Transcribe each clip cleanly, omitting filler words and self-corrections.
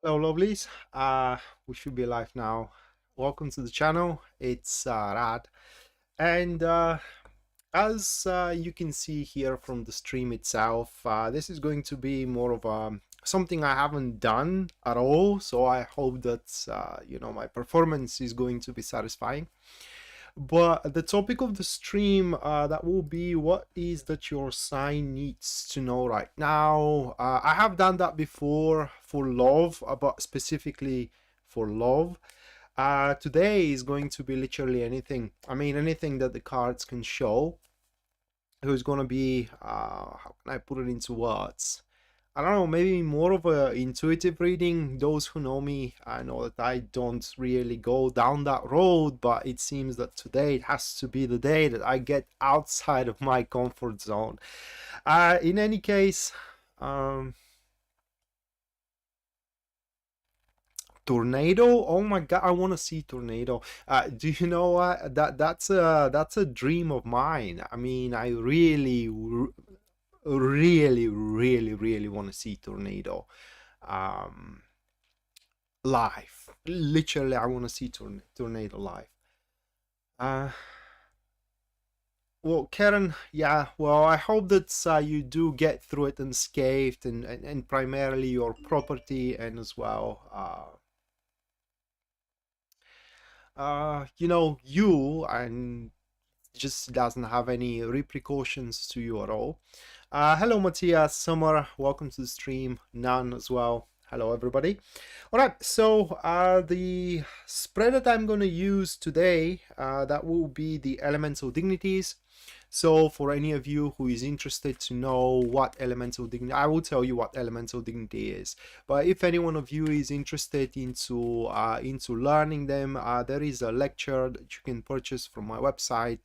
Hello, lovelies. We should be live now. Welcome to the channel. It's Rad, and as you can see here from the stream itself, this is going to be more of something I haven't done at all. So I hope that my performance is going to be satisfying. But the topic of the stream that will be what is that your sign needs to know right now. I have done that before for love, but specifically for love. Today is going to be literally anything. I mean, anything that the cards can show. Who's going to be, how can I put it into words? I don't know, maybe more of a intuitive reading. Those who know me, I know that I don't really go down that road, but it seems that today it has to be the day that I get outside of my comfort zone. In any case, tornado. Oh my god, I want to see tornado. Do you know what? That's a dream of mine. I mean, I really want to see tornado um live. Literally, I want to see tornado live. Well, Karen, yeah, well, I hope that you do get through it unscathed, and primarily your property, and as well you, and just doesn't have any repercussions to you at all. Hello, Matthias, Summer, welcome to the stream. None as well. Hello, everybody. All right, so the spread that I'm going to use today, that will be the elemental dignities. So for any of you who is interested to know what elemental dignity, I will tell you what elemental dignity is. But if any one of you is interested into learning them, there is a lecture that you can purchase from my website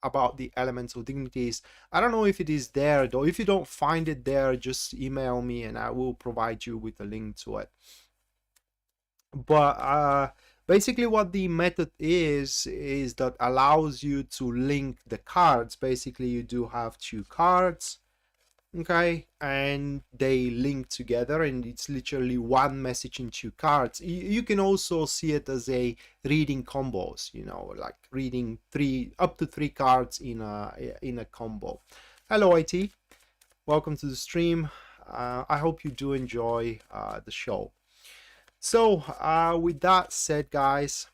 about the elemental dignities. I don't know if it is there though. If you don't find it there, just email me and I will provide you with a link to it. But basically what the method is that allows you to link the cards. Basically you do have two cards, okay, and they link together, and it's literally one message in two cards. You can also see it as a reading combos, like reading up to three cards in a combo. Hello, IT, welcome to the stream. I hope you do enjoy the show. So with that said, guys,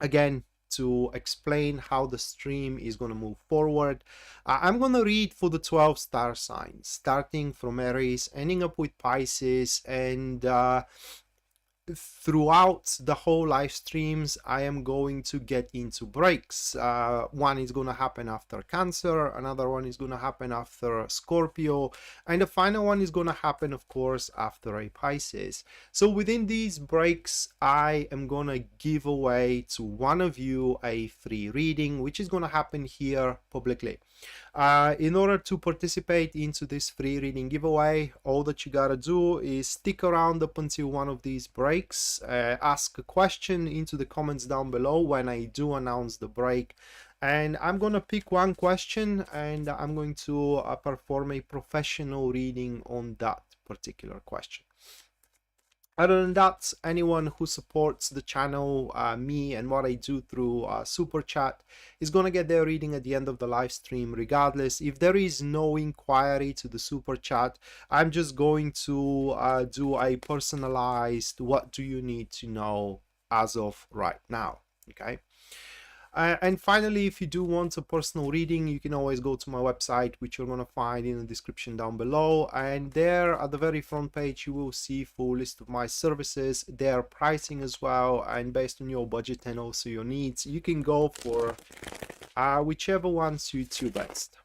again, to explain how the stream is going to move forward, I'm going to read for the 12 star signs, starting from Aries, ending up with Pisces, and throughout the whole live streams I am going to get into breaks. One is going to happen after Cancer, another one is going to happen after Scorpio, and the final one is going to happen, of course, after a Pisces. So within these breaks I am going to give away to one of you a free reading, which is going to happen here publicly. In order to participate into this free reading giveaway, all that you gotta do is stick around up until one of these breaks, ask a question into the comments down below when I do announce the break, and I'm gonna pick one question and I'm going to perform a professional reading on that particular question. Other than that, anyone who supports the channel, me and what I do through super chat, is going to get their reading at the end of the live stream regardless. If there is no inquiry to the super chat, I'm just going to do a personalized what do you need to know as of right now, okay? And finally, if you do want a personal reading, you can always go to my website, which you're going to find in the description down below. And there at the very front page, you will see full list of my services, their pricing as well. And based on your budget and also your needs, you can go for whichever one suits you best.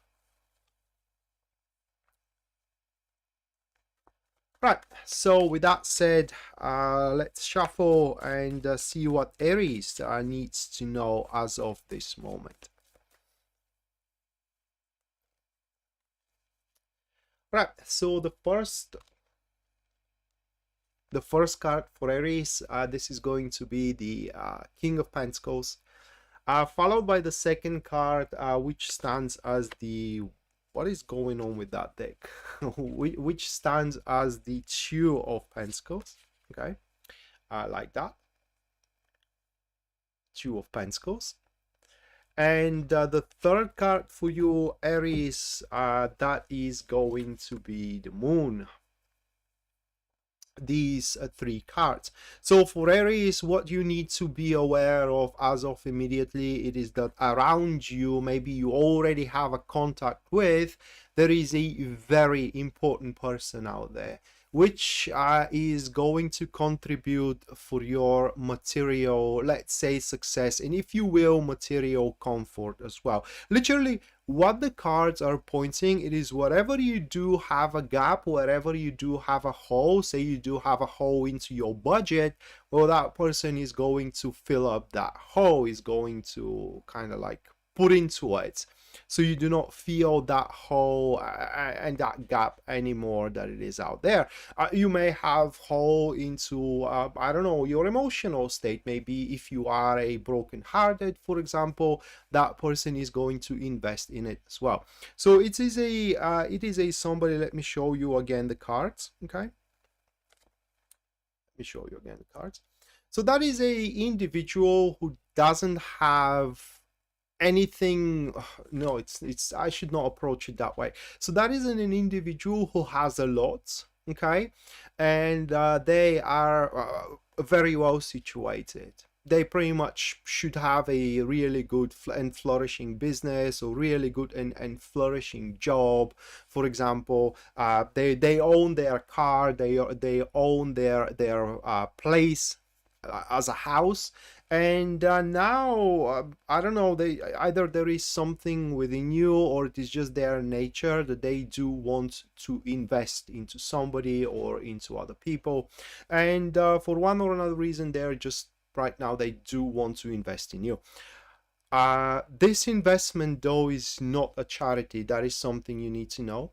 Right, so with that said, let's shuffle and see what Aries needs to know as of this moment. Right, so the first card for Aries, this is going to be the King of Pentacles, followed by the second card, which stands as the what is going on with that deck? Which stands as the Two of Pentacles. Okay, like that. Two of Pentacles. And the third card for you, Aries, that is going to be the Moon. These three cards. So for Aries, what you need to be aware of as of immediately, it is that around you, maybe you already have a contact with, there is a very important person out there which is going to contribute for your material, let's say, success, and if you will, material comfort as well. Literally, what the cards are pointing, it is wherever you do have a gap, wherever you do have a hole, say you do have a hole into your budget, well, that person is going to fill up that hole, is going to kind of like put into it, so you do not feel that hole and that gap anymore that it is out there. You may have hole into I don't know, your emotional state. Maybe if you are a broken-hearted, for example, that person is going to invest in it as well. So it is a somebody. Let me show you again the cards. Okay, let me show you again the cards. So that is a individual who doesn't have anything. No, it's I should not approach it that way. So that is an individual who has a lot, okay, and they are very well situated. They pretty much should have a really good and flourishing business, or really good and flourishing job. For example, they own their car, they own their place as a house, and now I don't know, they either there is something within you, or it is just their nature that they do want to invest into somebody or into other people, and for one or another reason, they're just right now they do want to invest in you. This investment though is not a charity. That is something you need to know,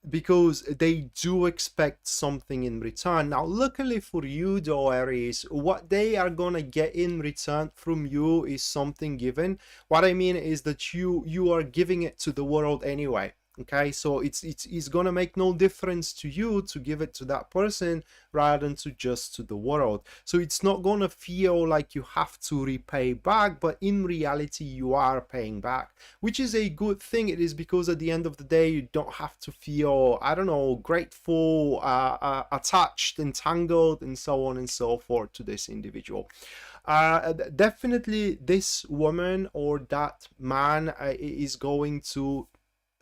because they do expect something in return. Now, luckily for you though, Aries, what they are gonna get in return from you is something given. What I mean is that you are giving it to the world anyway. Okay, so it's gonna make no difference to you to give it to that person rather than to just to the world. So it's not gonna feel like you have to repay back, but in reality you are paying back, which is a good thing. It is because at the end of the day you don't have to feel, I don't know, grateful, attached, entangled, and so on and so forth to this individual. Definitely this woman or that man is going to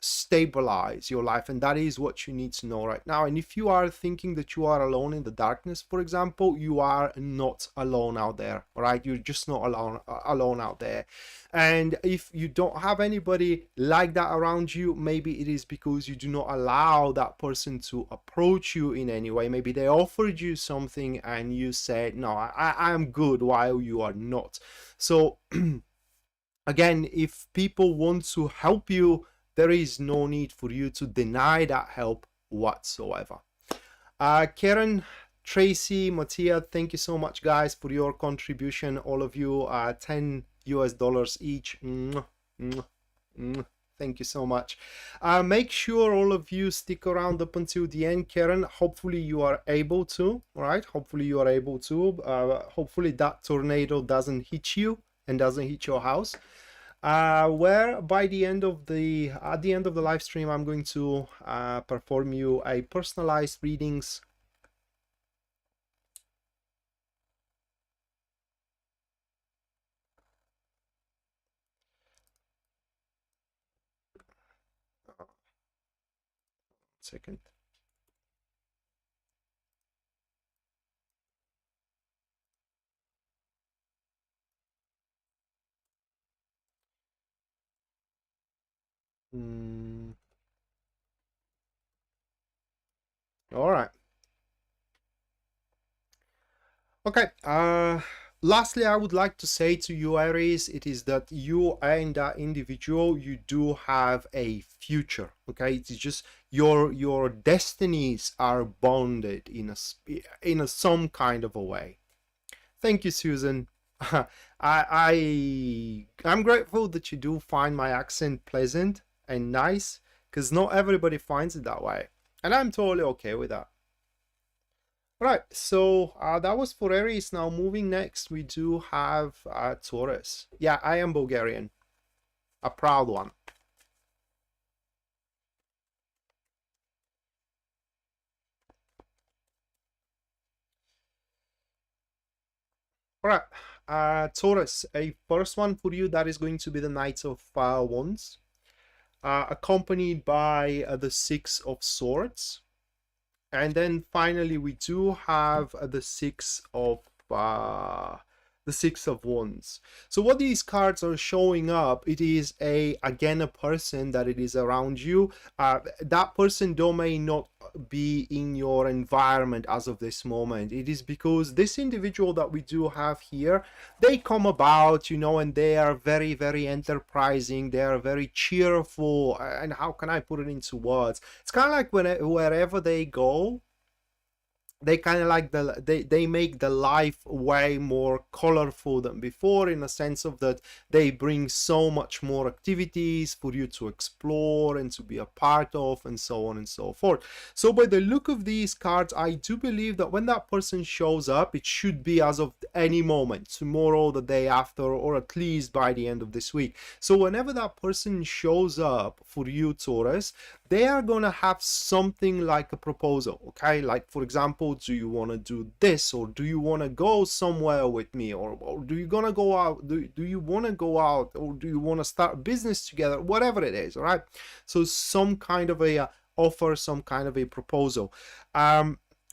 stabilize your life, and that is what you need to know right now. And if you are thinking that you are alone in the darkness, for example, you are not alone out there. All right, you're just not alone out there. And if you don't have anybody like that around you, maybe it is because you do not allow that person to approach you in any way. Maybe they offered you something and you said no, I am good, while you are not. So again, if people want to help you, there is no need for you to deny that help whatsoever. Karen, Tracy, Mattia, thank you so much, guys, for your contribution. All of you, $10 US each. Thank you so much. Make sure all of you stick around up until the end, Karen. Hopefully you are able to, all right? Hopefully you are able to. Hopefully that tornado doesn't hit you and doesn't hit your house. Where by the end of the live stream, I'm going to perform you a personalized readings. Second. All right. Okay. Lastly, I would like to say to you, Aries, it is that you and that individual, you do have a future. Okay, it's just your destinies are bonded in some kind of a way. Thank you, Susan. I'm grateful that you do find my accent pleasant and nice, because not everybody finds it that way, and I'm totally okay with that. Right, so that was for Aries. Now moving next, we do have Taurus. Yeah, I am Bulgarian, a proud one. All right, Taurus, a first one for you, that is going to be the Knight of Wands, accompanied by the Six of Swords. And then finally, we do have the Six of Wands. So what these cards are showing up, it is again a person that it is around you. That person though may not be in your environment as of this moment. It is because this individual that we do have here, they come about, you know, and they are very, very enterprising. They are very cheerful. And how can I put it into words? It's kind of like wherever they go, they kind of like they make the life way more colorful than before, in a sense of that they bring so much more activities for you to explore and to be a part of, and so on and so forth. So by the look of these cards, I do believe that when that person shows up, it should be as of any moment, tomorrow, the day after, or at least by the end of this week. So whenever that person shows up for you, Taurus, they are gonna have something like a proposal. Okay, like for example, do you want to do this, or do you want to go somewhere with me, or do you gonna go out, do you want to go out, or do you want to start a business together, whatever it is. All right, so some kind of a offer, some kind of a proposal.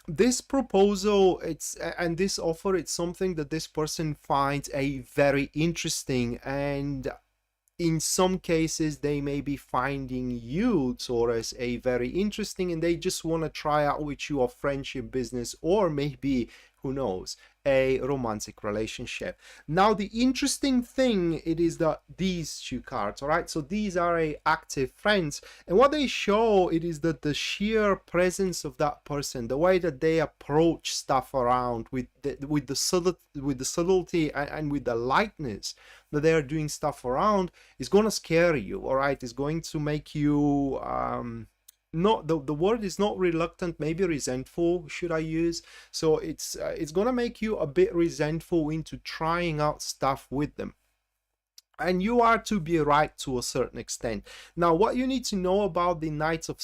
This proposal, and this offer, it's something that this person finds a very interesting, and in some cases they may be finding you, Taurus, a very interesting, and they just want to try out with you a friendship, business, or maybe, who knows, a romantic relationship. Now the interesting thing, it is that these two cards, all right, so these are active friends, and what they show, it is that the sheer presence of that person, the way that they approach stuff around with the subtlety and with the lightness that they are doing stuff around, is going to scare you. All right, is going to make you not, the word is not reluctant, maybe resentful should I use. So it's gonna make you a bit resentful into trying out stuff with them, and you are to be right to a certain extent. Now what you need to know about the Knights of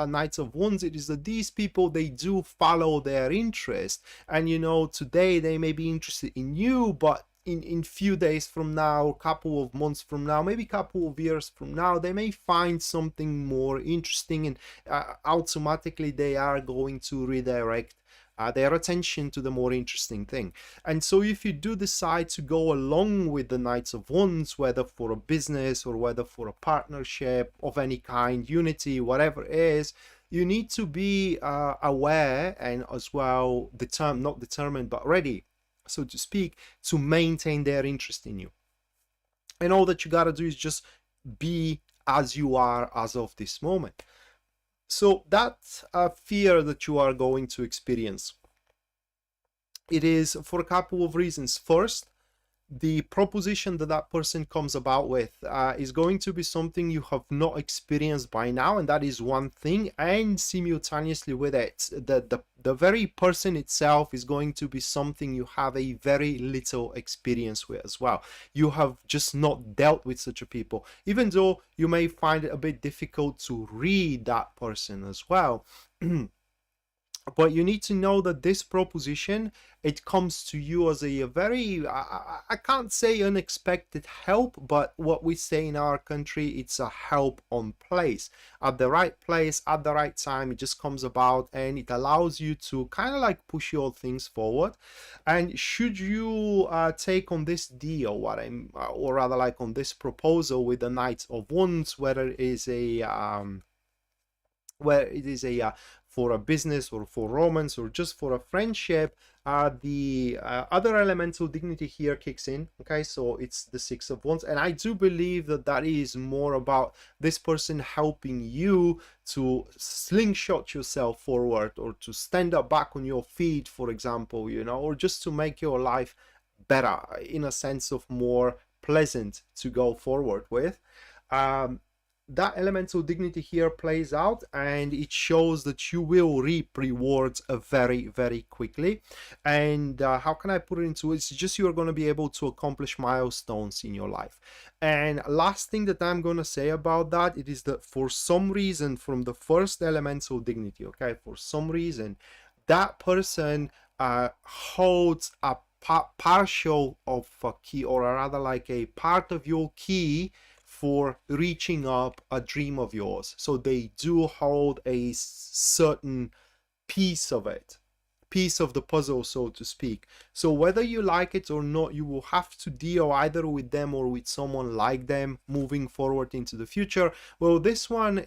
Knights of Wands, it is that these people, they do follow their interest, and you know, today they may be interested in you, but in few days from now, couple of months from now, maybe couple of years from now, they may find something more interesting, and automatically they are going to redirect their attention to the more interesting thing. And so if you do decide to go along with the Knights of Wands, whether for a business or whether for a partnership of any kind, unity, whatever it is, you need to be aware, and as well not determined but ready, so to speak, to maintain their interest in you. And all that you gotta do is just be as you are as of this moment. So that fear that you are going to experience, it is for a couple of reasons. First, the proposition that that person comes about with is going to be something you have not experienced by now, and that is one thing. And simultaneously with it, the very person itself is going to be something you have a very little experience with as well. You have just not dealt with such a people, even though you may find it a bit difficult to read that person as well. But you need to know that this proposition, it comes to you as a very, I can't say unexpected help, but what we say in our country, it's a help on place. At the right place, at the right time, it just comes about, and it allows you to kind of like push your things forward. And should you take on this deal, or rather like on this proposal with the Knights of Wands, whether it is for a business or for romance or just for a friendship, the other elemental dignity here kicks in. Okay, so it's the Six of Wands, and I do believe that that is more about this person helping you to slingshot yourself forward, or to stand up back on your feet, for example, you know, or just to make your life better, in a sense of more pleasant to go forward with. That elemental dignity here plays out, and it shows that you will reap rewards very, very quickly. And how can I put it into it? It's just you're going to be able to accomplish milestones in your life. And last thing that I'm going to say about that, it is that for some reason, from the first elemental dignity, okay, for some reason, that person holds a partial of a key, or rather like a part of your key for reaching up a dream of yours. So they do hold a certain piece of it, piece of the puzzle, so to speak. So whether you like it or not, you will have to deal either with them or with someone like them moving forward into the future. Well, this one,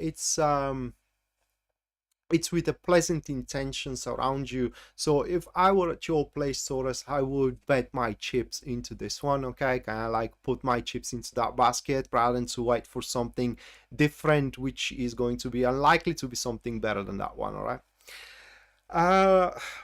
it's with a pleasant intentions around you. So if I were at your place, Taurus, I would bet my chips into this one, okay? Kind of like put my chips into that basket rather than to wait for something different, which is going to be unlikely to be something better than that one, all right?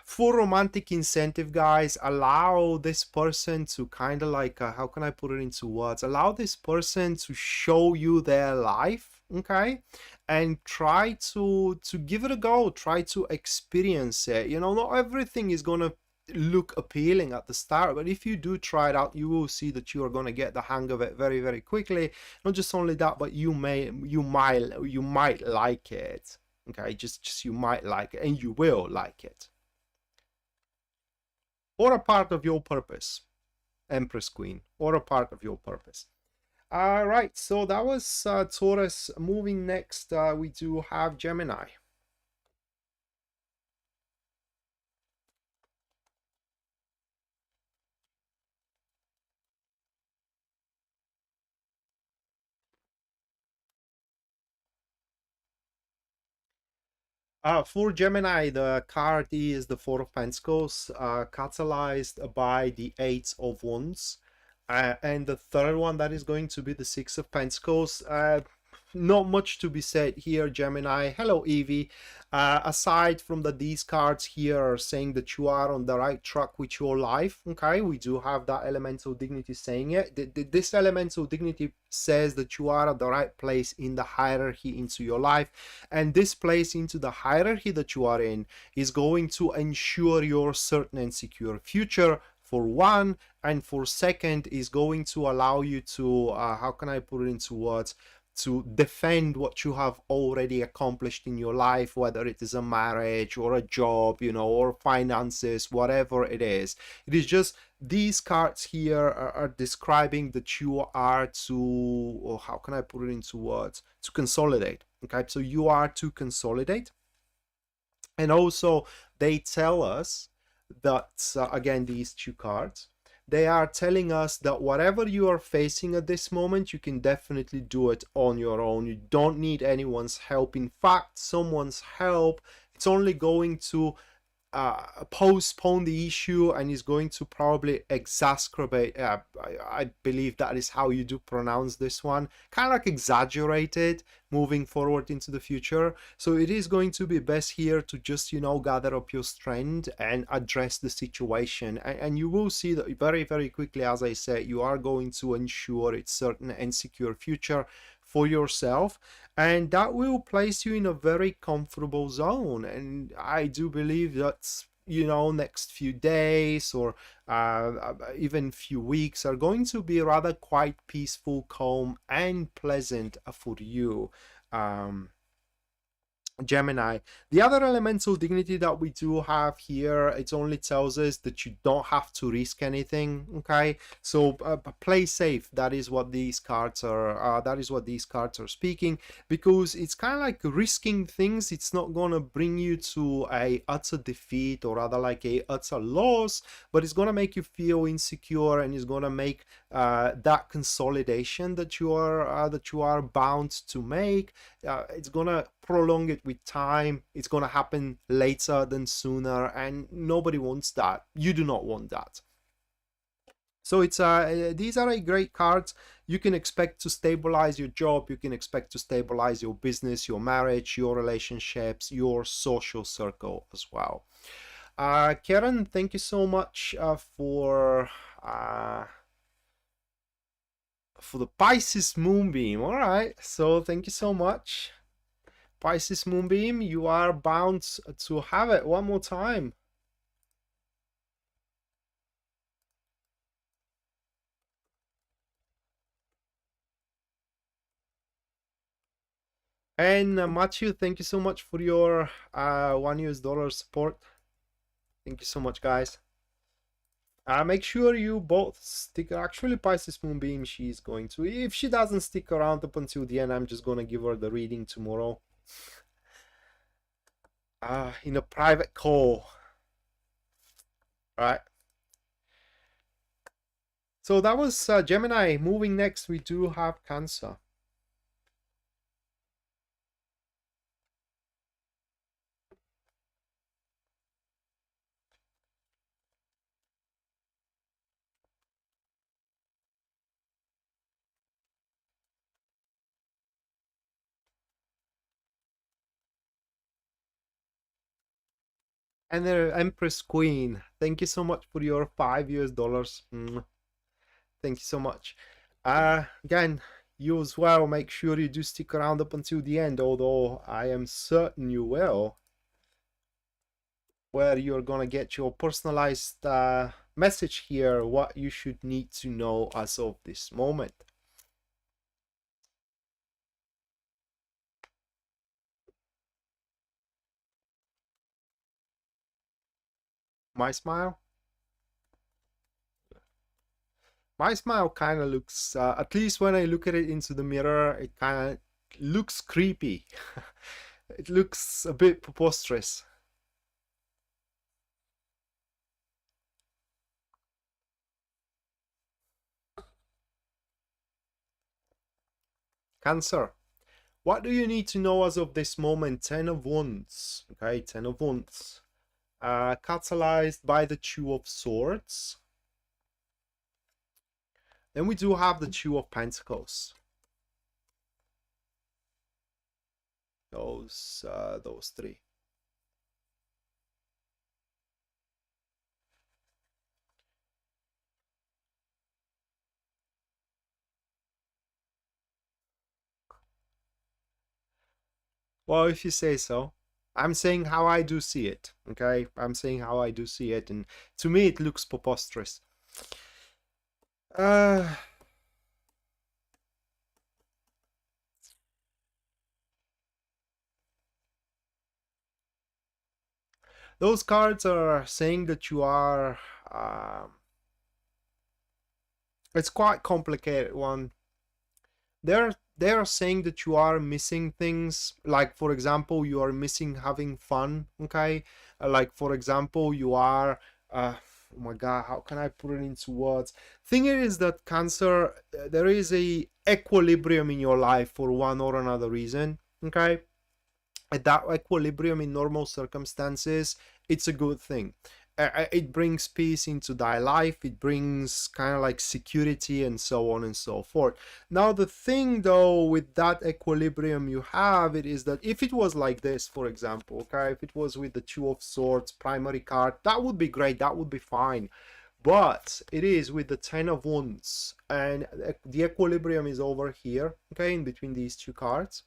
For romantic incentive, guys, allow this person to kind of like, how can I put it into words? Allow this person to show you their life, okay? And try to give it a go, try to experience it. You know, not everything is gonna look appealing at the start, but if you do try it out, you will see that you are going to get the hang of it very, very quickly. Not just only that, but you might like it. Okay, just you might like it, and you will like it. Or a part of your purpose, Empress Queen, or a part of your purpose. All right, so that was Taurus. Moving next, we do have Gemini. For Gemini, the card is the Four of Pentacles, catalyzed by the Eight of Wands. And the third one, that is going to be the Six of Pentacles. Not much to be said here, Gemini. Hello, Evie. Aside from that, these cards here are saying that you are on the right track with your life. Okay, we do have that elemental dignity saying it. This elemental dignity says that you are at the right place in the hierarchy into your life, and this place into the hierarchy that you are in is going to ensure your certain and secure future, for one, and for second is going to allow you to how can I put it into words, to defend what you have already accomplished in your life, whether it is a marriage or a job, you know, or finances, whatever it is. It is just these cards here are describing that you are to, or how can I put it into words, to consolidate. Okay, so you are to consolidate. And also they tell us that again, these two cards, they are telling us that whatever you are facing at this moment, you can definitely do it on your own. You don't need anyone's help. In fact, someone's help, it's only going to postpone the issue and is going to probably exacerbate. I believe that is how you do pronounce this one. Kind of like exaggerate it moving forward into the future. So it is going to be best here to just, you know, gather up your strength and address the situation. And you will see that very, very quickly, as I said, you are going to ensure it's certain and secure future for yourself, and that will place you in a very comfortable zone. And I do believe that, you know, next few days or even few weeks are going to be rather quite peaceful, calm, and pleasant for you, Gemini. The other elemental dignity that we do have here, it only tells us that you don't have to risk anything. Okay, so play safe. That is what these cards are. That is what these cards are speaking, because it's kind of like risking things. It's not gonna bring you to a utter defeat or rather like a utter loss, but it's gonna make you feel insecure, and it's gonna make that consolidation that you are bound to make. It's gonna prolong it with time. It's gonna happen later than sooner, and nobody wants that. You do not want that. So it's these are a great cards. You can expect to stabilize your job, you can expect to stabilize your business, your marriage, your relationships, your social circle as well. Karen, thank you so much for for the Pisces moonbeam. All right, so thank you so much, Pisces moonbeam. You are bound to have it one more time. And Matthew, thank you so much for your $1 support. Thank you so much, guys. Make sure you both stick. Actually, Pisces moonbeam, she's going to. If she doesn't stick around up until the end, I'm just gonna give her the reading tomorrow. In a private call. All right. So that was Gemini. Moving next, we do have Cancer. And the Empress Queen. Thank you so much for your $5. Thank you so much. Again, you as well, make sure you do stick around up until the end, although I am certain you will, where you're gonna get your personalized message here, what you should need to know as of this moment. My smile? My smile kind of looks, at least when I look at it into the mirror, it kind of looks creepy. It looks a bit preposterous. Cancer. What do you need to know as of this moment? 10 of Wands. Okay, 10 of Wands. Catalyzed by the Two of Swords. Then we do have the Two of Pentacles. Those three. Well, if you say so. I'm saying how I do see it, okay? I'm saying how I do see it, and to me it looks preposterous. Those cards are saying that you are... it's quite complicated one. They're saying that you are missing things, like for example you are missing having fun, okay? Like for example you are oh my god, how can I put it into words? Thing is that Cancer, there is a equilibrium in your life for one or another reason, okay? And that equilibrium in normal circumstances, it's a good thing. It brings peace into thy life, it brings kind of like security and so on and so forth. Now the thing though with that equilibrium you have, it is that if it was like this, for example, okay, if it was with the Two of Swords primary card, that would be great, that would be fine. But it is with the 10 of Wands, and the equilibrium is over here, okay, in between these two cards.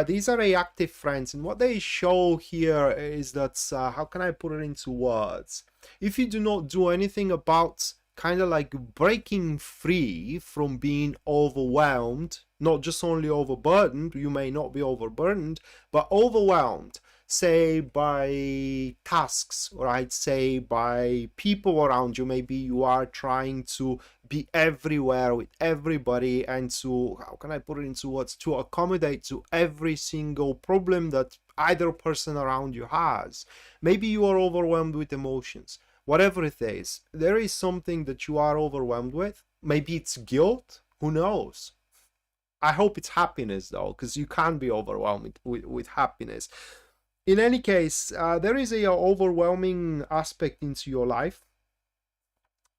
These are reactive friends, and what they show here is that, how can I put it into words? If you do not do anything about kind of like breaking free from being overwhelmed, not just only overburdened, you may not be overburdened, but overwhelmed, say by tasks, right? Say by people around you. Maybe you are trying to be everywhere with everybody and to, how can I put it into words, to accommodate to every single problem that either person around you has. Maybe you are overwhelmed with emotions. Whatever it is, there is something that you are overwhelmed with. Maybe it's guilt, who knows? I hope it's happiness though, because you can't be overwhelmed with happiness. In any case, there is a overwhelming aspect into your life,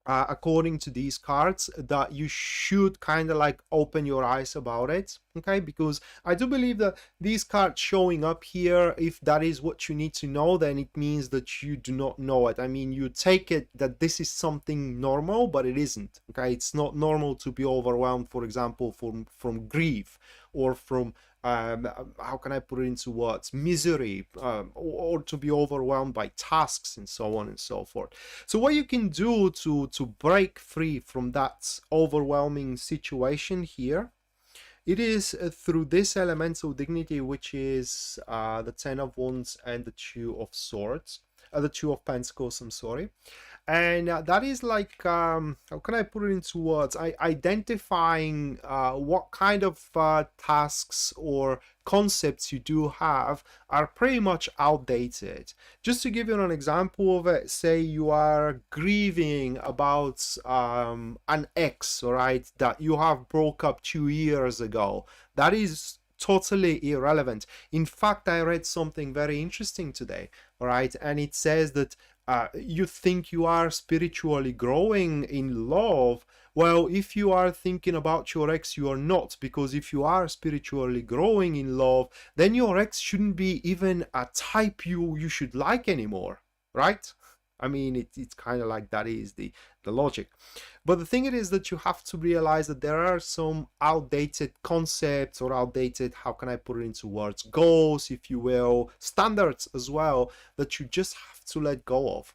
according to these cards, that you should kind of like open your eyes about it, okay? Because I do believe that these cards showing up here, if that is what you need to know, then it means that you do not know it. I mean, you take it that this is something normal, but it isn't, okay? It's not normal to be overwhelmed, for example, from grief, or from how can I put it into words, misery, or to be overwhelmed by tasks and so on and so forth. So what you can do to break free from that overwhelming situation here, it is through this elemental dignity, which is the Ten of Wands and the Two of Swords, the Two of Pentacles, I'm sorry. And that is like, how can I put it into words? Identifying what kind of tasks or concepts you do have are pretty much outdated. Just to give you an example of it, say you are grieving about an ex, right, that you have broke up 2 years ago. That is totally irrelevant. In fact, I read something very interesting today, all right, and it says that you think you are spiritually growing in love. Well, if you are thinking about your ex, you are not, because if you are spiritually growing in love, then your ex shouldn't be even a type you should like anymore, right? I mean, it's kind of like that is the logic. But the thing it is that you have to realize that there are some outdated concepts, or outdated, how can I put it into words, goals, if you will, standards as well, that you just have to let go of.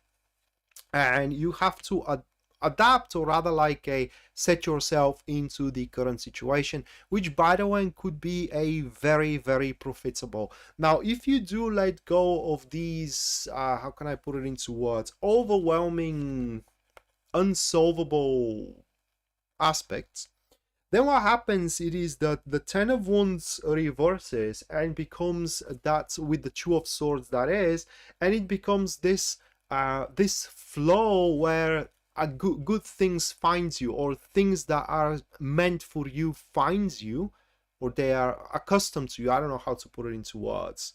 And you have to adapt, or rather like a set yourself into the current situation, which by the way could be a very profitable. Now if you do let go of these how can I put it into words, overwhelming, unsolvable aspects, then what happens, it is that the Ten of Wands reverses and becomes that with the Two of Swords, that is, and it becomes this this flow where good things finds you, or things that are meant for you finds you, or they are accustomed to you. I don't know how to put it into words.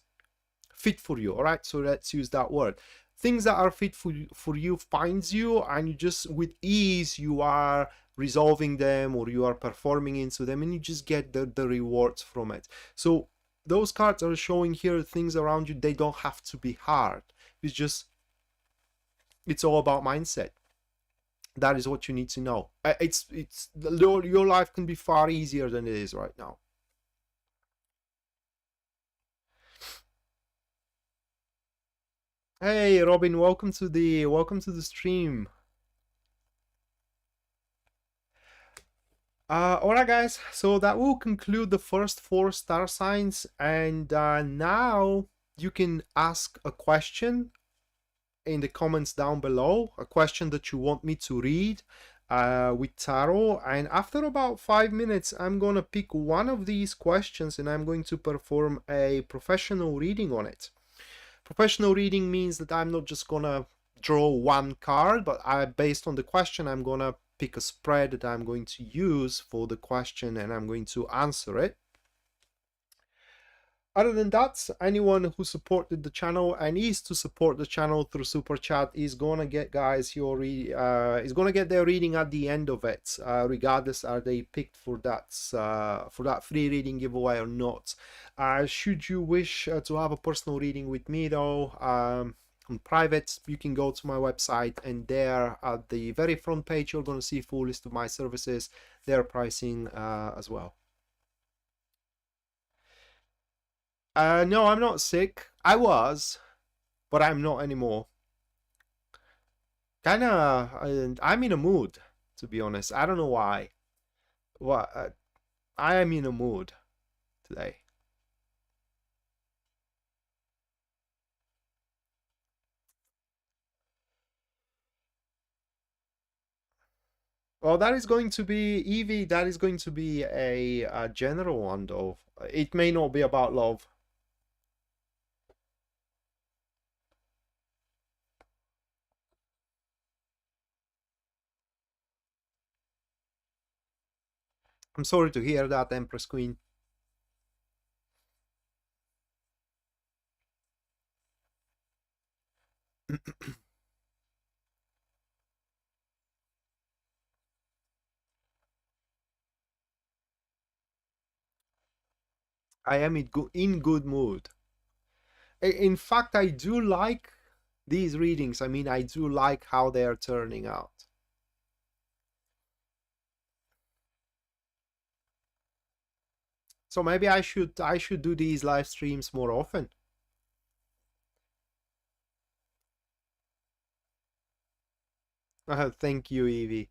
Fit for you, all right? So let's use that word. Things that are fit for you finds you, and you just with ease you are resolving them, or you are performing into them, and you just get the rewards from it. So those cards are showing here things around you, they don't have to be hard. It's all about mindset. That is what you need to know. It's your life can be far easier than it is right now. Hey Robin, welcome to the stream. Alright guys, so that will conclude the first 4 star signs, and now you can ask a question in the comments down below, a question that you want me to read with tarot, and after about 5 minutes I'm gonna pick one of these questions and I'm going to perform a professional reading on it. Professional reading means that I'm not just gonna draw one card, but based on the question I'm gonna pick a spread that I'm going to use for the question, and I'm going to answer it. Other than that, anyone who supported the channel and is to support the channel through super chat is gonna get, guys, is gonna get their reading at the end of it, regardless are they picked for that free reading giveaway or not. Should you wish to have a personal reading with me though, on private, you can go to my website, and there at the very front page you're going to see a full list of my services, their pricing as well. No, I'm not sick. I was, but I'm not anymore. Kinda, I'm in a mood, to be honest. I don't know why. What? I am in a mood today. Well, that is going to be, Evie, that is going to be a general one though. It may not be about love. I'm sorry to hear that, Empress Queen. I am in good mood. In fact, I do like these readings. I mean, I do like how they are turning out. So maybe I should do these live streams more often. Thank you, Evie.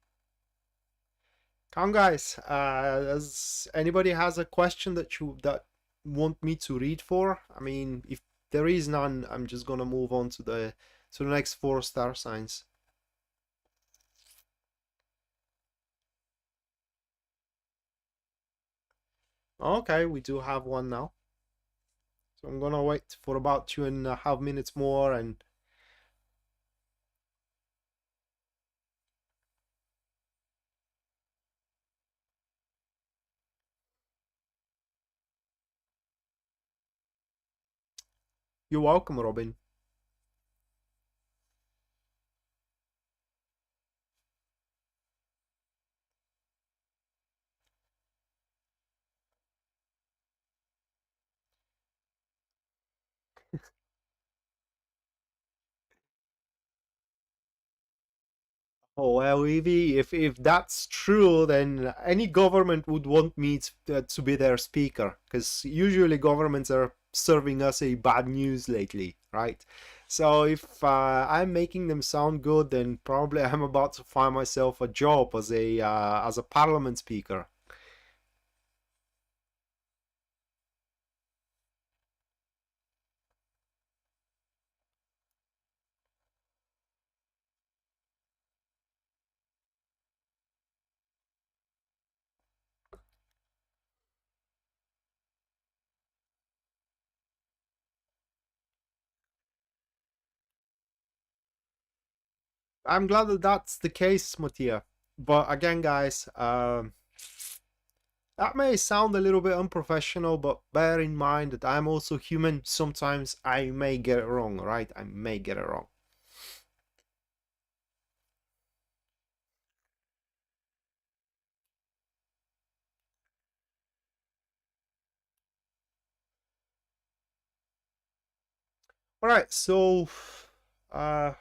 Come, guys. Does anybody has a question that want me to read for? I mean, if there is none, I'm just gonna move on to the next 4 star signs. Okay, we do have one now. So I'm gonna wait for about 2.5 minutes more and you're welcome, Robin. Oh well, Evie, if that's true, then any government would want me to be their speaker, because usually governments are serving us a bad news lately, right? So if I'm making them sound good, then probably I'm about to find myself a job as a parliament speaker. I'm glad that that's the case, Mattia. But again, guys, that may sound a little bit unprofessional, but bear in mind that I'm also human. Sometimes I may get it wrong, right? I may get it wrong. All right, so uh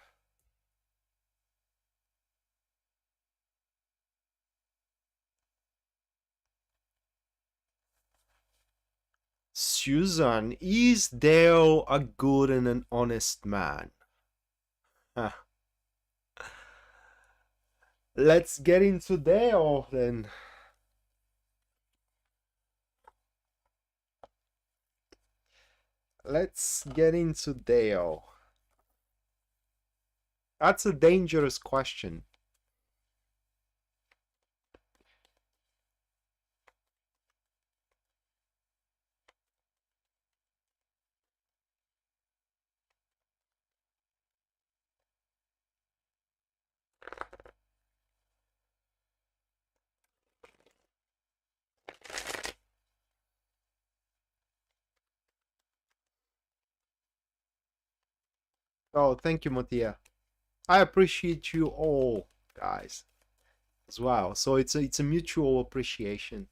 Susan, is Dale a good and an honest man? Huh. Let's get into Dale then. Let's get into Dale. That's a dangerous question. Oh, thank you, Mattia. I appreciate you all, guys, as well. So it's a mutual appreciation.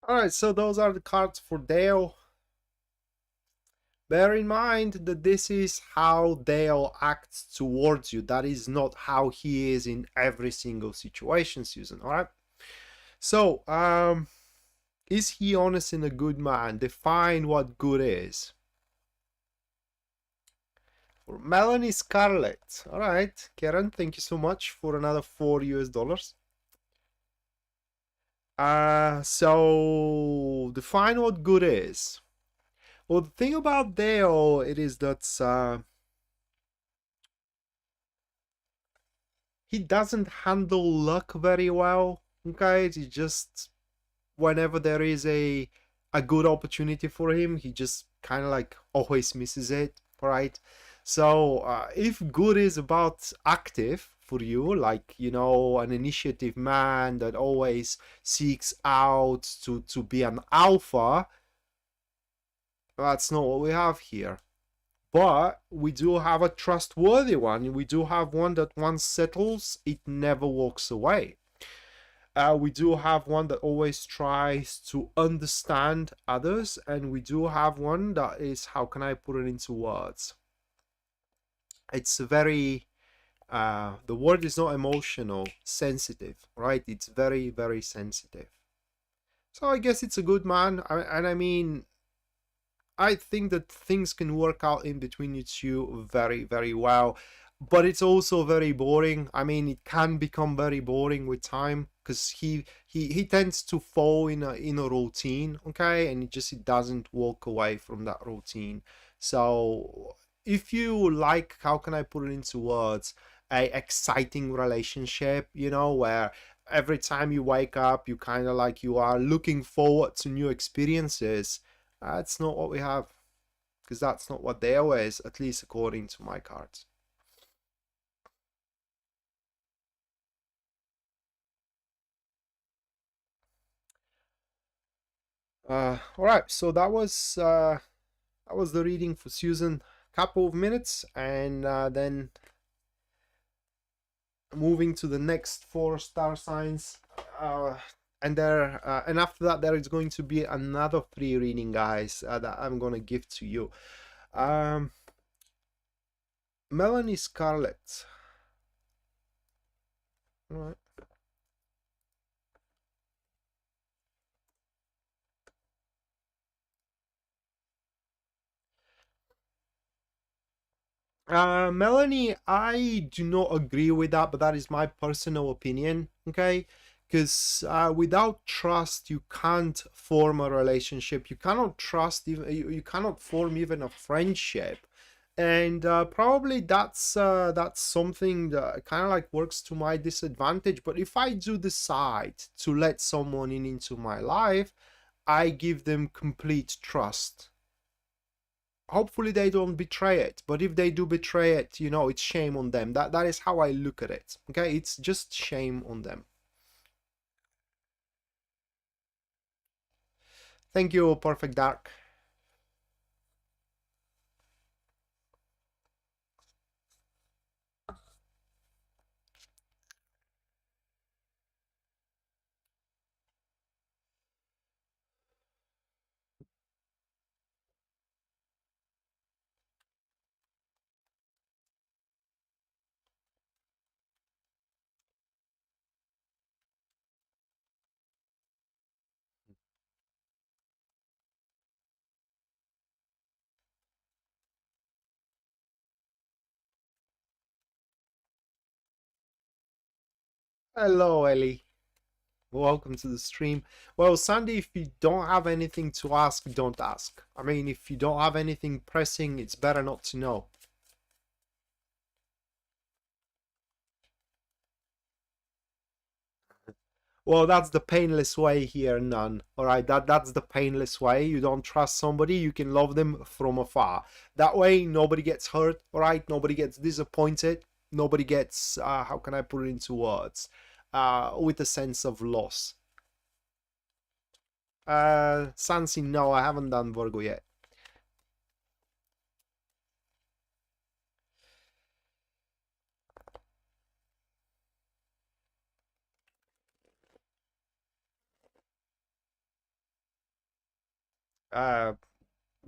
All right, so those are the cards for Dale. Bear in mind that this is how Dale acts towards you. That is not how he is in every single situation, Susan. All right. So, is he honest and a good man? Define what good is. For Melanie Scarlett. All right, Karen, thank you so much for another $4 US. So define what good is. Well, the thing about Dale, it is that he doesn't handle luck very well. Okay, he just whenever there is a good opportunity for him, he just kind of like always misses it, right? So if good is about active, for you, like, you know, an initiative man that always seeks out to be an alpha. That's not what we have here. But we do have a trustworthy one. We do have one that once settles, it never walks away. We do have one that always tries to understand others, and we do have one that is, how can I put it into words? It's very, the word is not emotional, sensitive, right? It's very, very sensitive. So I guess it's a good man. And I mean, I think that things can work out in between you two very, very well. But it's also very boring. I mean, it can become very boring with time, because he tends to fall in a routine, okay, and it doesn't walk away from that routine. So if you like, how can I put it into words, a exciting relationship, you know, where every time you wake up you kind of like you are looking forward to new experiences, that's not what we have, because that's not what there is, at least according to my cards. All right, so that was the reading for Susan. Couple of minutes, and then moving to the next 4 star signs, and after that there is going to be another free reading, guys, that I'm gonna give to you. Melanie Scarlett. All right. Melanie, I do not agree with that, but that is my personal opinion, okay? Because without trust, you can't form a relationship. You cannot trust, even you cannot form even a friendship. And probably that's something that kind of like works to my disadvantage. But if I do decide to let someone into my life, I give them complete trust. Hopefully they don't betray it, but if they do betray it, you know, it's shame on them. That is how I look at it, okay? It's just shame on them. Thank you, Perfect Dark. Hello, Ellie. Welcome to the stream. Well, Sandy, if you don't have anything to ask, don't ask. I mean, if you don't have anything pressing, it's better not to know. Well, that's the painless way here, none. All right, that's the painless way. You don't trust somebody, you can love them from afar. That way, nobody gets hurt. All right, nobody gets disappointed. Nobody gets, how can I put it into words? With a sense of loss. Sansi, no, I haven't done Virgo yet.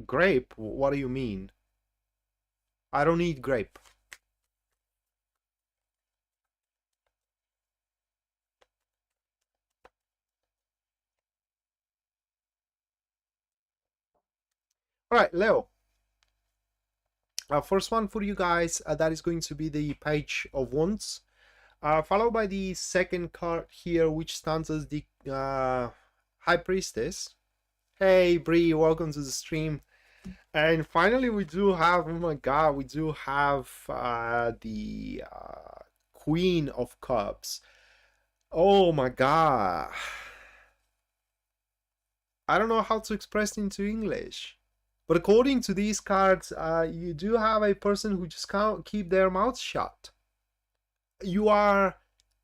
Grape? What do you mean? I don't eat grape. All right, Leo. First one for you guys, that is going to be the Page of Wands, followed by the second card here, which stands as the High Priestess. Hey, Bree, welcome to the stream. And finally, we do have, oh my god, we do have the Queen of Cups. Oh my god. I don't know how to express it into English. But according to these cards, you do have a person who just can't keep their mouth shut. you are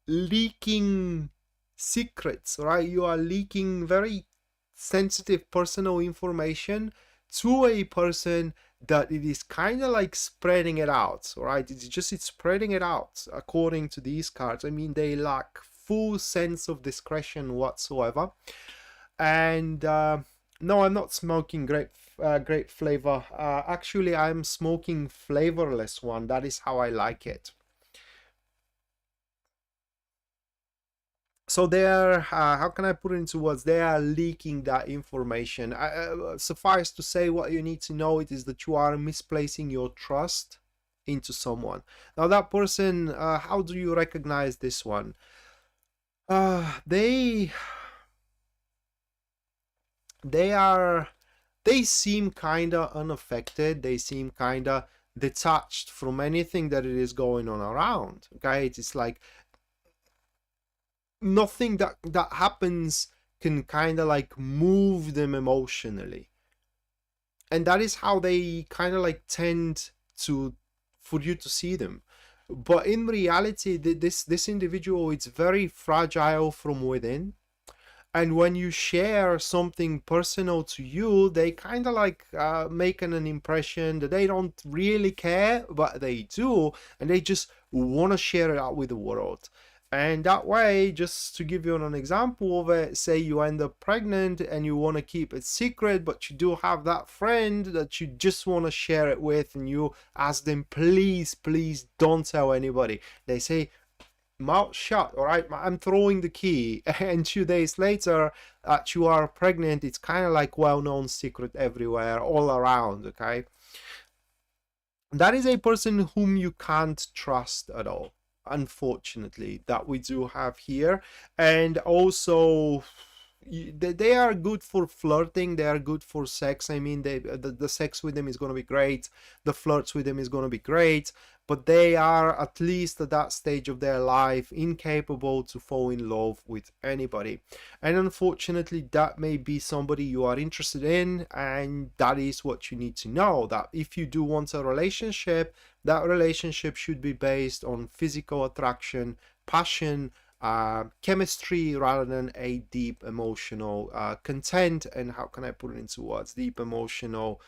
leaking secrets, right? You are leaking very sensitive personal information to a person that it is kind of like spreading it out, right? It's spreading it out according to these cards. I mean, they lack full sense of discretion whatsoever. And no, I'm not smoking grape flavor. Actually, I'm smoking flavorless one. That is how I like it. So they are, how can I put it into words? They are leaking that information. Suffice to say, what you need to know it is that you are misplacing your trust into someone. Now that person, how do you recognize this one? They are, they seem kind of unaffected. They seem kind of detached from anything that it is going on around. Okay, it's like nothing that happens can kind of like move them emotionally, and that is how they kind of like tend to, for you to see them. But in reality, this individual, it's very fragile from within, and when you share something personal to you, they kind of like make an impression that they don't really care, but they do, and they just want to share it out with the world. And that way, just to give you an example of it, say you end up pregnant and you want to keep it secret, but you do have that friend that you just want to share it with, and you ask them, please, please don't tell anybody. They say, mouth shut, all right, I'm throwing the key. And 2 days later, you are pregnant. It's kind of like well-known secret everywhere, all around, okay? That is a person whom you can't trust at all, unfortunately, that we do have here. And also, they are good for flirting, they are good for sex. I mean, the sex with them is going to be great, the flirts with them is going to be great, but they are, at least at that stage of their life, incapable to fall in love with anybody. And unfortunately, that may be somebody you are interested in, and that is what you need to know, that if you do want a relationship, that relationship should be based on physical attraction, passion, chemistry, rather than a deep emotional content. And how can I put it into words? Deep emotional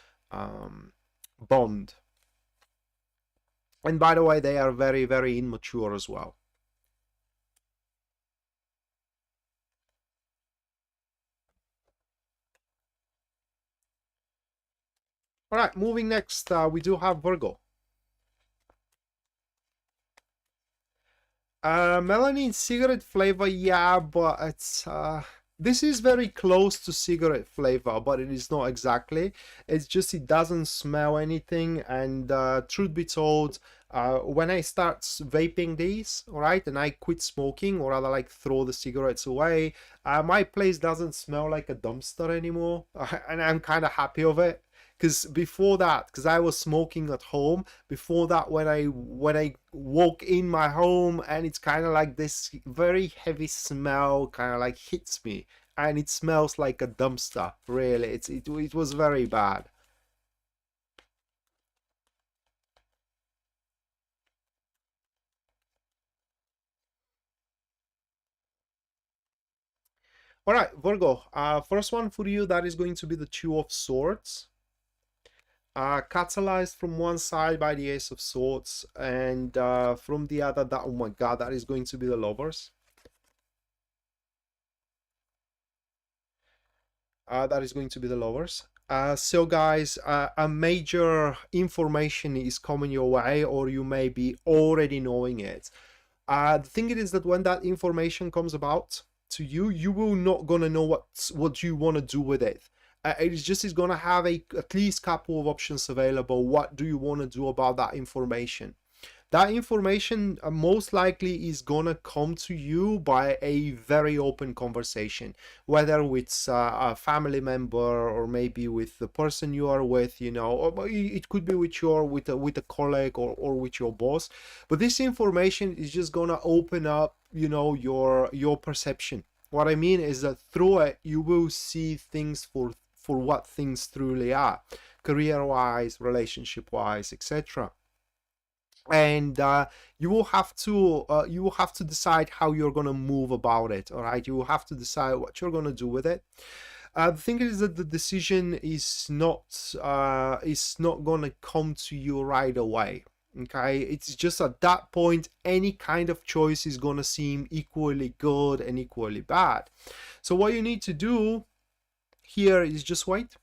bond. And by the way, they are very, very immature as well. All right, moving next, we do have Virgo. Melanin cigarette flavor, yeah, but it's this is very close to cigarette flavor, but it is not exactly. It's just it doesn't smell anything, and truth be told, when I start vaping these, all right, and I quit smoking, or rather like throw the cigarettes away, my place doesn't smell like a dumpster anymore, and I'm kind of happy of it. Because before that, because I was smoking at home before that, when I walk in my home, and it's kind of like this very heavy smell kind of like hits me, and it smells like a dumpster, really. It was very bad. All right, Virgo, first one for you, that is going to be the Two of Swords, catalyzed from one side by the Ace of Swords, and from the other, that, oh my god, that is going to be the Lovers. That is going to be the Lovers. So guys, a major information is coming your way, or you may be already knowing it. The thing is that when that information comes about to you, you will not gonna know what you want to do with it. It's gonna have at least couple of options available. What do you want to do about that information? That information most likely is gonna come to you by a very open conversation, whether with a family member, or maybe with the person you are with, you know, or it could be with with a colleague, or with your boss. But this information is just gonna open up, you know, your perception. What I mean is that through it, you will see things for what things truly are, career wise, relationship wise, etc. and you will have to decide how you're going to move about it. All right, you will have to decide what you're going to do with it. The thing is that the decision is not going to come to you right away. Okay, it's just at that point any kind of choice is going to seem equally good and equally bad. So what you need to do here is just wait.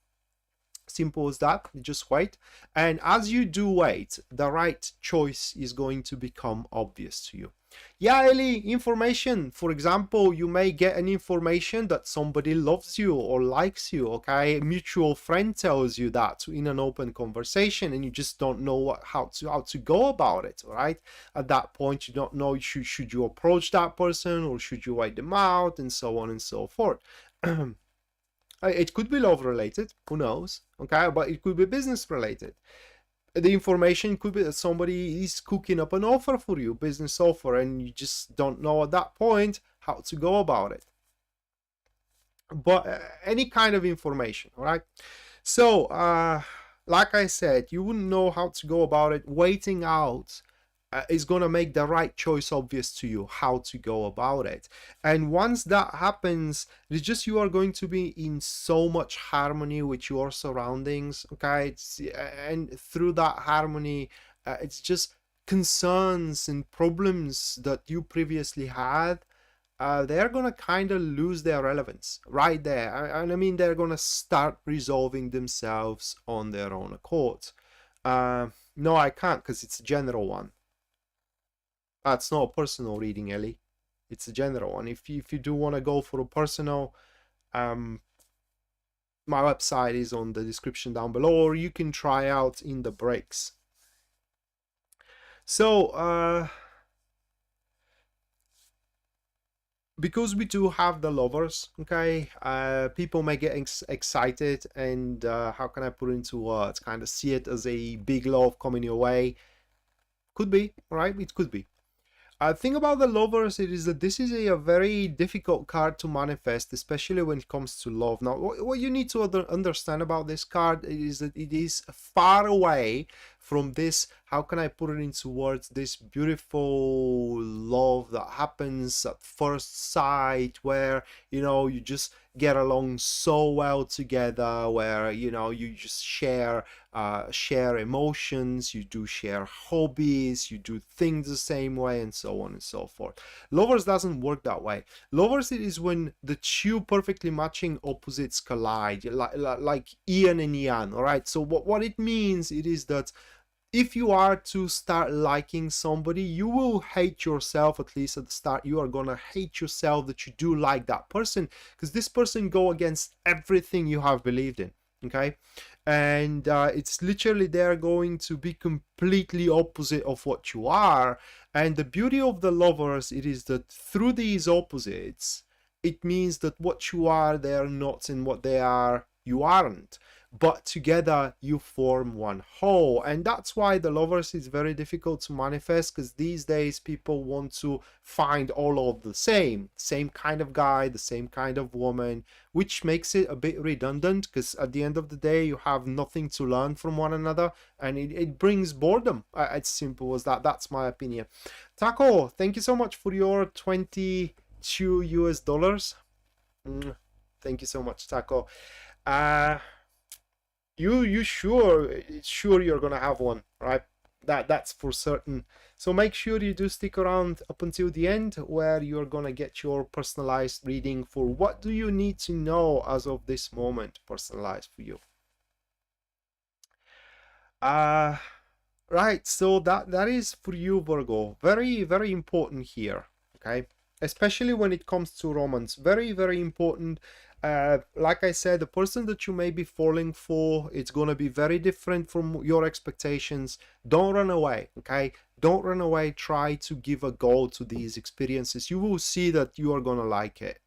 Simple as that. Just wait, and as you do wait, the right choice is going to become obvious to you. Yeah, Ellie, information. For example, you may get an information that somebody loves you or likes you. Okay, a mutual friend tells you that in an open conversation, and you just don't know how to go about it. All right, at that point, you don't know should you approach that person or should you wait them out, and so on and so forth. It could be love related, who knows, okay, but it could be business related. The information could be that somebody is cooking up an offer for you, business offer, and you just don't know at that point how to go about it. But any kind of information, all right? So, like I said, you wouldn't know how to go about it. Waiting out is going to make the right choice obvious to you, how to go about it. And once that happens, it's just you are going to be in so much harmony with your surroundings. Okay, and through that harmony, it's just concerns and problems that you previously had, they're gonna kind of lose their relevance right there. And I mean, they're gonna start resolving themselves on their own accord. No, I can't, because it's a general one. It's not a personal reading, Ellie. It's a general one. If you do want to go for a personal, my website is on the description down below, or you can try out in the breaks. So, because we do have the lovers, okay, people may get excited and how can I put it into words, kind of see it as a big love coming your way. Could be, right? It could be. Thing about the lovers, it is that this is a very difficult card to manifest, especially when it comes to love. Now, what you need to understand about this card is that it is far away from this, how can I put it into words, this beautiful love that happens at first sight, where, you know, you just get along so well together, where, you know, you just share emotions, you do share hobbies, you do things the same way, and so on and so forth. Lovers doesn't work that way. Lovers, it is when the two perfectly matching opposites collide, like yin and yang. All right, so what it means, it is that if you are to start liking somebody, you will hate yourself. At least at the start, you are gonna hate yourself that you do like that person, because this person go against everything you have believed in. Okay, and it's literally they're going to be completely opposite of what you are. And the beauty of the lovers, it is that through these opposites, it means that what you are, they're not, and what they are, you aren't, but together you form one whole. And that's why the lovers is very difficult to manifest, because these days people want to find all of the same kind of guy, the same kind of woman, which makes it a bit redundant, because at the end of the day you have nothing to learn from one another, and it brings boredom. It's simple as that. That's my opinion. Taco, thank you so much for your 22 US dollars. Thank you so much, Taco. You sure you're gonna have one, right? That's for certain. So make sure you do stick around up until the end, where you're gonna get your personalized reading for what do you need to know as of this moment, personalized for you. Right, so that is for you, Virgo. Very, very important here, okay? Especially when it comes to romance. Very, very important. Like I said, the person that you may be falling for, it's going to be very different from your expectations. Don't run away, okay? Don't run away. Try to give a go to these experiences. You will see that you are going to like it.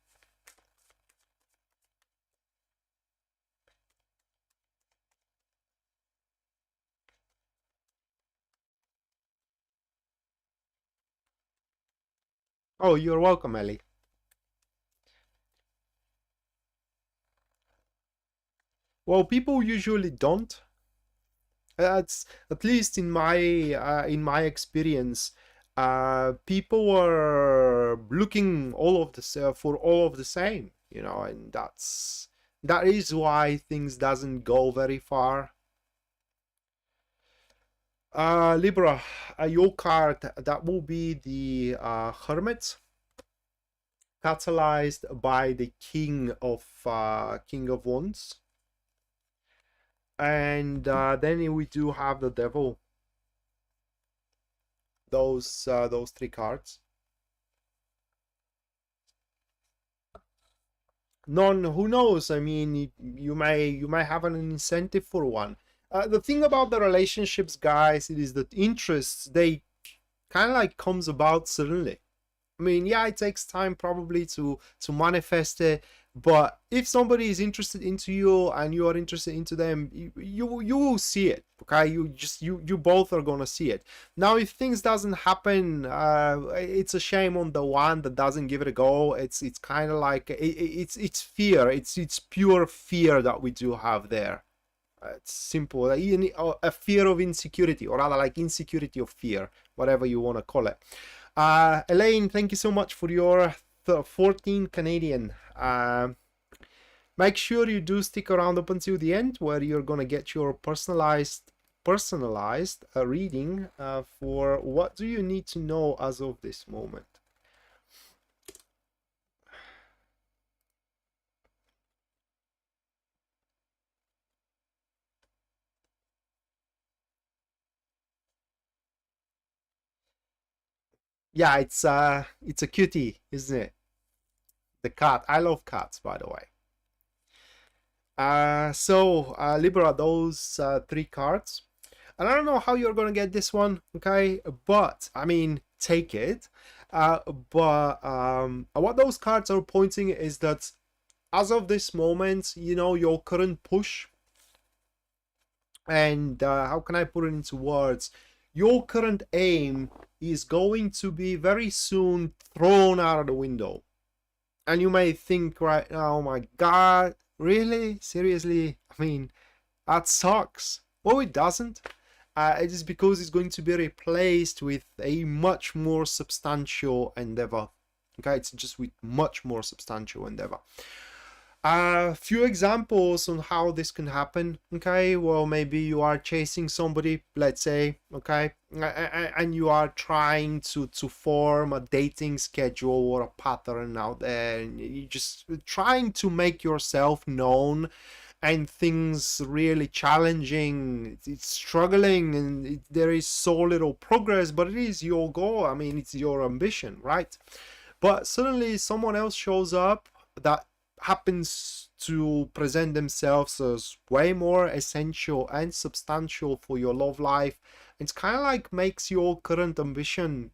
Oh, you're welcome, Ellie. Well, people usually don't. That's at least in my experience. People were looking all of the for all of the same, you know, and that is why things doesn't go very far. Libra, your card, that will be the Hermit, catalyzed by the King of Wands, and then we do have the Devil. Those three cards. None, who knows? I mean, you may have an incentive for one. The thing about the relationships, guys, it is that interests, they kind of like comes about suddenly. I mean, yeah, it takes time probably to manifest it, but if somebody is interested into you and you are interested into them, you will see it. Okay, you both are gonna see it. Now, if things doesn't happen, it's a shame on the one that doesn't give it a go. It's kind of like it's fear. It's pure fear that we do have there. It's simple, a fear of insecurity, or rather like insecurity of fear, whatever you want to call it. Elaine, thank you so much for your 14 Canadian. Make sure you do stick around up until the end, where you're gonna get your personalized reading for what do you need to know as of this moment. Yeah, it's a cutie, isn't it? The cat. I love cats, by the way. Libra, those three cards. And I don't know how you're gonna get this one, okay? But I mean, take it. What those cards are pointing is that as of this moment, you know, your current push, and how can I put it into words? Your current aim is going to be very soon thrown out of the window. And you may think right now, oh my God, really? Seriously? I mean, that sucks. Well, it doesn't. It is because it's going to be replaced with a much more substantial endeavor. Okay, it's just with much more substantial endeavor. A few examples on how this can happen. Okay, well, maybe you are chasing somebody, let's say, okay, and you are trying to form a dating schedule or a pattern out there, and you're just trying to make yourself known, and things really challenging, it's struggling, and there is so little progress, but it is your goal. I mean, it's your ambition, right? But suddenly someone else shows up that happens to present themselves as way more essential and substantial for your love life. It's kind of like makes your current ambition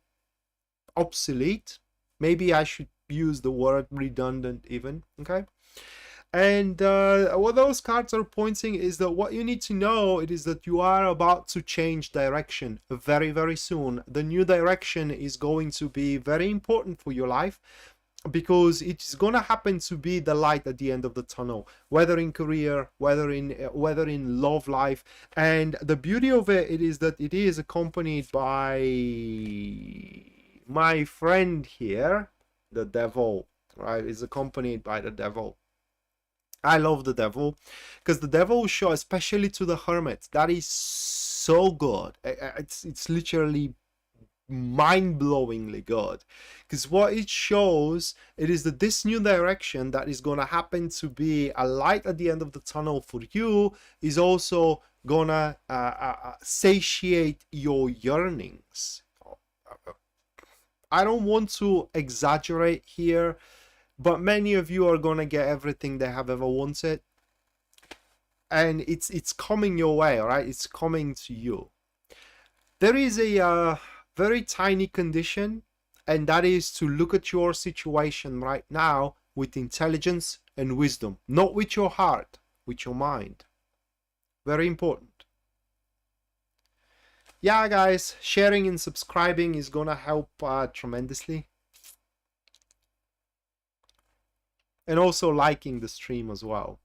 obsolete. Maybe I should use the word redundant even, okay? And what those cards are pointing is that what you need to know, it is that you are about to change direction very, very soon. The new direction is going to be very important for your life, because it's gonna happen to be the light at the end of the tunnel, whether in career, whether in love life. And the beauty of it is that it is accompanied by my friend here, the devil, right? Is accompanied by the devil. I love the devil, because the devil show, especially to the hermit, that is so good. It's literally mind-blowingly good, because what it shows, it is that this new direction that is gonna happen to be a light at the end of the tunnel for you is also gonna satiate your yearnings. I don't want to exaggerate here, but many of you are gonna get everything they have ever wanted, and it's coming your way. All right, it's coming to you. There is a very tiny condition, and that is to look at your situation right now with intelligence and wisdom, not with your heart, with your mind. Very important. Yeah, guys, sharing and subscribing is gonna help tremendously, and also liking the stream as well.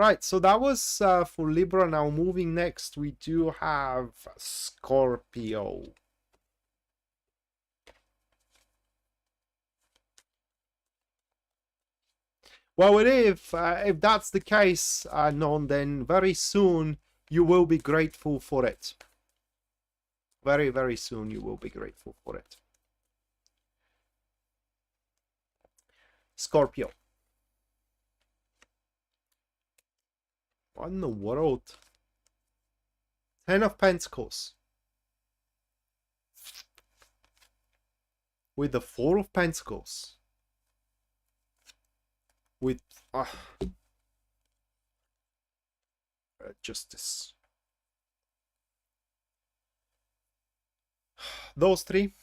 Right, so that was for Libra. Now moving next, we do have Scorpio. Well, if that's the case, Non, then very soon you will be grateful for it. Very, very soon you will be grateful for it. Scorpio. What in the world? 10 of Pentacles. With the 4 of Pentacles. With Justice. Those 3.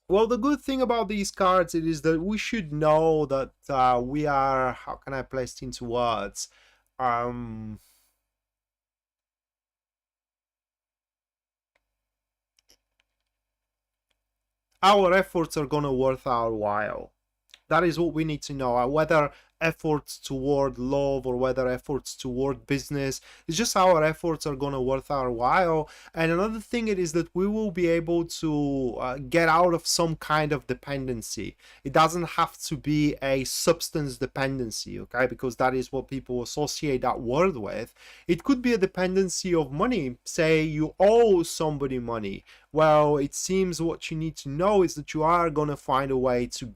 Well, the good thing about these cards is that we should know that we are, how can I place it into words? Our efforts are gonna worth our while. That is what we need to know. Whether efforts toward love or whether efforts toward business, it's just our efforts are gonna worth our while. And another thing it is that we will be able to get out of some kind of dependency. It doesn't have to be a substance dependency, okay, because that is what people associate that word with. It could be a dependency of money. Say you owe somebody money. Well, it seems what you need to know is that you are gonna find a way to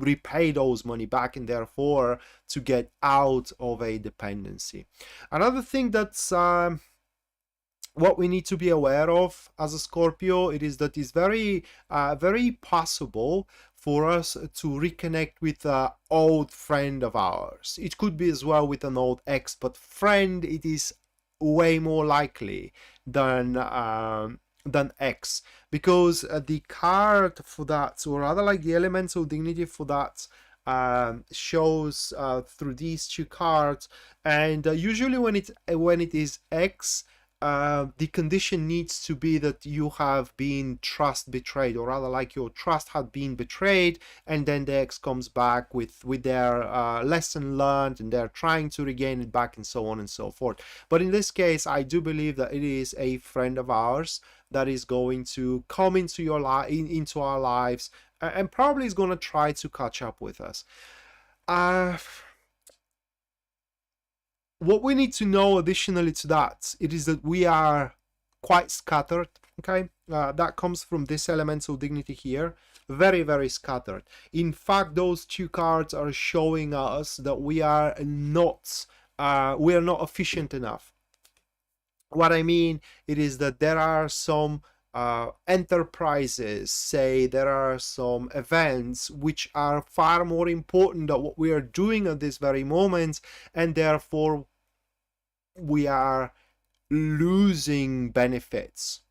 repay those money back, and therefore to get out of a dependency. Another thing that's what we need to be aware of as a Scorpio, it is that it's very very possible for us to reconnect with an old friend of ours. It could be as well with an old ex, but friend, it is way more likely than X, because the card for that, or rather like the elemental dignity for that, shows through these 2 cards. And usually when it is X, the condition needs to be that you have been trust betrayed, or rather like your trust had been betrayed, and then the ex comes back with their lesson learned, and they're trying to regain it back, and so on and so forth. But in this case, I do believe that it is a friend of ours that is going to come into your into our lives, and probably is going to try to catch up with us. What we need to know additionally to that, it is that we are quite scattered, okay? That comes from this elemental dignity here. Very, very scattered. In fact, those 2 cards are showing us that we are not efficient enough. What I mean, it is that there are some enterprises, say there are some events which are far more important than what we are doing at this very moment, and therefore we are losing benefits.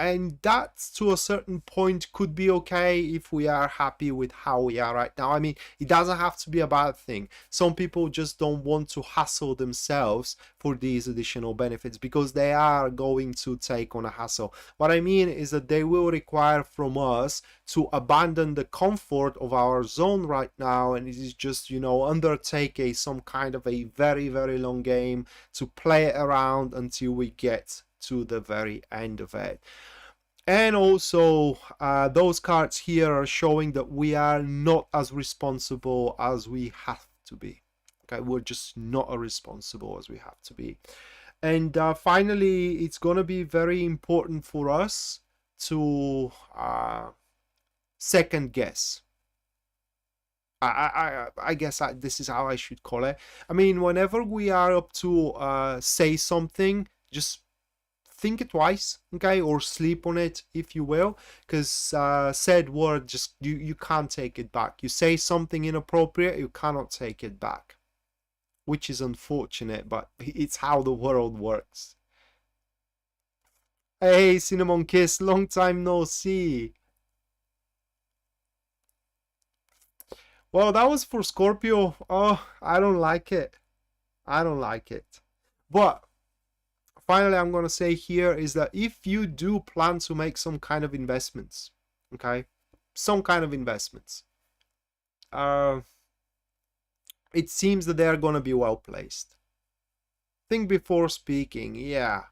And that, to a certain point, could be okay if we are happy with how we are right now. I mean, it doesn't have to be a bad thing. Some people just don't want to hassle themselves for these additional benefits because they are going to take on a hassle. What I mean is that they will require from us to abandon the comfort of our zone right now, and it is just, you know, undertake some kind of a very, very long game to play around until we get to the very end of it. And also those cards here are showing that we are not as responsible as we have to be. Okay, we're just not as responsible as we have to be. And finally, it's going to be very important for us to second guess. I guess this is how I should call it. I mean, whenever we are up to say something, just think it twice, okay, or sleep on it, if you will, because said word, just you can't take it back. You say something inappropriate, you cannot take it back, which is unfortunate, but it's how the world works. Hey, Cinnamon Kiss, long time no see. Well, that was for Scorpio. Oh, I don't like it. I don't like it. But finally, I'm going to say here is that if you do plan to make some kind of investments, okay, some kind of investments. It seems that they are going to be well placed. Think before speaking, yeah.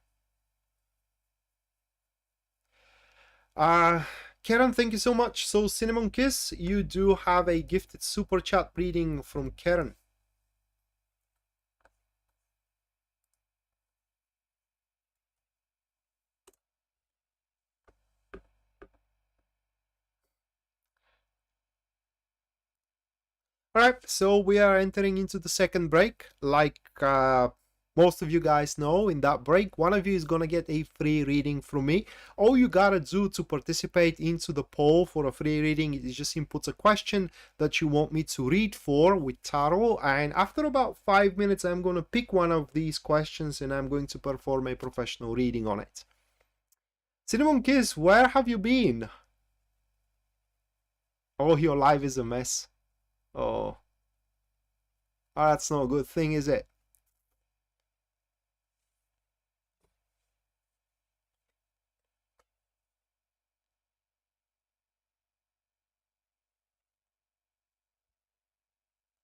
Karen, thank you so much. So, Cinnamon Kiss, you do have a gifted super chat reading from Karen. Alright, so we are entering into the second break. Like most of you guys know, in that break, one of you is gonna get a free reading from me. All you gotta do to participate into the poll for a free reading is just input a question that you want me to read for with tarot, and after about 5 minutes, I'm gonna pick one of these questions and I'm going to perform a professional reading on it. Cinnamon Kiss, where have you been? Oh, your life is a mess. Oh, that's not a good thing, is it?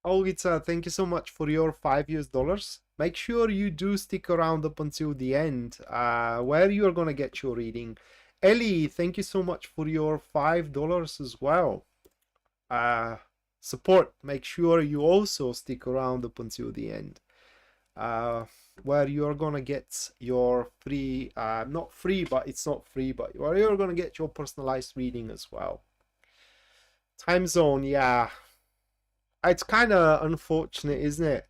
Olgitsa, thank you so much for your $5. Make sure you do stick around up until the end, where you are gonna get your reading. Ellie, thank you so much for your $5 as well. Support, make sure you also stick around up until the end, where you're gonna get your free, not free, but it's not free, but where you're gonna get your personalized reading as well. Time zone, yeah. It's kind of unfortunate, isn't it?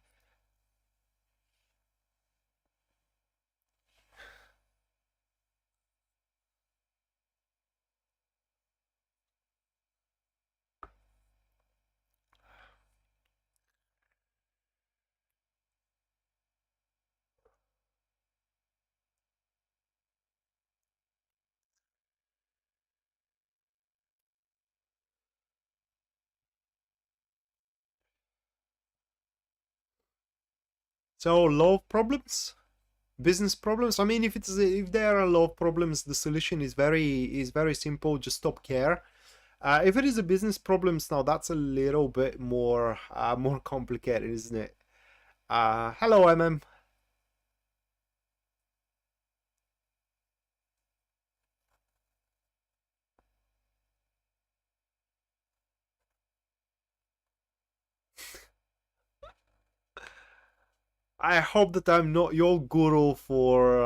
So love problems, business problems. I mean, if there are love problems, the solution is very simple. Just stop care. If it is a business problems now, that's a little bit more more complicated, isn't it? Hello, MM. I hope that I'm not your guru for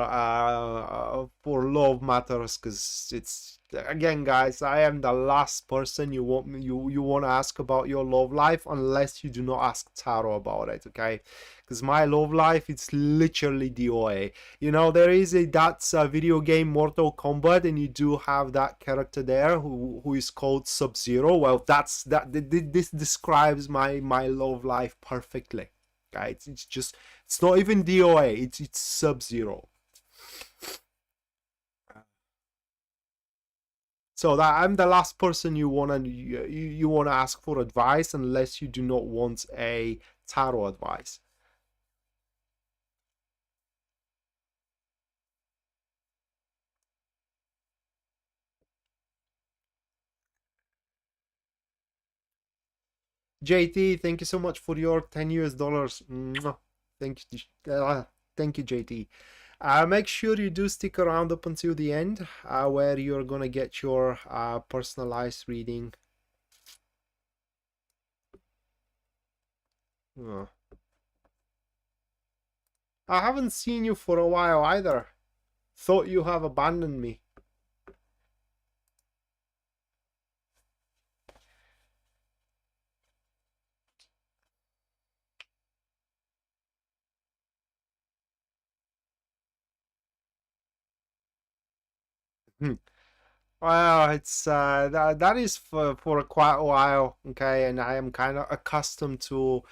love matters, because it's, again, guys, I am the last person you want to ask about your love life, unless you do not ask tarot about it, okay? Because my love life, it's literally DOA. You know, there is that's a video game Mortal Kombat, and you do have that character there who is called Sub-Zero. Well, this describes my love life perfectly. Okay, it's just, it's not even DOA, it's Sub-Zero. So that I'm the last person you wanna ask for advice, unless you do not want a tarot advice. JT, thank you so much for your $10 US. Thank you, thank you, JT. Make sure you do stick around up until the end, where you're gonna get your personalized reading. Oh. I haven't seen you for a while either. Thought you have abandoned me. Hmm. Well, it's that is for quite a while, okay, and I am kind of accustomed to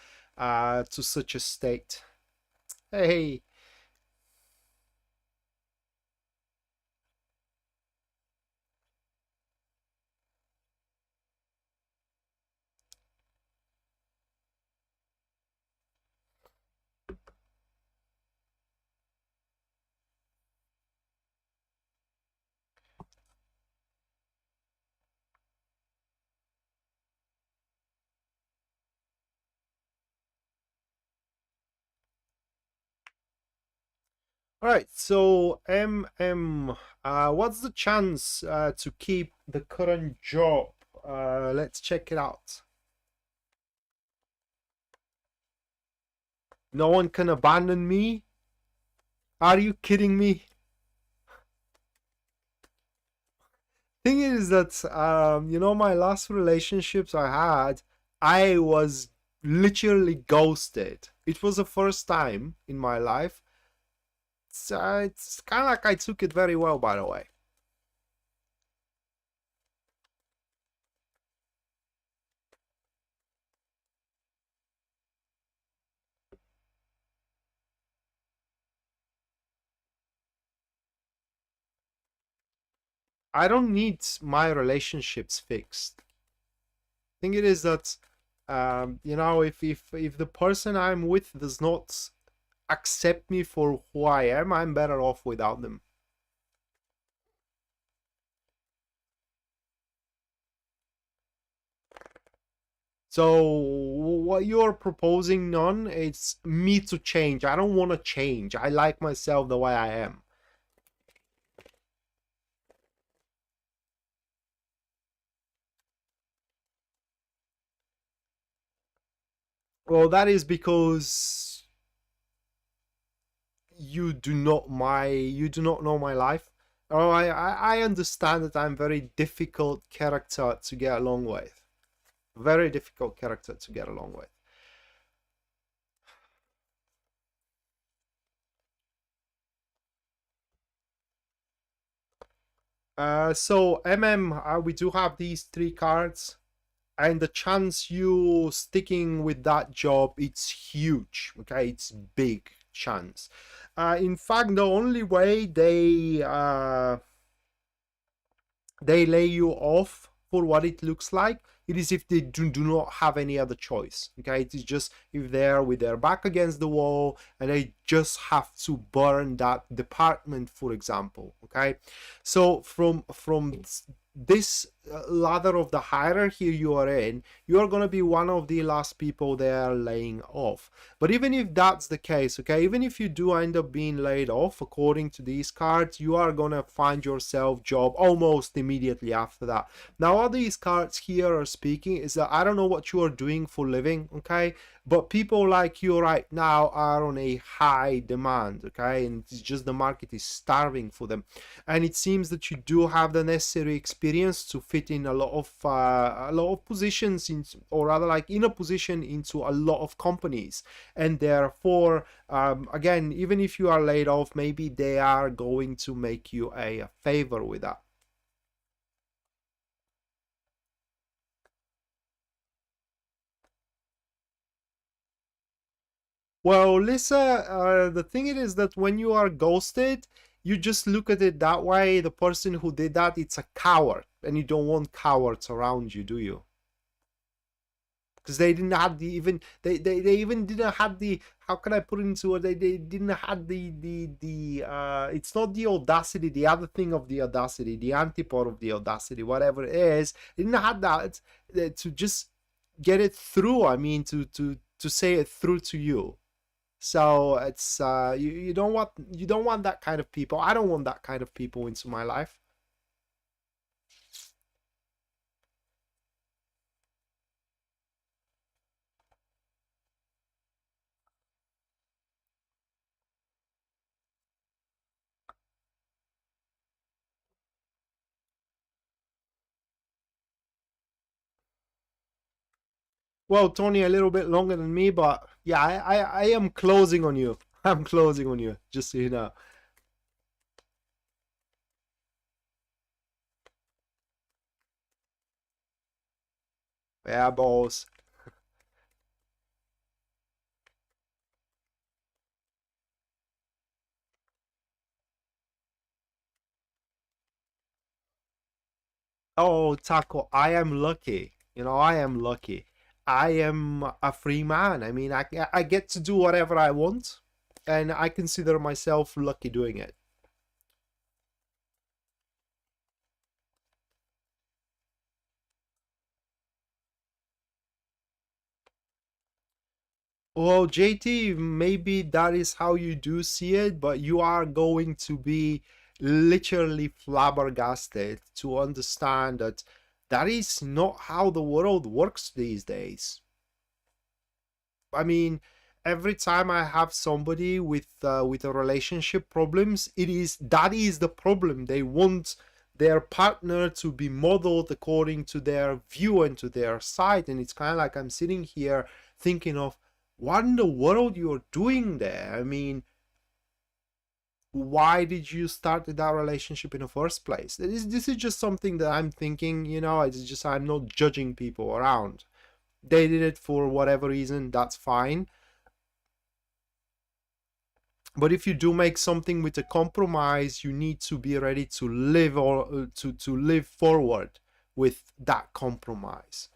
such a state. Hey, All right, so what's the chance to keep the current job? Let's check it out. No one can abandon me? Are you kidding me? Thing is that you know, my last relationships I had, I was literally ghosted. It was the first time in my life. It's kind of like I took it very well, by the way. I don't need my relationships fixed. Thing it is that you know, if the person I'm with does not accept me for who I am, I'm better off without them. So what you're proposing, none, it's me to change. I don't want to change. I like myself the way I am. Well, that is because you do not know my life. Oh, I understand that I'm very difficult character to get along with. Very difficult character to get along with. So we do have these three cards, and the chance you sticking with that job, it's huge. Okay, it's big chance. In fact, the only way they lay you off for what it looks like, it is if they do not have any other choice. Okay, it is just if they're with their back against the wall and they just have to burn that department, for example. Okay, so from this ladder of the hierarchy you are in, you are going to be one of the last people they are laying off. But even if that's the case, okay, even if you do end up being laid off according to these cards, you are going to find yourself job almost immediately after that. Now what these cards here are speaking is that I don't know what you are doing for living, okay, but people like you right now are on a high demand, okay, and it's just the market is starving for them. And it seems that you do have the necessary experience to fit in a lot of positions in, or rather like in a position into a lot of companies. And therefore again, even if you are laid off, maybe they are going to make you a favor with that. Well, Lisa, the thing it is that when you are ghosted, you just look at it that way. The person who did that, it's a coward, and you don't want cowards around you, do you? Because they didn't have the even they even didn't have the, how can I put it into it, they didn't have the it's not the audacity, the other thing of the audacity, the antipode of the audacity, whatever it is, they didn't have that to just get it through. I mean, to say it through to you. So it's you don't want that kind of people. I don't want that kind of people into my life. Well, Tony, a little bit longer than me, but yeah, I am closing on you. I'm closing on you, just so you know. Yeah, boss. Oh, Taco, I am lucky. You know, I am lucky. I am a free man. I mean, I get to do whatever I want, and I consider myself lucky doing it. Well, JT, maybe that is how you do see it, but you are going to be literally flabbergasted to understand that that is not how the world works these days. I mean, every time I have somebody with a relationship problems, that is the problem. They want their partner to be modeled according to their view and to their side, and it's kind of like I'm sitting here thinking of what in the world you're doing there. I mean, why did you start that relationship in the first place? This is just something that I'm thinking, it's just I'm not judging people around. They did it for whatever reason, that's fine. But if you do make something with a compromise, you need to be ready to live or to live forward with that compromise.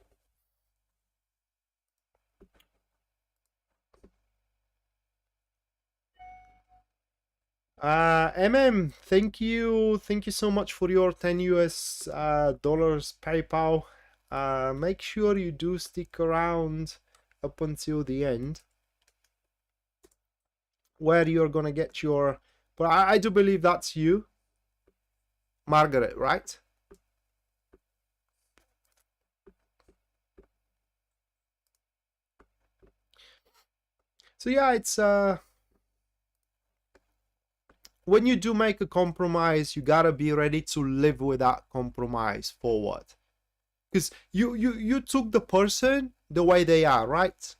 Thank you so much for your 10 US dollars PayPal. Make sure you do stick around up until the end, where you're gonna get your, but I do believe that's you, Margaret, right? So yeah, it's when you do make a compromise, you gotta be ready to live with that compromise forward, because you took the person the way they are, right?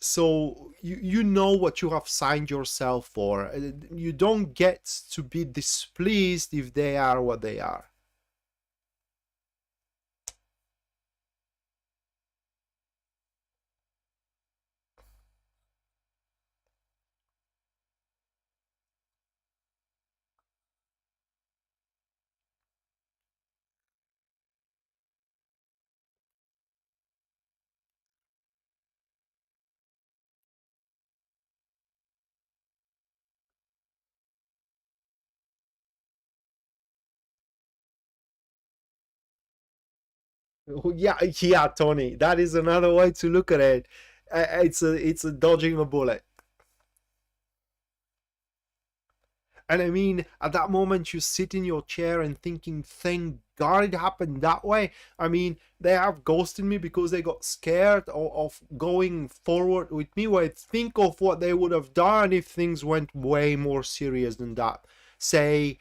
So you know what you have signed yourself for. You don't get to be displeased if they are what they are. Yeah, yeah, Tony, that is another way to look at it. It's a dodging a bullet. And I mean, at that moment, you sit in your chair and thinking, thank God it happened that way. I mean, they have ghosted me because they got scared of going forward with me. Well, think of what they would have done if things went way more serious than that. Say,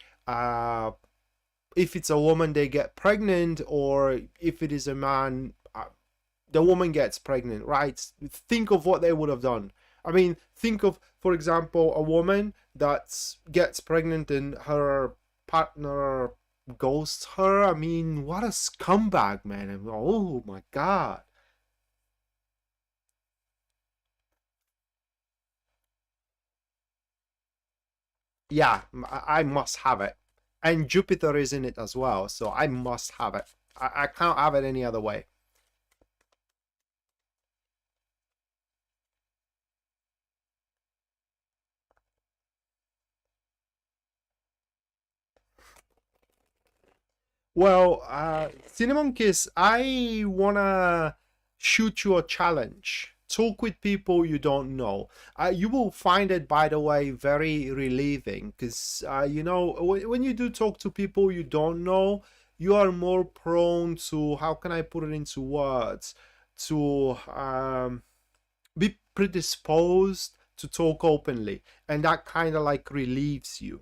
if it's a woman, they get pregnant, or if it is a man, the woman gets pregnant, right? Think of what they would have done. I mean, think of, for example, a woman that gets pregnant and her partner ghosts her. I mean, what a scumbag, man. Oh my God. Yeah, I must have it. And Jupiter is in it as well, so I must have it. I can't have it any other way. Well, Cinnamon Kiss, I wanna shoot you a challenge. Talk with people you don't know. You will find it, by the way, very relieving, because when you do talk to people you don't know, you are more prone to, how can I put it into words, to be predisposed to talk openly, and that kind of like relieves you.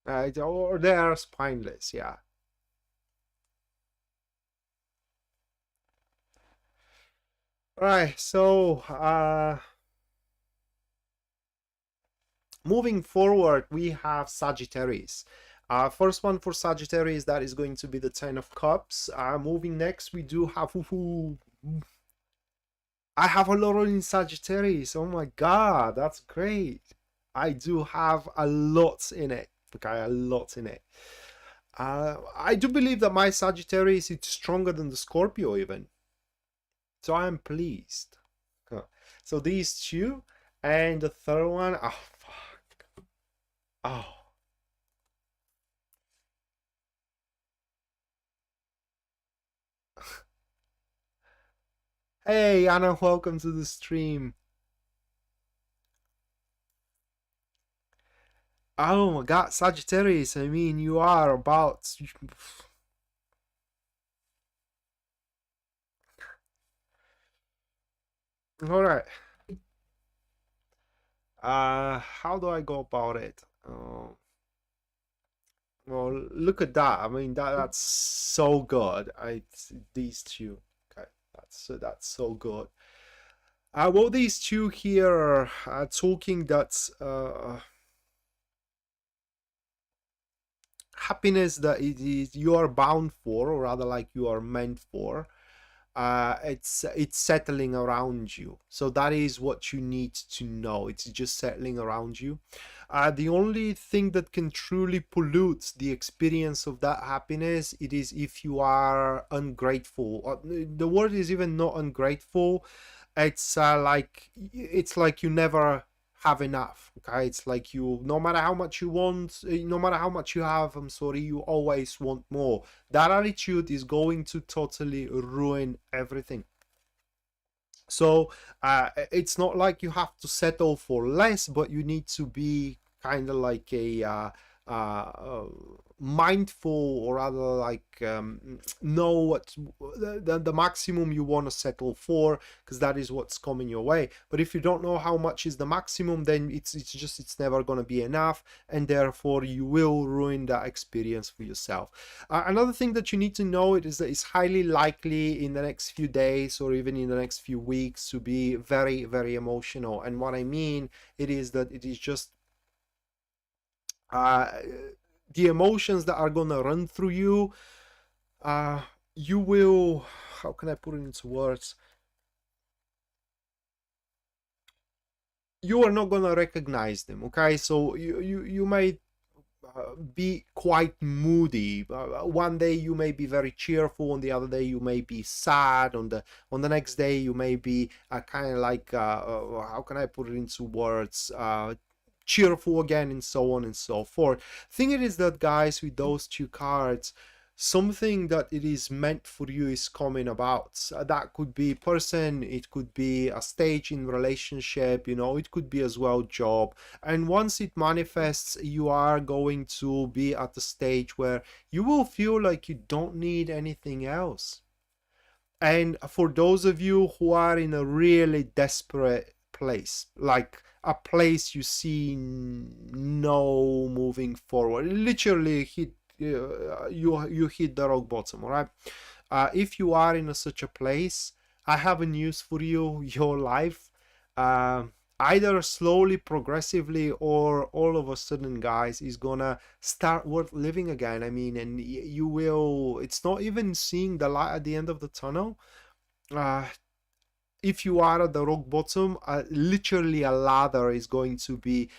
Or they are spineless, yeah. All right, so moving forward, we have Sagittarius. First one for Sagittarius, that is going to be the Ten of Cups. Moving next, we do have. I have a lot in Sagittarius. Oh my God, that's great. I do have a lot in it. Okay, a lot in it. I do believe that my Sagittarius is stronger than the Scorpio even. So I'm pleased. So these two, and the third one, oh fuck. Oh. Hey Anna, welcome to the stream. Oh my god, Sagittarius, I mean, you are about... Alright. How do I go about it? Well, look at that. I mean, that's so good. These two. Okay, that's so good. Well, these two here are talking that happiness that it is you are bound for, or rather, like you are meant for. It's settling around you, so that is what you need to know. It's just settling around you. The only thing that can truly pollute the experience of that happiness, it is if you are ungrateful. The word is even not ungrateful. It's like you never have enough. Okay, it's like you, no matter how much you want, no matter how much you have, I'm sorry, you always want more. That attitude is going to totally ruin everything. So it's not like you have to settle for less, but you need to be kind of like a uh, mindful, or rather like know what the maximum you want to settle for, because that is what's coming your way. But if you don't know how much is the maximum, then it's never going to be enough, and therefore you will ruin that experience for yourself. Another thing that you need to know is that it's highly likely in the next few days, or even in the next few weeks, to be very, very emotional. And what I mean, it is that it is just uh, the emotions that are gonna run through you. You will, how can I put it into words? You are not gonna recognize them. Okay, so you may be quite moody. One day you may be very cheerful, on the other day you may be sad, on the next day you may be kind of like how can I put it into words? Cheerful again, and so on and so forth. Thing it is that, guys, with those two cards, something that it is meant for you is coming about. That could be person, it could be a stage in relationship, it could be as well job. And once it manifests, you are going to be at the stage where you will feel like you don't need anything else. And for those of you who are in a really desperate place, like a place you see no moving forward, literally hit you hit the rock bottom. All right, if you are in such a place, I have a news for you. Your life, uh, either slowly, progressively, or all of a sudden, guys, is gonna start worth living again. I mean, and you will, it's not even seeing the light at the end of the tunnel. uh, if you are at the rock bottom, literally a ladder is going to be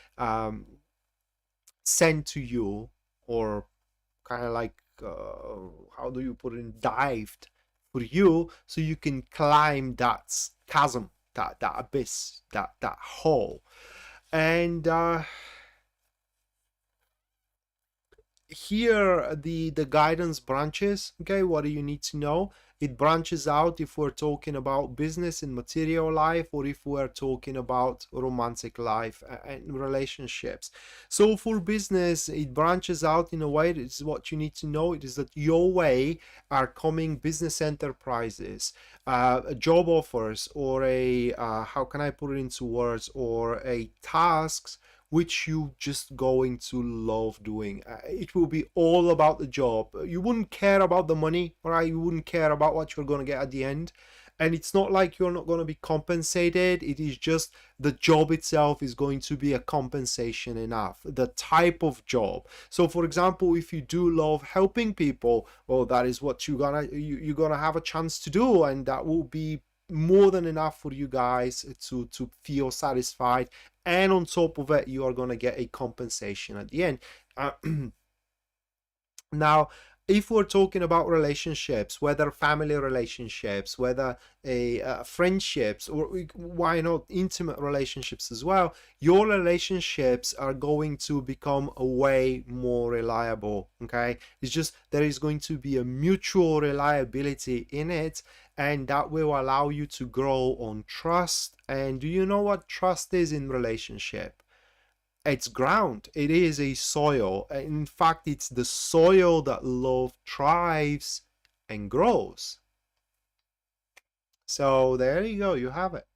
sent to you, or kind of like how do you put it, dived for you, so you can climb that chasm, that abyss, that hole. And here the guidance branches. Okay, what do you need to know? It branches out if we're talking about business and material life, or if we're talking about romantic life and relationships. So for business, it branches out in a way. This is what you need to know. It is that your way are coming business enterprises, job offers, or a how can I put it into words, or a tasks which you just going to love doing. It will be all about the job. You wouldn't care about the money, right? You wouldn't care about what you're going to get at the end. And it's not like you're not going to be compensated. It is just the job itself is going to be a compensation enough. The type of job. So, for example, if you do love helping people, well, that is what you're gonna have a chance to do, and that will be more than enough for you guys to feel satisfied. And on top of it, you are going to get a compensation at the end. Now, if we're talking about relationships, whether family relationships, whether friendships, or why not intimate relationships as well, your relationships are going to become a way more reliable. Okay, it's just there is going to be a mutual reliability in it, and that will allow you to grow on trust. And do you know what trust is in relationship? It's ground. It is a soil. In fact, it's the soil that love thrives and grows. So there you go, you have it.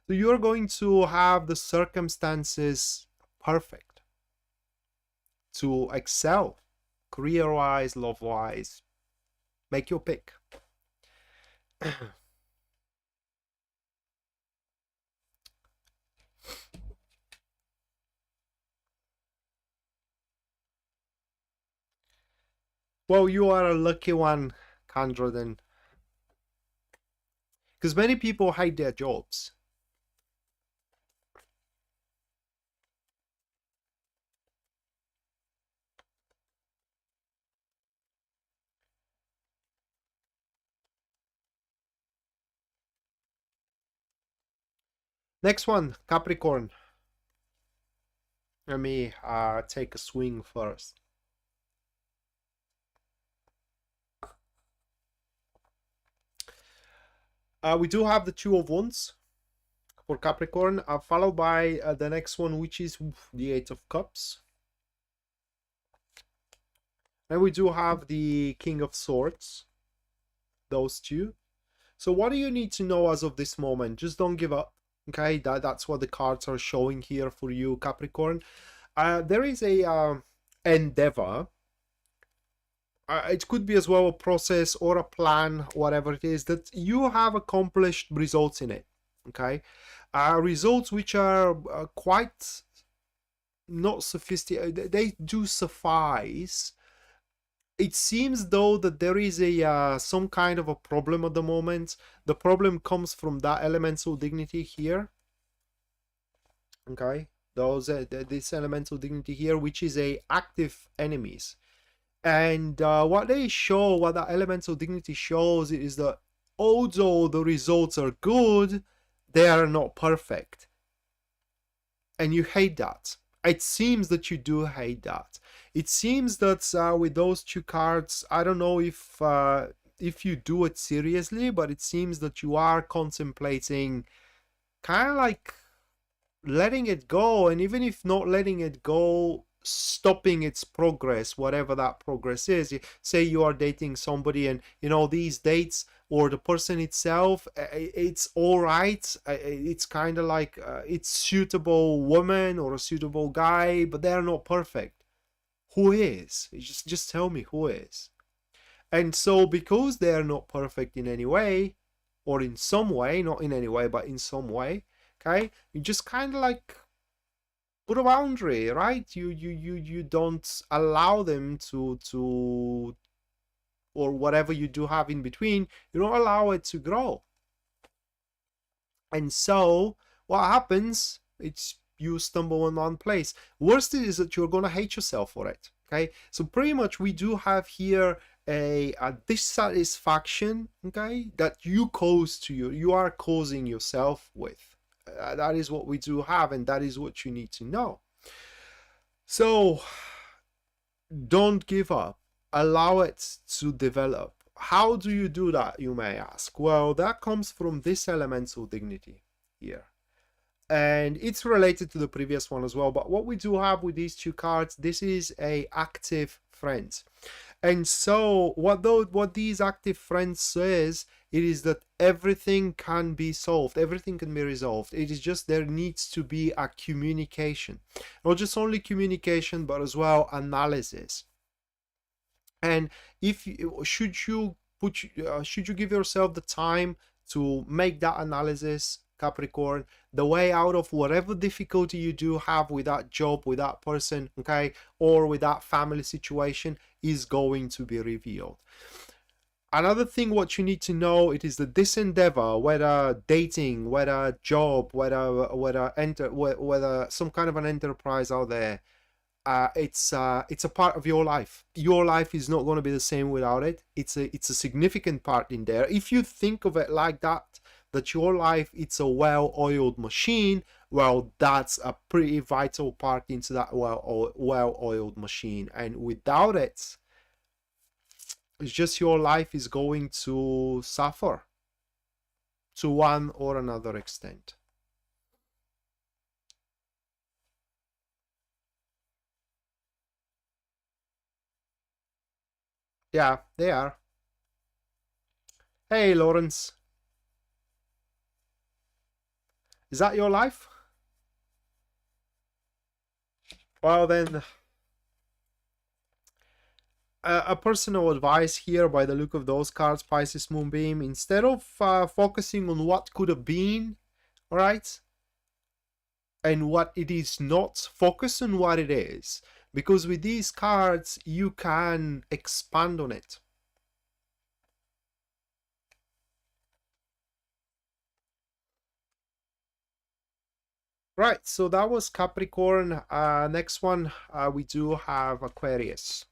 So you're going to have the circumstances perfect to excel, career-wise, love-wise. Make your pick. Well, you are a lucky one, Candroden, because many people hate their jobs. Next one, Capricorn. Let me take a swing first. We do have the Two of Wands for Capricorn, followed by the next one, which is the Eight of Cups. And we do have the King of Swords, those two. So what do you need to know as of this moment? Just don't give up. Okay, that's what the cards are showing here for you, Capricorn. There is a endeavor. It could be as well a process or a plan, whatever it is, that you have accomplished results in it. Okay, results which are quite not sophisticated. They do suffice. It seems though that there is a some kind of a problem at the moment. The problem comes from that elemental dignity here. Okay, this elemental dignity here, which is a active enemies. And what that elemental dignity shows is that although the results are good, they are not perfect. And you hate that. It seems that you do hate that. It seems that with those two cards, I don't know if you do it seriously, but it seems that you are contemplating kind of like letting it go, and even if not letting it go, stopping its progress, whatever that progress is. Say you are dating somebody, and you know these dates or the person itself, it's all right, it's kind of like it's suitable woman or a suitable guy, but they're not perfect. Who is? Just tell me who is. And so because they're not perfect in any way, or in some way, not in any way but in some way, okay, you just kind of like put a boundary, right? You don't allow them to or whatever you do have in between, you don't allow it to grow. And so what happens, it's you stumble in one place. Worst is that you're gonna hate yourself for it. Okay, so pretty much we do have here a dissatisfaction, okay, that you are causing yourself with. That is what we do have, and that is what you need to know. So don't give up, allow it to develop. How do you do that, you may ask? Well, that comes from this elemental dignity here, and it's related to the previous one as well. But what we do have with these two cards, this is a active friend. And so what these active friends says, it is that everything can be solved, everything can be resolved. It is just there needs to be a communication, not just only communication, but as well analysis. And should you give yourself the time to make that analysis, Capricorn, the way out of whatever difficulty you do have with that job, with that person, okay, or with that family situation, is going to be revealed. Another thing what you need to know, it is that this endeavor, whether dating, whether job, whether some kind of an enterprise out there, it's a part of your life. Your life is not going to be the same without it. It's a significant part in there. If you think of it like that your life, it's a well-oiled machine, well, that's a pretty vital part into that well-oiled machine. And without it, it's just your life is going to suffer to one or another extent. Yeah, they are. Hey, Lawrence. Is that your life? Well, then, a personal advice here by the look of those cards, Pisces Moonbeam, instead of focusing on what could have been, all right, and what it is not, focus on what it is. Because with these cards, you can expand on it. Right, so that was Capricorn. Next one, we do have Aquarius.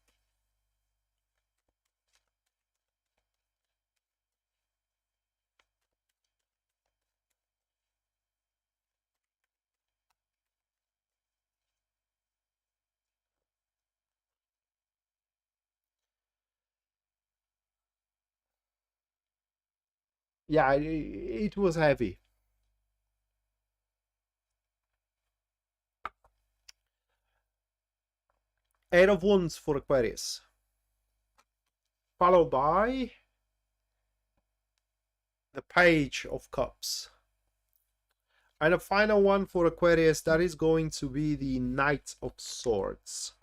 Yeah, it was heavy. Eight of Wands for Aquarius. Followed by the Page of Cups. And the final one for Aquarius, that is going to be the Knight of Swords.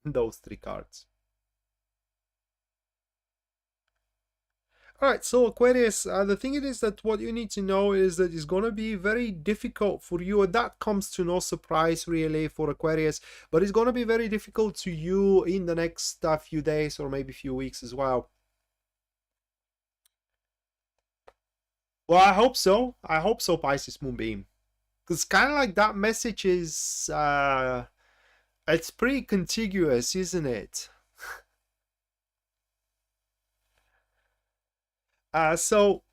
Those three cards. All right, so Aquarius, the thing is that what you need to know is that it's going to be very difficult for you, and that comes to no surprise really for Aquarius, but it's going to be very difficult to you in the next few days or maybe few weeks as well. Well, I hope so. I hope so, Pisces Moonbeam. Because kind of like that message is, it's pretty contiguous, isn't it? So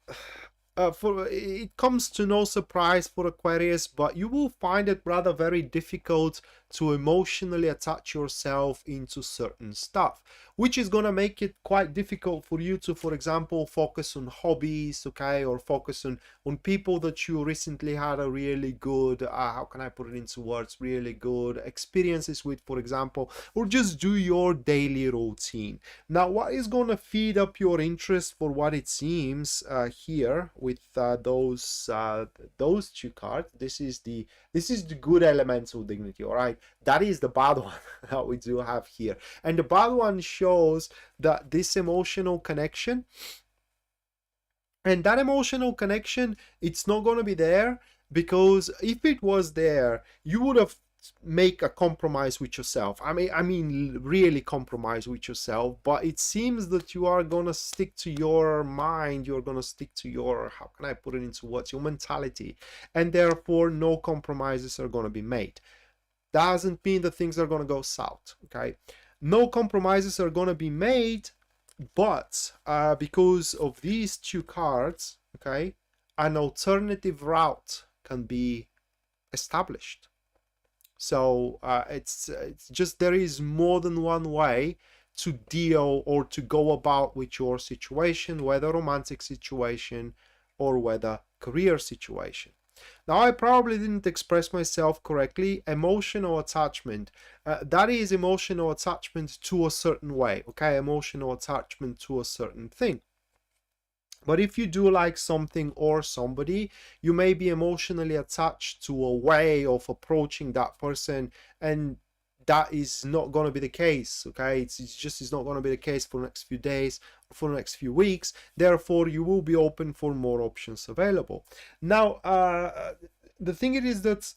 for it comes to no surprise for Aquarius, but you will find it rather very difficult to emotionally attach yourself into certain stuff, which is going to make it quite difficult for you to, for example, focus on hobbies, okay, or focus on people that you recently had a really good, how can I put it into words, really good experiences with, for example, or just do your daily routine. Now, what is going to feed up your interest for what it seems here with those two cards? This is the good elemental dignity, all right? That is the bad one that we do have here, and the bad one shows that this emotional connection, and that emotional connection, it's not going to be there, because if it was there, you would have make a compromise with yourself. I mean really compromise with yourself, but it seems that you are gonna stick to your mind, you're gonna stick to your, how can I put it into words, your mentality, and therefore no compromises are gonna be made. Doesn't mean that things are gonna go south, okay? No compromises are gonna be made, but because of these two cards, okay, an alternative route can be established. So it's just, there is more than one way to deal or to go about with your situation, whether romantic situation or whether career situation. Now, I probably didn't express myself correctly. Emotional attachment, that is emotional attachment to a certain way, okay? Emotional attachment to a certain thing. But if you do like something or somebody, you may be emotionally attached to a way of approaching that person, and that is not going to be the case, okay? It's not going to be the case for the next few days or for the next few weeks. Therefore, you will be open for more options available. Now, the thing it is that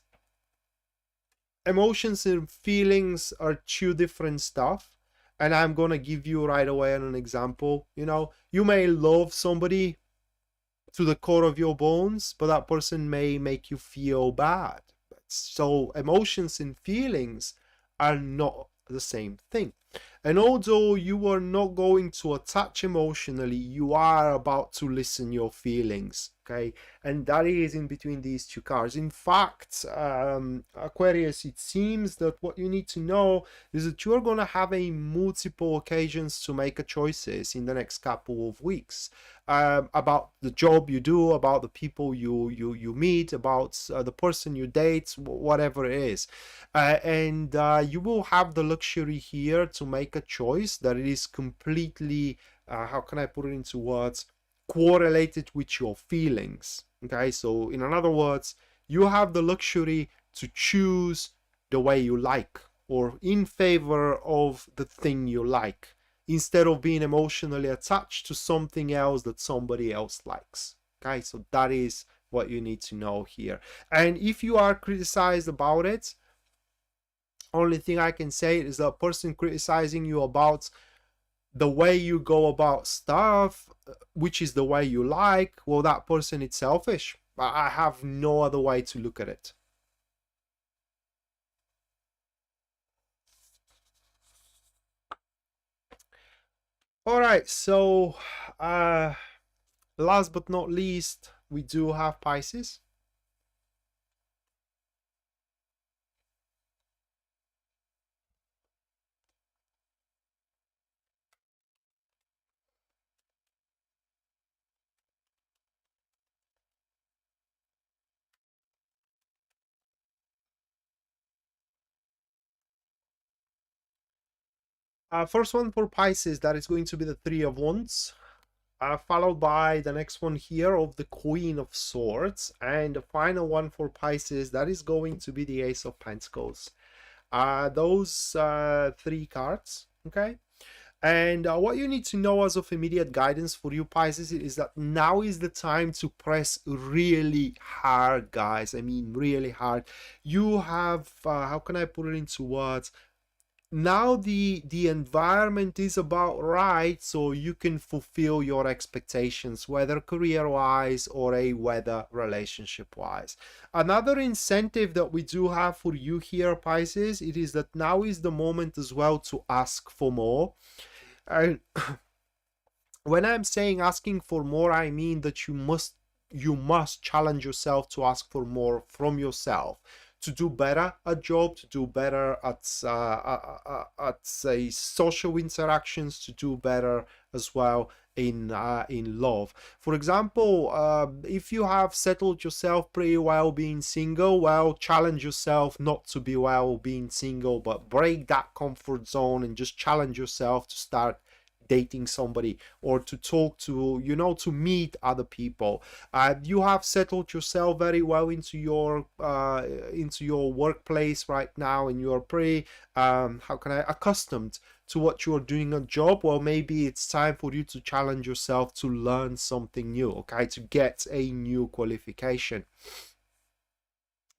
emotions and feelings are two different stuff. And I'm gonna give you right away an example. You know, you may love somebody to the core of your bones, but that person may make you feel bad. So emotions and feelings are not the same thing. And although you are not going to attach emotionally, you are about to listen your feelings, okay? And that is in between these two cards. In fact, Aquarius, it seems that what you need to know is that you're going to have a multiple occasions to make a choices in the next couple of weeks, about the job you do, about the people you meet, about the person you date, whatever it is. And you will have the luxury here to make a choice that is completely, how can I put it into words, correlated with your feelings. Okay, so in other words, you have the luxury to choose the way you like, or in favor of the thing you like, instead of being emotionally attached to something else that somebody else likes. Okay, so that is what you need to know here. And if you are criticized about it, only thing I can say is the person criticizing you about the way you go about stuff, which is the way you like, well, that person is selfish. I have no other way to look at it. All right, so last but not least, we do have Pisces. First one for Pisces, that is going to be the Three of Wands, followed by the next one here of the Queen of Swords, and the final one for Pisces, that is going to be the Ace of Pentacles. Those three cards, okay? And what you need to know as of immediate guidance for you Pisces is that now is the time to press really hard, guys. I mean really hard. You have, how can I put it into words? Now the environment is about right, so you can fulfill your expectations, whether career wise or whether relationship wise. Another incentive that we do have for you here Pisces, it is that now is the moment as well to ask for more. And when I'm saying asking for more, I mean that you must challenge yourself to ask for more from yourself, to do better at job, to do better at say social interactions, to do better as well in love. For example, if you have settled yourself pretty well being single, well, challenge yourself not to be well being single, but break that comfort zone and just challenge yourself to start dating somebody, or to talk to, you know, to meet other people. You have settled yourself very well into your workplace right now, and you're pretty how can I, accustomed to what you're doing on job. Well, maybe it's time for you to challenge yourself to learn something new, okay, to get a new qualification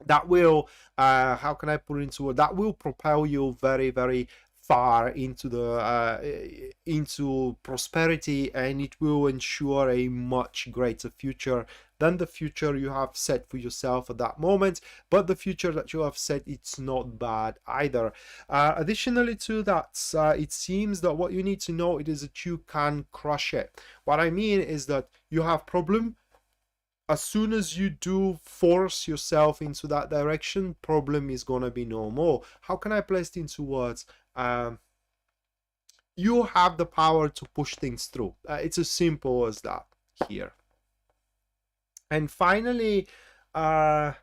that will how can I put it into that will propel you very, very far into the into prosperity, and it will ensure a much greater future than the future you have set for yourself at that moment. But the future that you have set, it's not bad either. Additionally to that, it seems that what you need to know it is that you can crush it. What I mean is that you have problem. As soon as you do force yourself into that direction, problem is gonna be no more. How can I place it into words? You have the power to push things through. It's as simple as that here. And finally, that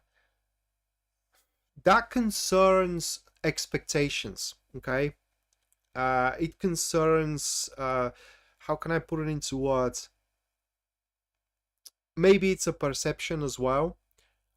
concerns expectations, okay? It concerns, how can I put it into words? Maybe it's a perception as well.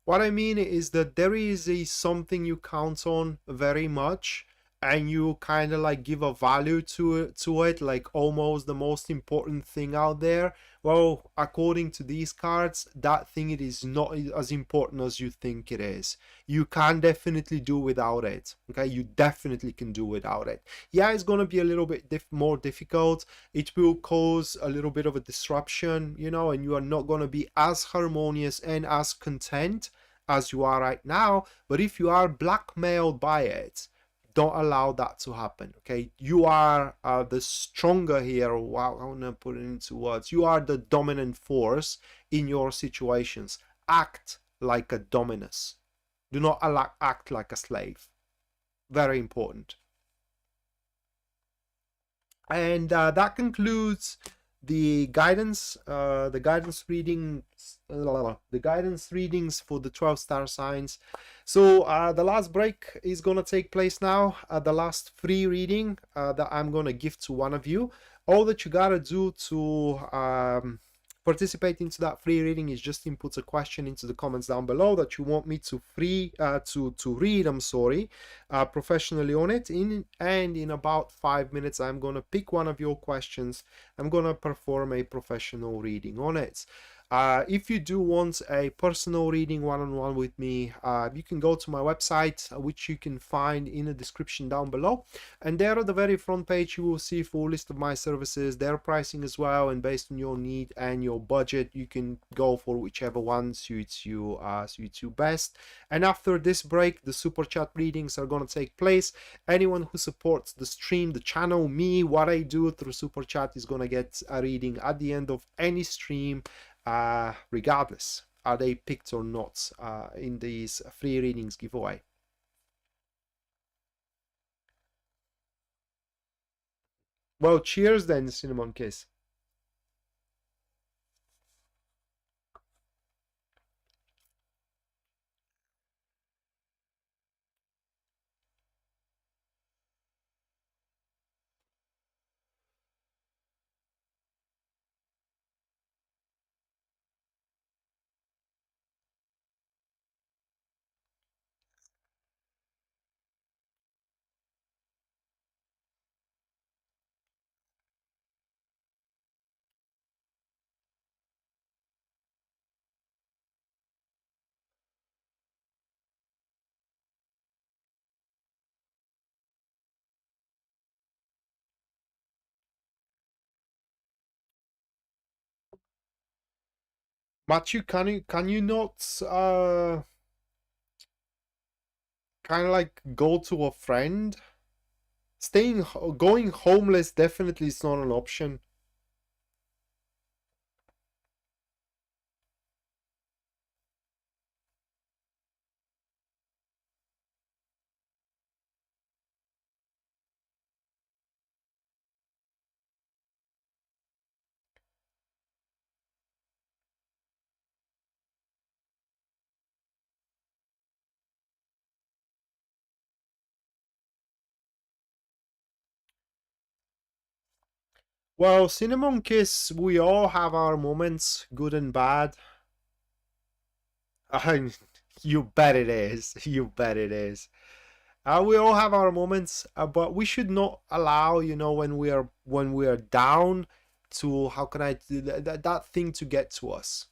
What I mean is that there is something you count on very much, and you kind of like give a value to it, like almost the most important thing out there. Well, according to these cards, that thing, it is not as important as you think it is. You can definitely do without it, okay? You definitely can do without it. Yeah, it's gonna be a little bit more difficult. It will cause a little bit of a disruption, you know, and you are not gonna be as harmonious and as content as you are right now. But if you are blackmailed by it, Don't allow that to happen. Okay, you are the stronger here. Wow, I want to put it into words. You are the dominant force in your situations. Act like a dominus. Do not act like a slave. Very important. And that concludes the guidance readings for the 12 star signs. So the last break is gonna take place now, the last free reading that I'm gonna give to one of you. All that you gotta do to participate into that free reading is just input a question into the comments down below that you want me to read, I'm sorry, professionally on it. And in about 5 minutes I'm gonna pick one of your questions. I'm gonna perform a professional reading on it. If you do want a personal reading one-on-one with me, you can go to my website, which you can find in the description down below, and there at the very front page you will see a full list of my services, their pricing as well, and based on your need and your budget you can go for whichever one suits you best. And after this break, the super chat readings are going to take place. Anyone who supports the stream, the channel, me, what I do through super chat is going to get a reading at the end of any stream, regardless are they picked or not in these free readings giveaway. Well, cheers then, Cinnamon Kiss. Matthew, can you not kind of like go to a friend? Going homeless definitely is not an option. Well, Cinnamon Kiss, we all have our moments, good and bad. You bet it is. You bet it is. We all have our moments, but we should not allow, you know, when we are down, to how can I that thing to get to us.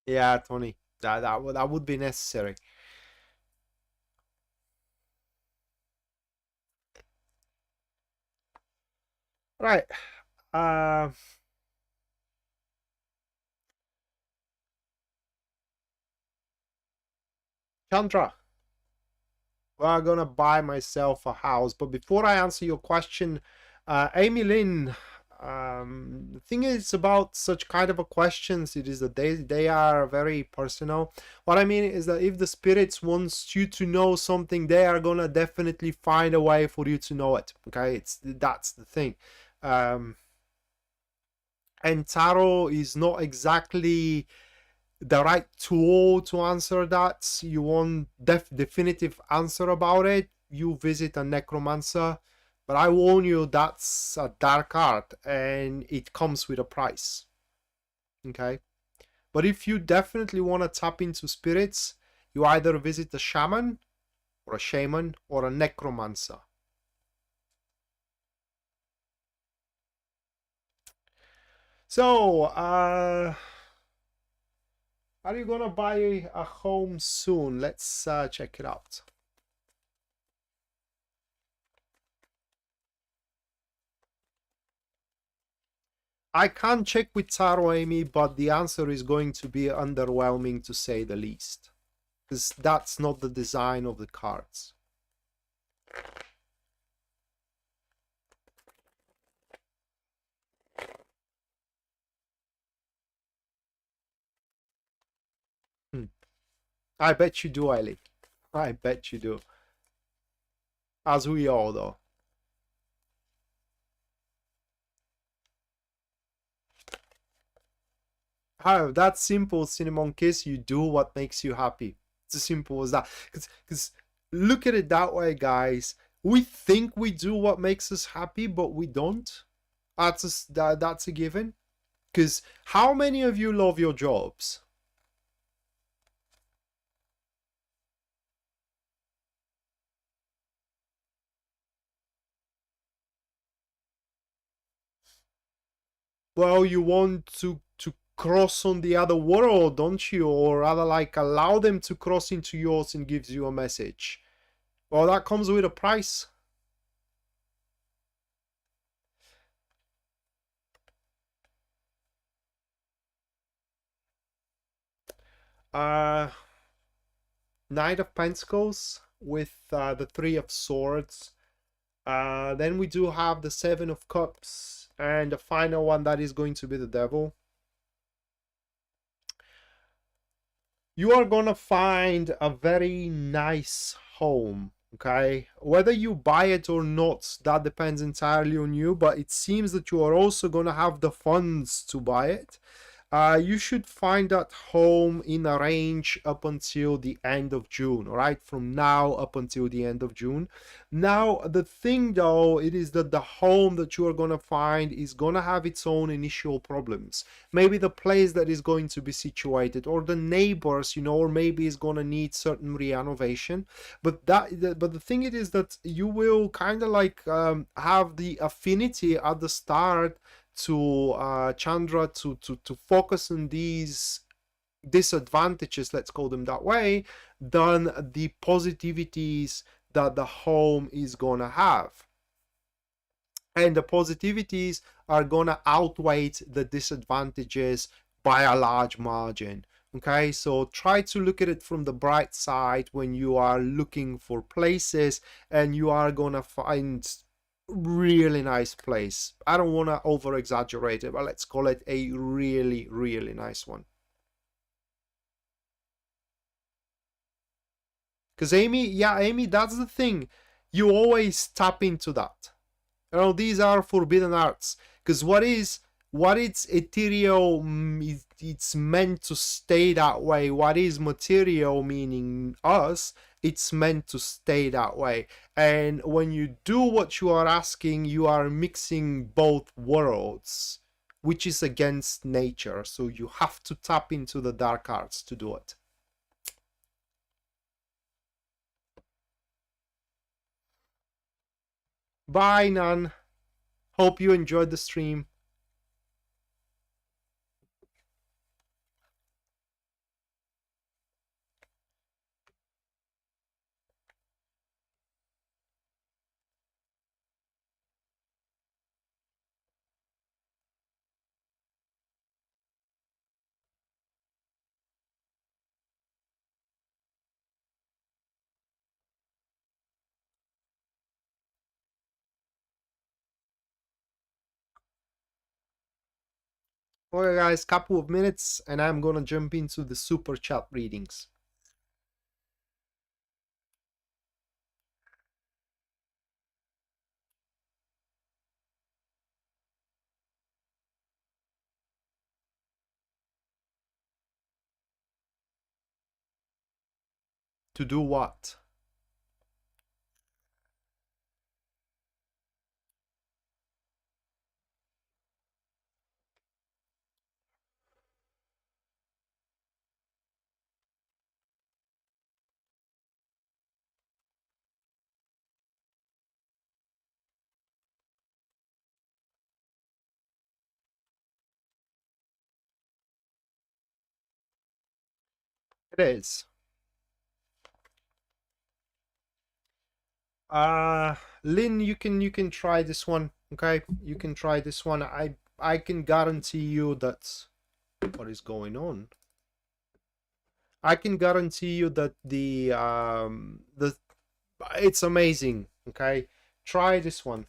Yeah, Tony, that would be necessary. Right. Chandra, well, I'm gonna buy myself a house, but before I answer your question, Amy Lynn, the thing is about such kind of a questions, it is that they are very personal. What I mean is that if the spirits wants you to know something, they are gonna definitely find a way for you to know it. Okay, that's the thing. And tarot is not exactly the right tool to answer that. You want definitive answer about it, you visit a necromancer. But I warn you, that's a dark art and it comes with a price. Okay? But if you definitely want to tap into spirits, you either visit a shaman or a necromancer. So, are you gonna buy a home soon? Let's check it out. I can't check with Tarot, Amy, but the answer is going to be underwhelming to say the least. Because that's not the design of the cards. I bet you do, Ellie. I bet you do. As we all, though. Oh, that's simple, Cinnamon Kiss. You do what makes you happy. It's as simple as that. Because look at it that way, guys. We think we do what makes us happy, but we don't. That's a given. Because how many of you love your jobs? Well, you want to cross on the other world, don't you? Or rather, like, allow them to cross into yours and gives you a message. Well, that comes with a price. Uh, Knight of Pentacles with the Three of Swords. Then we do have the Seven of Cups, and the final one that is going to be the Devil. You are gonna find a very nice home, okay? Whether you buy it or not, that depends entirely on you, but it seems that you are also gonna have the funds to buy it. You should find that home in a range up until the end of June, all right? From now up until the end of June. Now, the thing though, it is that the home that you are going to find is going to have its own initial problems. Maybe the place that is going to be situated, or the neighbors, you know, or maybe is going to need certain renovation. But the thing it is that you will kind of like have the affinity at the start to Chandra to focus on these disadvantages, let's call them that way, than the positivities that the home is gonna have. And the positivities are gonna outweigh the disadvantages by a large margin. Okay, so try to look at it from the bright side when you are looking for places, and you are gonna find really nice place. I don't want to over exaggerate it, but let's call it a really, really nice one. Because Amy, yeah, Amy, that's the thing. You always tap into that. You know, these are forbidden arts. Because what it's ethereal, it's meant to stay that way. What is material, meaning us, it's meant to stay that way. And when you do what you are asking, you are mixing both worlds, which is against nature. So you have to tap into the dark arts to do it. Bye, Nan. Hope you enjoyed the stream. Okay, guys, couple of minutes, and I'm gonna jump into the super chat readings. To do what? It is. Lynn, you can try this one. Okay, you can try this one. I can guarantee you that what is going on. I can guarantee you that the it's amazing. Okay, try this one.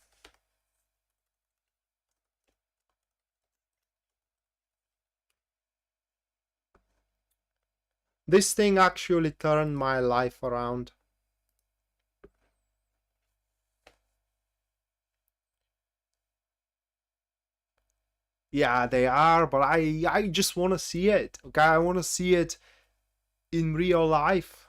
This thing actually turned my life around. Yeah, they are, but I just want to see it. Okay, I want to see it in real life.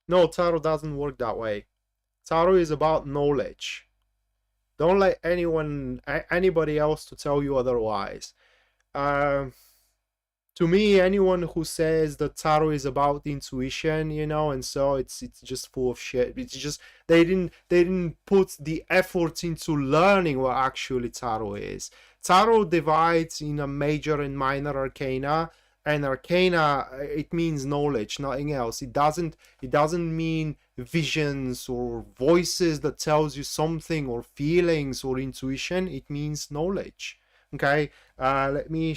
No, tarot doesn't work that way. Tarot is about knowledge. Don't let anybody else to tell you otherwise. Um, to me, anyone who says that tarot is about intuition, and so it's just full of shit. It's just they didn't put the effort into learning what actually tarot is. Tarot divides in a major and minor arcana, and arcana, it means knowledge, nothing else. It doesn't mean visions or voices that tells you something, or feelings or intuition. It means knowledge. Okay, let me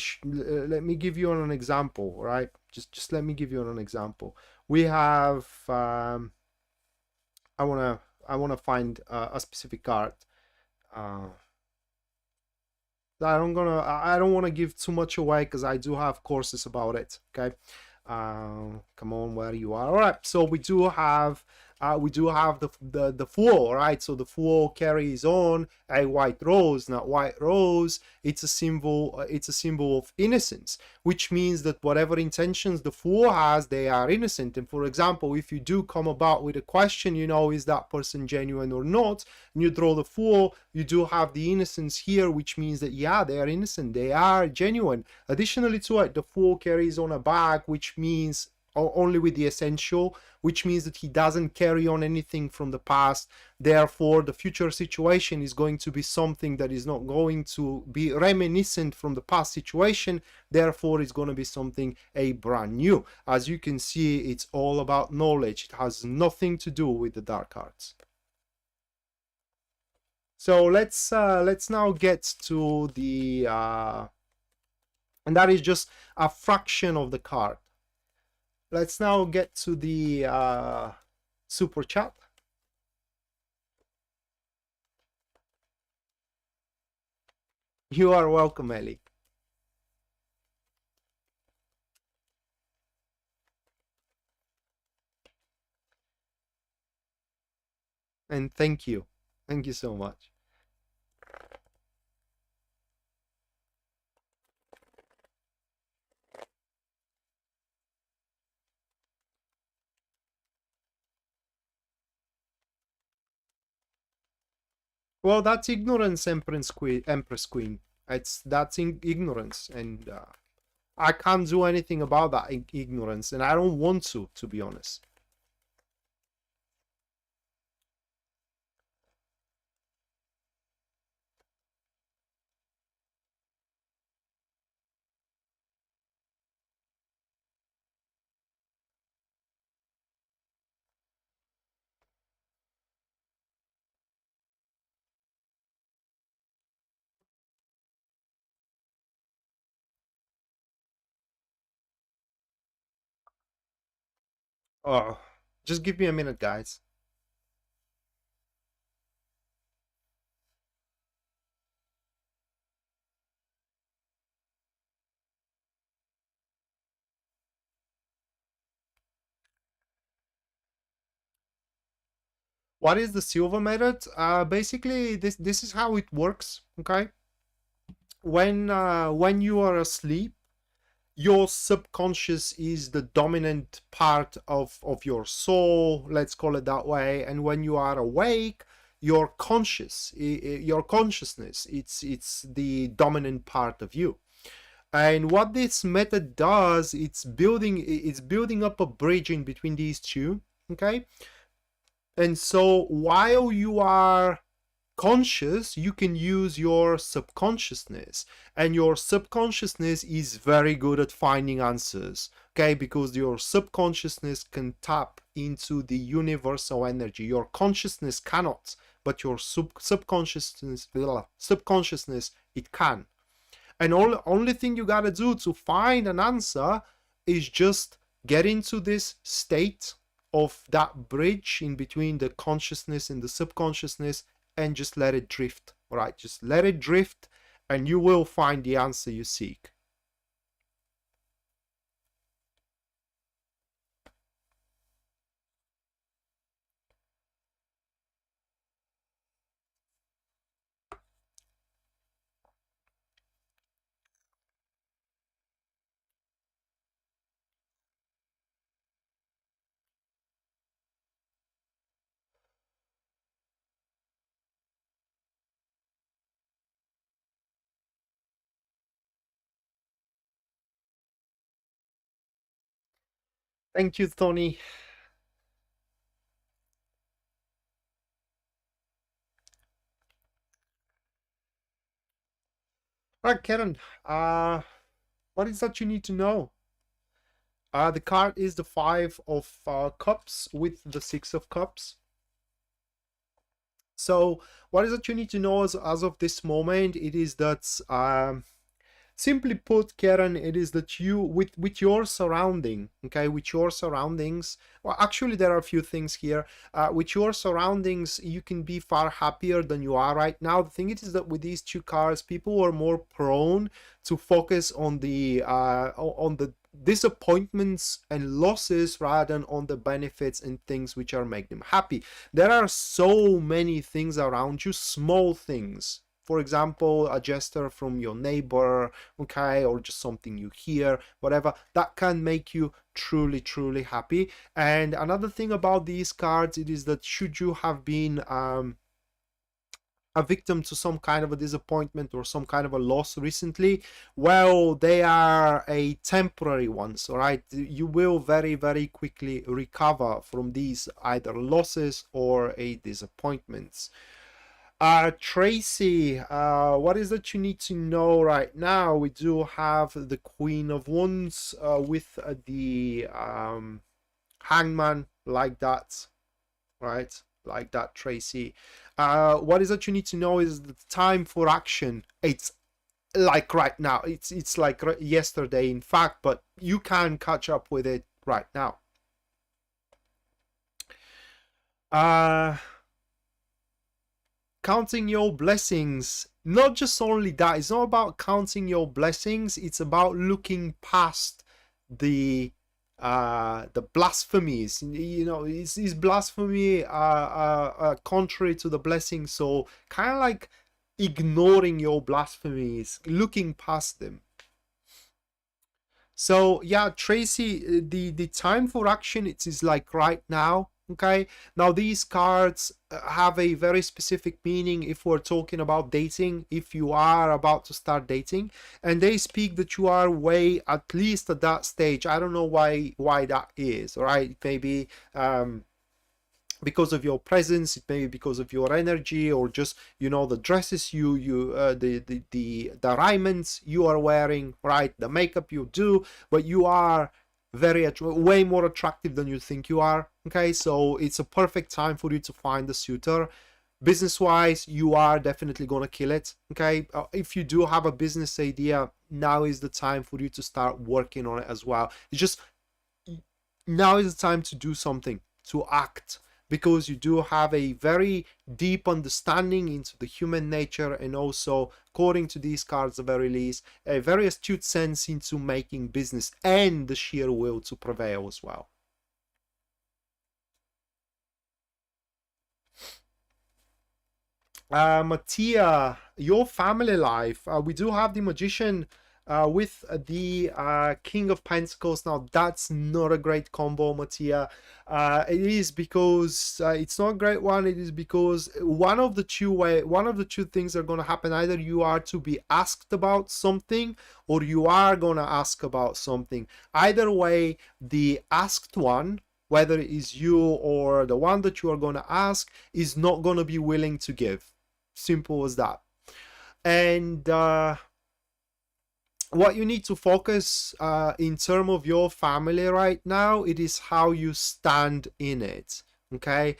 give you an example, right? Just let me give you an example. We have I wanna find a specific card. uh, I don't want to give too much away because I do have courses about it. Okay, come on, where you are. All right, so we do have the fool, right? So the fool carries on a white rose. Now, white rose, it's a symbol of innocence, which means that whatever intentions the fool has, they are innocent. And for example, if you do come about with a question, is that person genuine or not, and you draw the fool, you do have the innocence here, which means that yeah, they are innocent, they are genuine. Additionally to it, the fool carries on a bag, which means only with the essential, which means that he doesn't carry on anything from the past. Therefore, the future situation is going to be something that is not going to be reminiscent from the past situation. Therefore, it's going to be something brand new. As you can see, it's all about knowledge. It has nothing to do with the dark arts. So let's now get to the and that is just a fraction of the card. Let's now get to the super chat. You are welcome, Ellie. And thank you. Thank you so much. Well, that's ignorance, Empress Queen. That's ignorance, and I can't do anything about that ignorance, and I don't want to be honest. Oh, just give me a minute, guys. What is the silver method? Basically, this is how it works. Okay, when you are asleep, your subconscious is the dominant part of your soul, let's call it that way, and when you are awake, your consciousness. It's the dominant part of you. And what this method does, it's building up a bridge in between these two. Okay. And so while you are conscious, you can use your subconsciousness, and your subconsciousness is very good at finding answers. Okay, because your subconsciousness can tap into the universal energy. Your consciousness cannot, but your subconsciousness it can. And only thing you gotta do to find an answer is just get into this state of that bridge in between the consciousness and the subconsciousness, and just let it drift. All right, just let it drift, and you will find the answer you seek. Thank you, Tony. All right, Karen, what is that you need to know? The card is the Five of Cups with the Six of Cups. So what is it you need to know as of this moment? It is that simply put, Karen, it is that you, with your surrounding, okay, with your surroundings, well, actually there are a few things here. With your surroundings, you can be far happier than you are right now. The thing is that with these two cards, people are more prone to focus on the disappointments and losses rather than on the benefits and things which are make them happy. There are so many things around you, small things. For example, a gesture from your neighbor, okay, or just something you hear, whatever, that can make you truly, truly happy. And another thing about these cards, it is that should you have been a victim to some kind of a disappointment or some kind of a loss recently, well, they are a temporary ones. All right, you will very, very quickly recover from these either losses or a disappointments. Tracy, what is that you need to know right now? We do have the Queen of Wands with the Hangman, like that, right? Like that, Tracy. What is that you need to know is the time for action. It's like right now. It's like yesterday, in fact, but you can catch up with it right now. Counting your blessings. Not just only that, it's not about counting your blessings, it's about looking past the blasphemies. You know, is blasphemy contrary to the blessing, so kind of like ignoring your blasphemies, looking past them. So yeah, Tracy, the time for action, it is like right now. Okay, now these cards have a very specific meaning if we're talking about dating, if you are about to start dating, and they speak that you are way at least at that stage. I don't know why that is. All right, maybe because of your presence, it may be because of your energy, or just, you know, the dresses the raiments you are wearing, right, the makeup you do, but you are way more attractive than you think you are. Okay, so it's a perfect time for you to find a suitor. Business wise, you are definitely gonna kill it. Okay, if you do have a business idea, now is the time for you to start working on it as well. It's just now is the time to do something, to act, because you do have a very deep understanding into the human nature, and also, according to these cards at the very least, a very astute sense into making business and the sheer will to prevail as well. Mattia, your family life. We do have the Magician with the King of Pentacles. Now that's not a great combo, Mattia. It is because it's not a great one. It is because one of the two things are going to happen. Either you are to be asked about something, or you are going to ask about something. Either way, the asked one, whether it is you or the one that you are going to ask, is not going to be willing to give. Simple as that. And what you need to focus in terms of your family right now, it is how you stand in it. Okay,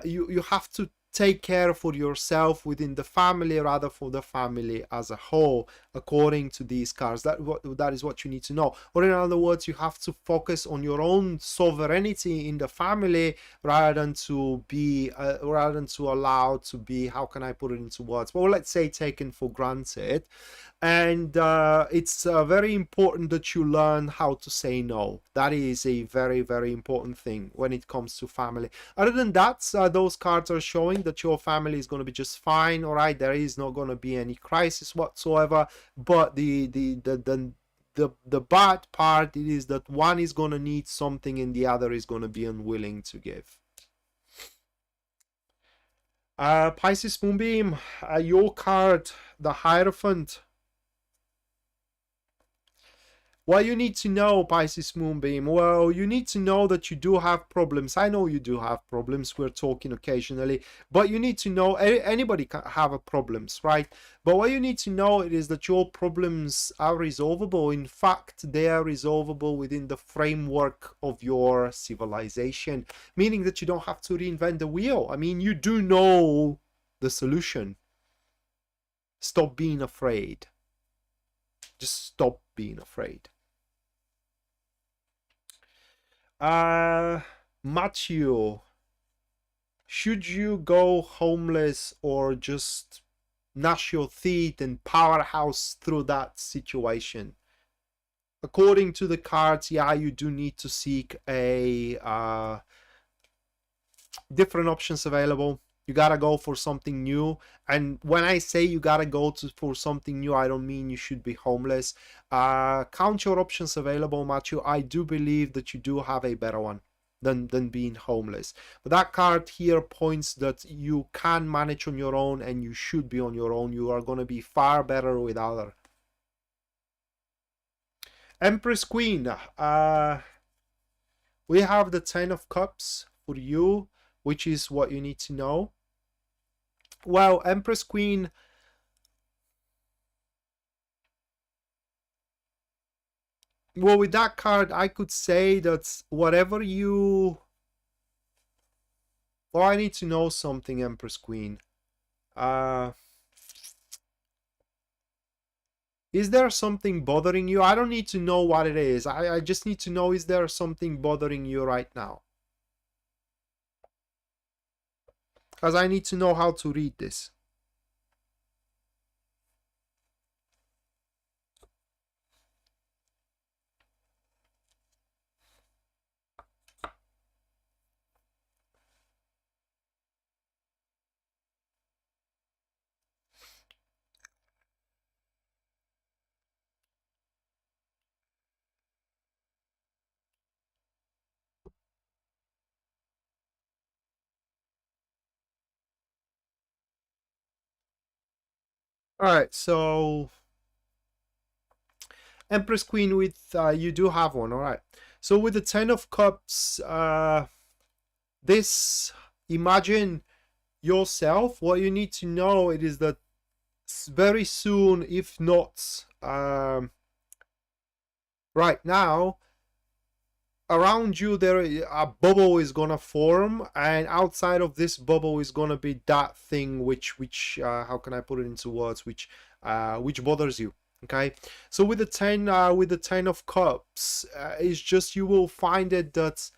you have to take care for yourself within the family rather for the family as a whole, according to these cards. That is what you need to know. Or in other words, you have to focus on your own sovereignty in the family rather than to be allow to be, how can I put it into words, well, let's say taken for granted. And it's very important that you learn how to say no. That is a very, very important thing when it comes to family. Other than that, those cards are showing that your family is going to be just fine. All right, there is not going to be any crisis whatsoever. But the bad part is that one is going to need something and the other is going to be unwilling to give. Pisces Moonbeam, your card, the Hierophant. What you need to know, Pisces Moonbeam, well, you need to know that you do have problems. I know you do have problems. We're talking occasionally, but you need to know anybody can have problems, right? But what you need to know is that your problems are resolvable. In fact, they are resolvable within the framework of your civilization, meaning that you don't have to reinvent the wheel. I mean, you do know the solution. Stop being afraid. Just stop being afraid. Matthew, should you go homeless or just gnash your teeth and powerhouse through that situation? According to the cards, yeah, you do need to seek a different options available. You gotta go for something new. And when I say you gotta go for something new, I don't mean you should be homeless. Count your options available, Matthew. I do believe that you do have a better one than being homeless. But that card here points that you can manage on your own and you should be on your own. You are gonna be far better with other. Empress Queen. We have the 10 of Cups for you, which is what you need to know. Well, Empress Queen, well, with that card, I could say that whatever you... Well, I need to know something, Empress Queen. Is there something bothering you? I don't need to know what it is. I just need to know, is there something bothering you right now? Because I need to know how to read this. All right, so Empress Queen with you do have one. All right, so with the 10 of Cups, this, imagine yourself. What you need to know it is that very soon, if not right now, around you there a bubble is gonna form, and outside of this bubble is gonna be that thing which how can I put it into words, which bothers you. Okay, so with the 10 of Cups, it's just you will find it that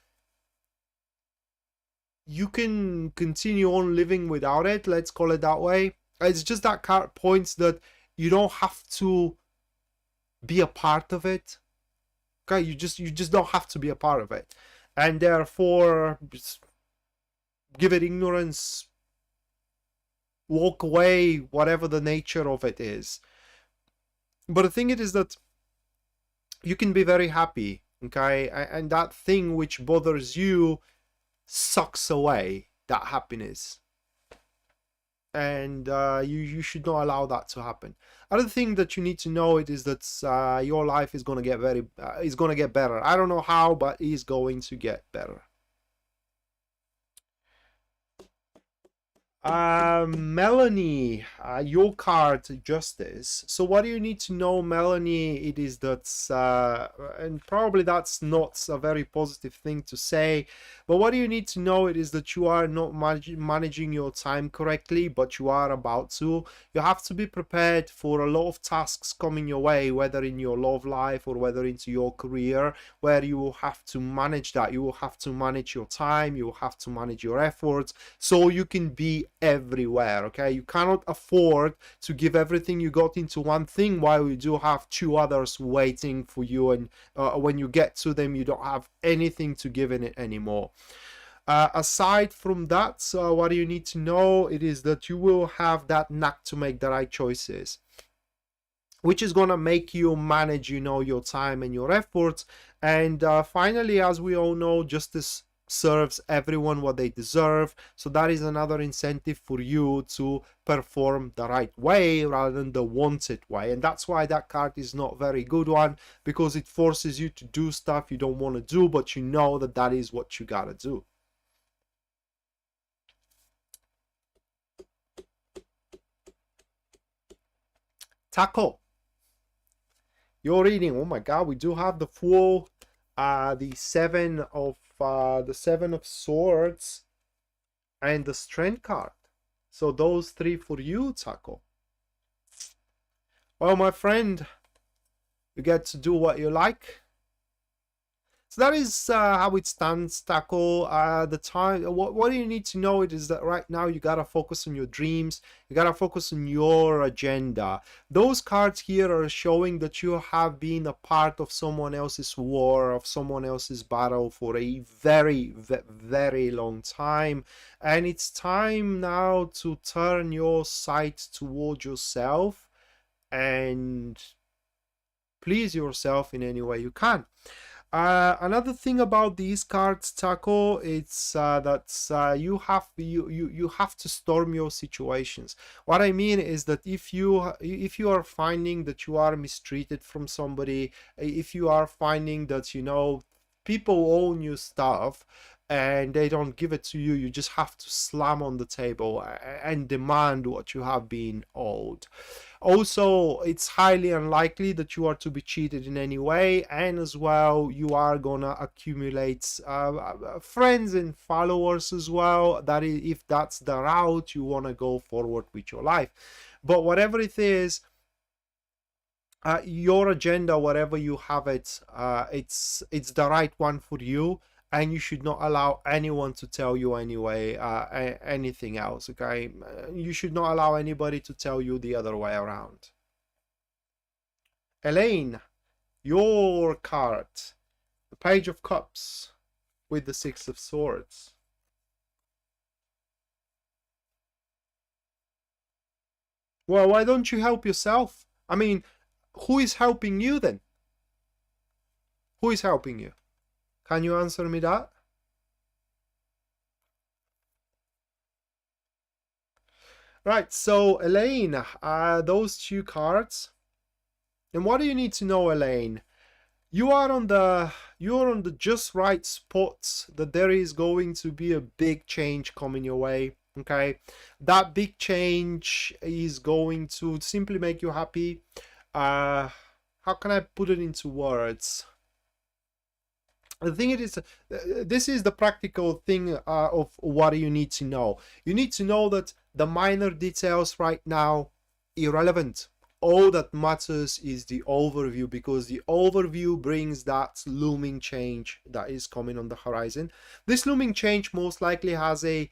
you can continue on living without it, let's call it that way. It's just that card points that you don't have to be a part of it. Okay, you just don't have to be a part of it, and therefore give it ignorance, walk away, whatever the nature of it is. But the thing it is that you can be very happy, okay, and that thing which bothers you sucks away that happiness, and you should not allow that to happen. Other thing that you need to know it is that your life is going to get is going to get better. I don't know how, but it's going to get better. Melanie, your card, Justice. So what do you need to know, Melanie? It is that, and probably that's not a very positive thing to say, but what do you need to know? It is that you are not managing your time correctly, but you are about to. You have to be prepared for a lot of tasks coming your way, whether in your love life or whether into your career, where you will have to manage that. You will have to manage your time, you will have to manage your efforts, so you can be everywhere. Okay, you cannot afford to give everything you got into one thing while you do have two others waiting for you, and when you get to them you don't have anything to give in it anymore. Aside from that, what do you need to know? It is that you will have that knack to make the right choices, which is going to make you manage, you know, your time and your efforts. And finally, as we all know, justice serves everyone what they deserve, so that is another incentive for you to perform the right way rather than the wanted way. And that's why that card is not very good one, because it forces you to do stuff you don't want to do, but you know that that is what you gotta do. Taco, your reading. Oh my god, we do have the Fool, the seven of swords, and the Strength card. So those three for you, Taco. Well, my friend, you get to do what you like. So that is how it stands, Taco. The time, what do you need to know? It is that right now you gotta focus on your dreams. You gotta focus on your agenda. Those cards here are showing that you have been a part of someone else's war, of someone else's battle for a very, very long time, and it's time now to turn your sight towards yourself and please yourself in any way you can. Another thing about these cards, Taco, it's that you have to storm your situations. What I mean is that if you are finding that you are mistreated from somebody, if you are finding that, you know, people own your stuff and they don't give it to you, you just have to slam on the table and demand what you have been owed. Also, it's highly unlikely that you are to be cheated in any way, and as well you are gonna accumulate friends and followers as well. That is, if that's the route you want to go forward with your life. But whatever it is, your agenda, whatever you have it, it's the right one for you, and you should not allow anyone to tell you anyway anything else. Okay, you should not allow anybody to tell you the other way around. Elaine, your card, the Page of Cups with the Six of Swords. Well, why don't you help yourself? I mean, who is helping you then? Who is helping you? Can you answer me that? Right, so Elaine, those two cards. And what do you need to know, Elaine? You're on the just right spot that there is going to be a big change coming your way. Okay, that big change is going to simply make you happy. How can I put it into words? The thing is, this is the practical thing of what you need to know. You need to know that the minor details right now irrelevant. All that matters is the overview, because the overview brings that looming change that is coming on the horizon. This looming change most likely has a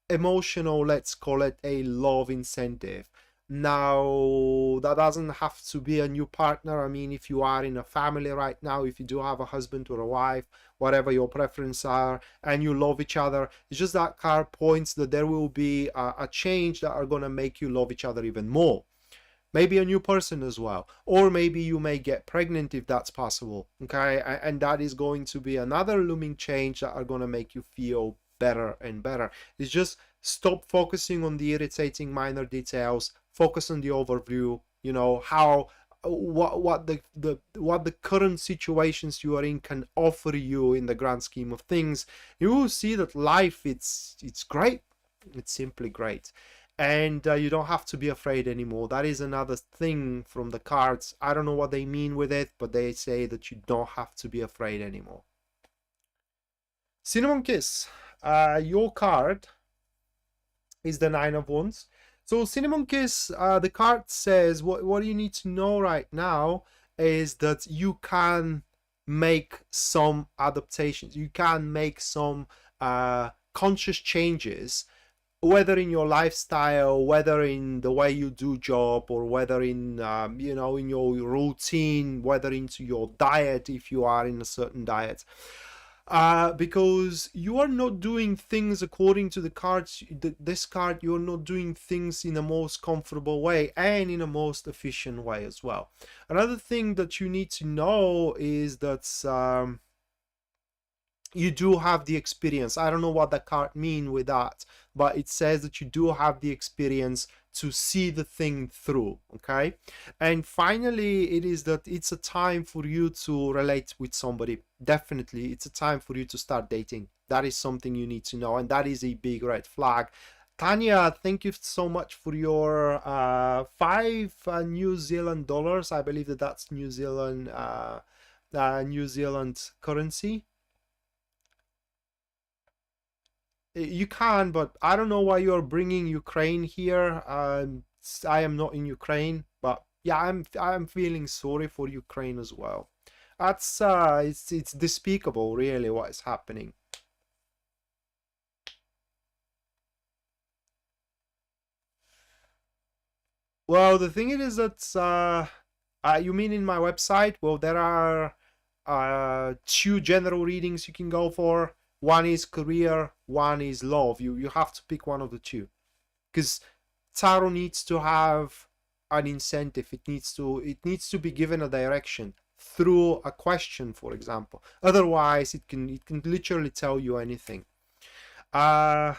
emotional, let's call it a love incentive. Now, that doesn't have to be a new partner. I mean, if you are in a family right now, if you do have a husband or a wife, whatever your preferences are, and you love each other, it's just that card points that there will be a change that are going to make you love each other even more. maybe a new person as well, or maybe you may get pregnant if that's possible. Okay, and that is going to be another looming change that are going to make you feel better and better. It's just stop focusing on the irritating minor details, focus on the overview, you know, how what the current situations you are in can offer you in the grand scheme of things. You will see that life, it's great. It's simply great. And you don't have to be afraid anymore. That is another thing from the cards. I don't know what they mean with it, but they say that you don't have to be afraid anymore. Cinnamon Kiss, your card is the Nine of Wands. So Cinnamon Kiss, the card says what you need to know right now is that you can make some adaptations. You can make some conscious changes, whether in your lifestyle, whether in the way you do job, or whether in you know, in your routine, whether into your diet if you are in a certain diet. Because you are not doing things according to the cards. This card, you're not doing things in the most comfortable way and in a most efficient way as well. Another thing that you need to know is that you do have the experience. I don't know what the card mean with that, but it says that you do have the experience to see the thing through. Okay, and finally, it is that it's a time for you to relate with somebody. Definitely, it's a time for you to start dating. That is something you need to know, and that is a big red flag. Tanya, thank you so much for your 5 New Zealand dollars. I believe that that's New Zealand currency. You can, but I don't know why you're bringing Ukraine here. I am not in Ukraine, but yeah, I'm feeling sorry for Ukraine as well. That's it's despicable, really, what is happening. Well, the thing is that you mean in my website? Well, there are 2 general readings you can go for. One is career, one is love. You have to pick one of the 2, because tarot needs to have an incentive. It needs to be given a direction through a question, for example. Otherwise, it can literally tell you anything, and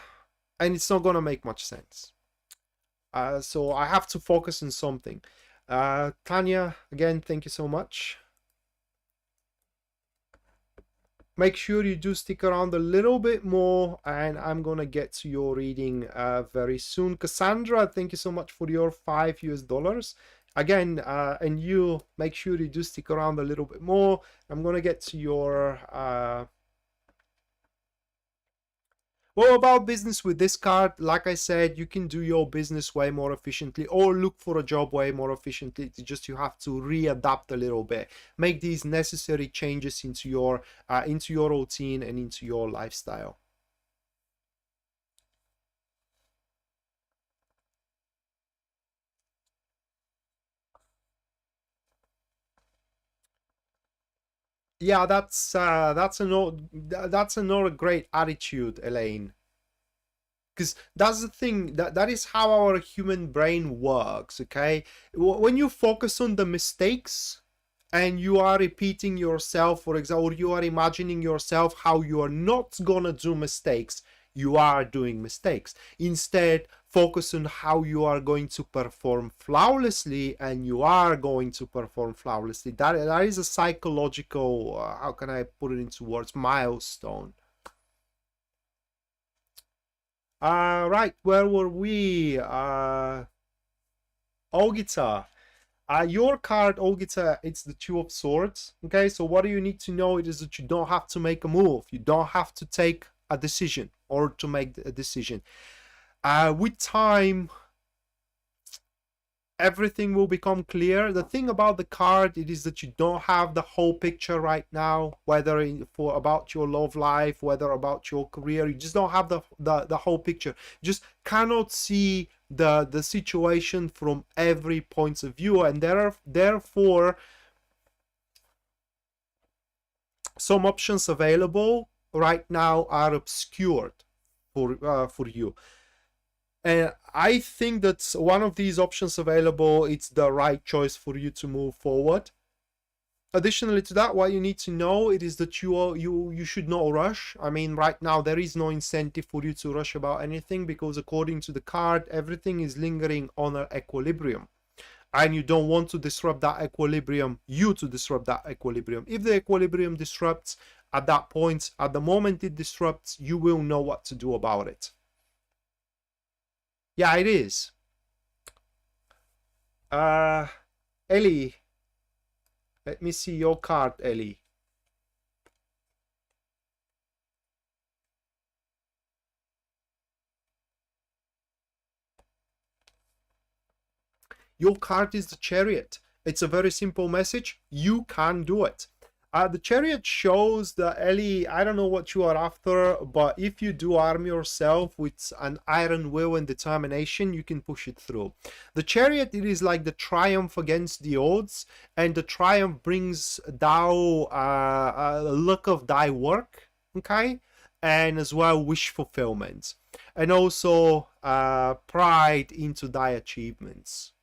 it's not gonna make much sense. So I have to focus on something. Tanya, again, thank you so much. Make sure you do stick around a little bit more, and I'm gonna get to your reading very soon. Cassandra, thank you so much for your $5 again, and you make sure you do stick around a little bit more. I'm gonna get to your well, about business with this card, like I said, you can do your business way more efficiently, or look for a job way more efficiently. It's just you have to readapt a little bit, make these necessary changes into your routine and into your lifestyle. Yeah, that's another great attitude, Elaine. Because that's the thing, that is how our human brain works. Okay, when you focus on the mistakes and you are repeating yourself, for example, or you are imagining yourself how you are not gonna do mistakes, you are doing mistakes. Instead, focus on how you are going to perform flawlessly, and you are going to perform flawlessly. That is a psychological, how can I put it into words, milestone. Right, where were we? Olgita. Your card, Olgita, it's the 2 of Swords. Okay, so what do you need to know? It is that you don't have to make a move. You don't have to take a decision or to make a decision. With time, everything will become clear. The thing about the card, it is that you don't have the whole picture right now, whether about your love life, whether about your career. You just don't have the whole picture. You just cannot see the situation from every point of view, and therefore some options available right now are obscured for you. And I think that one of these options available, it's the right choice for you to move forward. Additionally to that, what you need to know it is that you should not rush. I mean, right now there is no incentive for you to rush about anything, because according to the card, everything is lingering on an equilibrium, and you don't want to disrupt that equilibrium. To disrupt that equilibrium. If the equilibrium disrupts at that point, at the moment it disrupts, you will know what to do about it. Yeah, it is. Ellie, let me see your card, Ellie. Your card is the Chariot. It's a very simple message. You can do it. The Chariot shows the Ellie, I don't know what you are after, but if you do arm yourself with an iron will and determination, you can push it through. The Chariot, it is like the triumph against the odds, and the triumph brings thou luck of thy work, okay? And as well wish fulfillment, and also pride into thy achievements.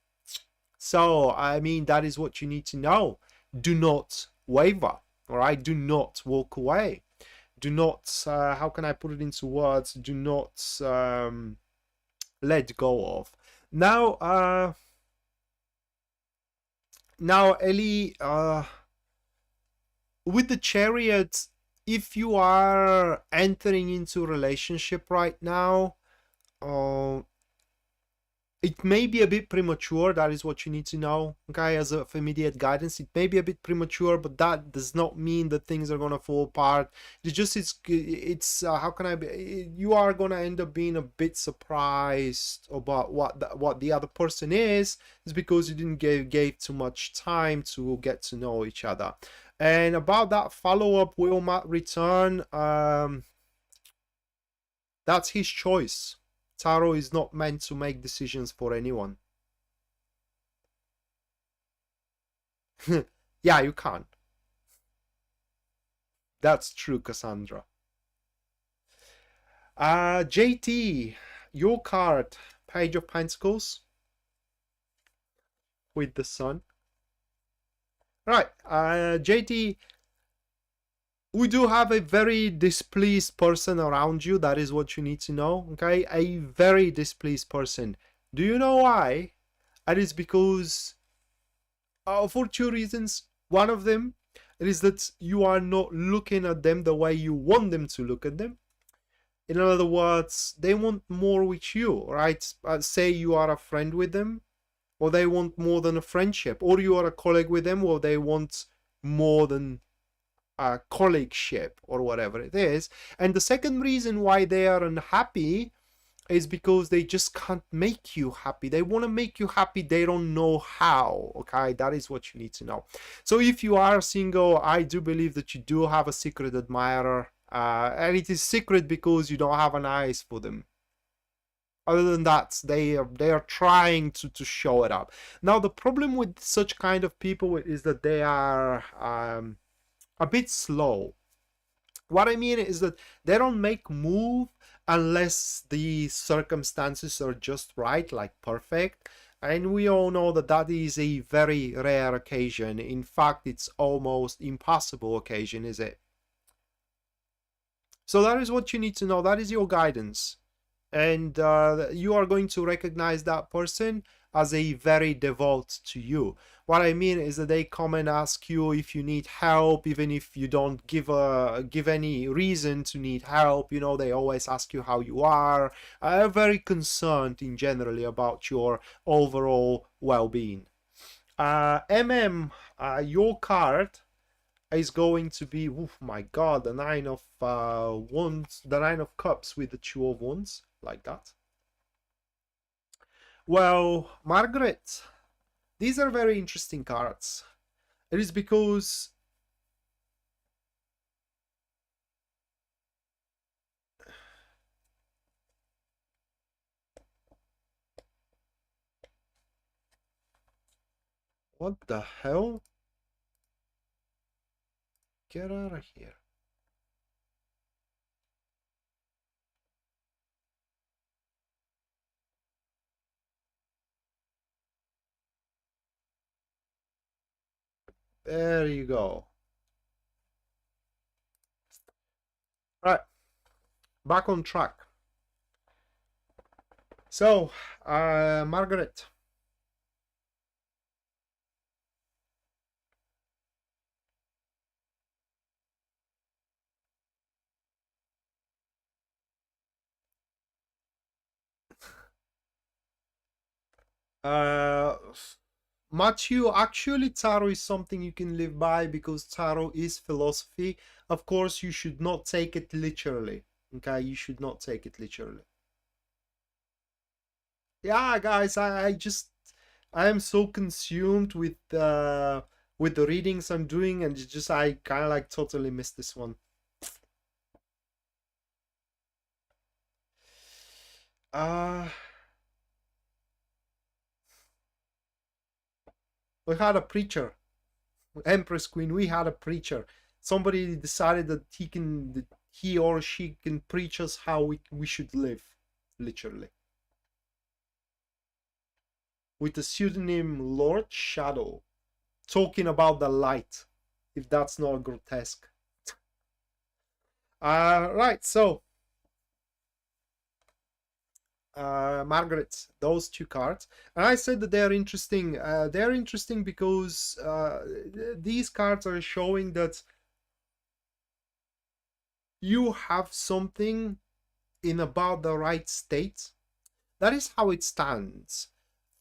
So, I mean, that is what you need to know. Do not waver, all right? Do not walk away. Do not, how can I put it into words? Do not let go of. Now, Ellie, with the Chariot, if you are entering into a relationship right now, it may be a bit premature. That is what you need to know, okay? As of immediate guidance, it may be a bit premature, but that does not mean that things are gonna fall apart. It's how can I be? You are gonna end up being a bit surprised about what the other person is because you didn't gave too much time to get to know each other. And about that follow-up, will Matt return? That's his choice. Tarot is not meant to make decisions for anyone. Yeah, you can't. That's true, Cassandra. JT, your card, Page of Pentacles with the Sun. Right, JT, we do have a very displeased person around you. That is what you need to know, okay? A very displeased person. Do you know why? It is because for two reasons. One of them, it is that you are not looking at them the way you want them to look at them. In other words, they want more with you, right? Say you are a friend with them, or they want more than a friendship, or you are a colleague with them, or they want more than a colleagueship, or whatever it is. And the second reason why they are unhappy is because they just can't make you happy. They want to make you happy, they don't know how, okay? That is what you need to know. So if you are single, I do believe that you do have a secret admirer, and it is secret because you don't have an eyes for them. Other than that, they are trying to show it up. Now, the problem with such kind of people is that they are a bit slow. What I mean is that they don't make move unless the circumstances are just right, like perfect. And we all know that that is a very rare occasion. In fact, it's almost impossible occasion, is it? So that is what you need to know. That is your guidance. And you are going to recognize that person as a very devout to you. What I mean is that they come and ask you if you need help, even if you don't give any reason to need help. You know, they always ask you how you are. Very concerned in generally about your overall well-being. Your card is going to be, oh my god, the Nine of Wands, the Nine of Cups with the Two of Wands, like that. Well, Margaret, these are very interesting cards. It is because what the hell? Get out of here. There you go. Right, back on track. So, Margaret. Uh, Matthew, actually, tarot is something you can live by because tarot is philosophy. Of course, you should not take it literally. Okay, you should not take it literally. Yeah, guys, I am so consumed with the readings I'm doing, and it's just I kind of like totally missed this one. Uh we had a preacher, Empress Queen. We had a preacher. Somebody decided that he or she can preach us how we should live, literally, with the pseudonym Lord Shadow, talking about the light. If that's not grotesque. Right. So, Margaret, those two cards, and I said that they're interesting. They're interesting because these cards are showing that you have something in about the right state. That is how it stands.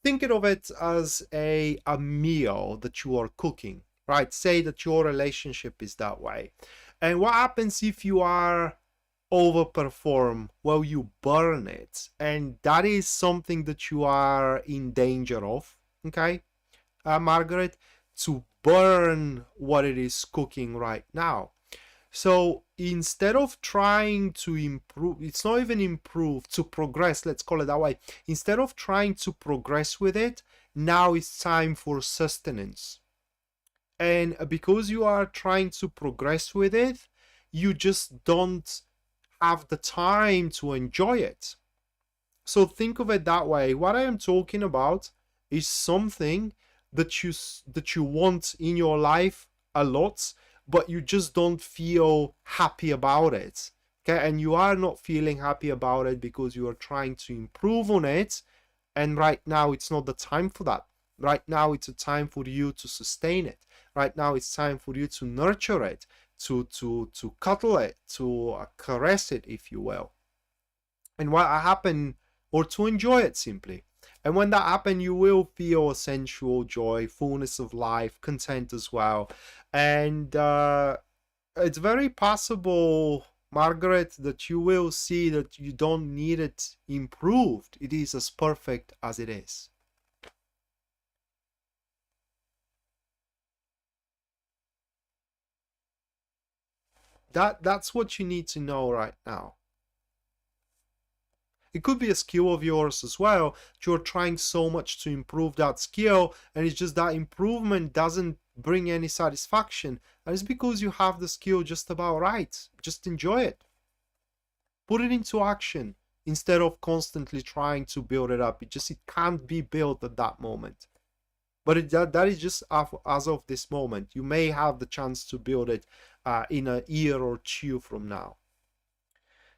Thinking of it as a meal that you are cooking, right? Say that your relationship is that way. And what happens if you are overperform? Well, you burn it. And that is something that you are in danger of, okay, Margaret? To burn what it is cooking right now. So instead of trying to improve, it's not even improve, to progress, let's call it that way. Instead of trying to progress with it, now it's time for sustenance. And because you are trying to progress with it, you just don't have the time to enjoy it. So think of it that way. What I am talking about is something that you want in your life a lot, but you just don't feel happy about it. Okay, and you are not feeling happy about it because you are trying to improve on it, and right now it's not the time for that. Right now it's a time for you to sustain it. Right now it's time for you to nurture it, to cuddle it, to caress it, if you will. And what happen, or to enjoy it simply. And when that happens, you will feel sensual joy, fullness of life, content as well. And it's very possible, Margaret, that you will see that you don't need it improved. It is as perfect as it is. That's what you need to know right now. It could be a skill of yours as well. You're trying so much to improve that skill, and it's just that improvement doesn't bring any satisfaction. And it's because you have the skill just about right. Just enjoy it. Put it into action instead of constantly trying to build it up. It can't be built at that moment. But that is just as of this moment. You may have the chance to build it in a year or two from now.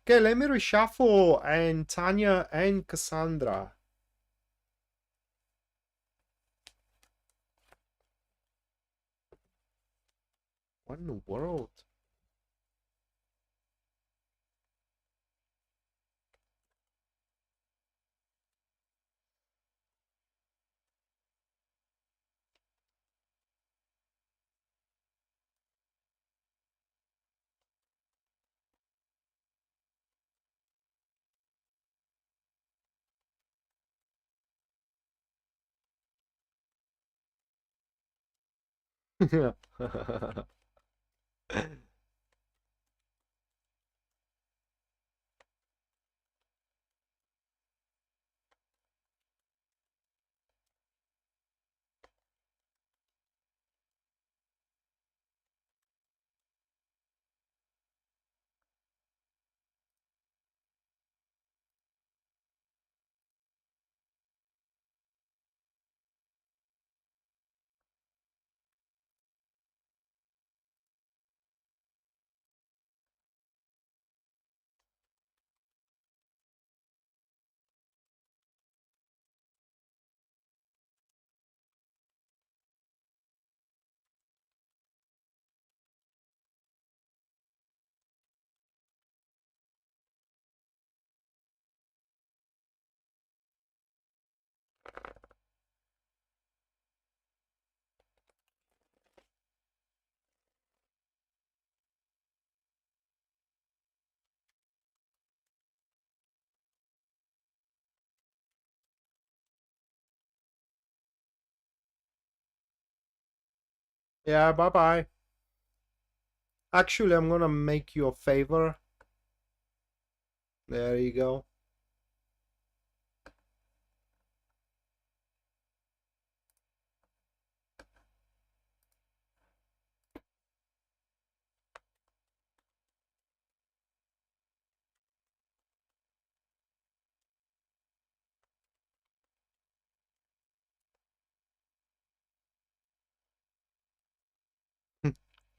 Okay, let me reshuffle, and Tanya and Cassandra. What in the world? Yeah, bye-bye. Actually, I'm gonna make you a favor. There you go.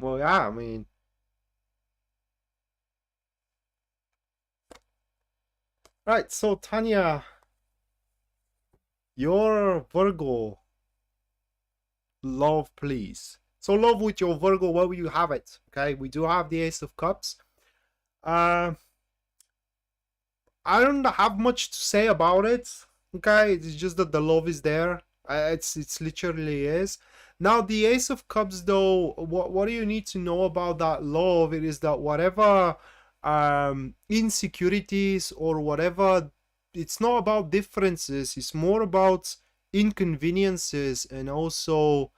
Well, yeah, I mean, right, so Tanya, your Virgo, love, please. So love with your Virgo, where will you have it? Okay, we do have the Ace of Cups. Uh, I don't have much to say about it. Okay, it's just that the love is there. It's literally is. Now the Ace of Cups, though, what do you need to know about that love? It is that whatever insecurities or whatever, it's not about differences. It's more about inconveniences and also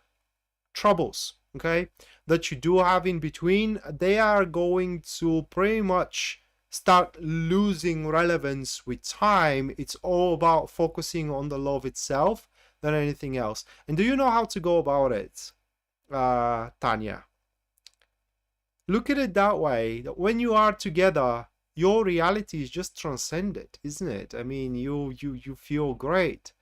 troubles. Okay, that you do have in between. They are going to pretty much start losing relevance with time. It's all about focusing on the love itself than anything else. And do you know how to go about it, Tanya? Look at it that way, that when you are together, your reality is just transcended, isn't it? I mean, you feel great,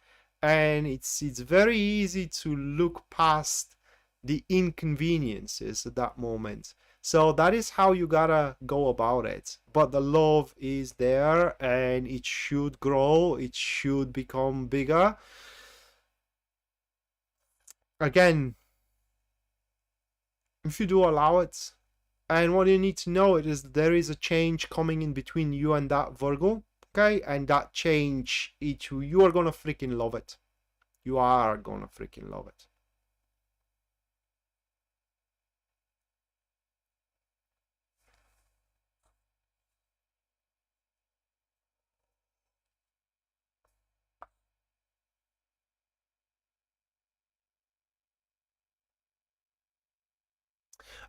and it's very easy to look past the inconveniences at that moment. So that is how you gotta go about it. But the love is there, and it should grow, it should become bigger. Again, if you do allow it. And what you need to know is there is a change coming in between you and that Virgo. Okay, and that change, you are gonna freaking love it. You are gonna freaking love it.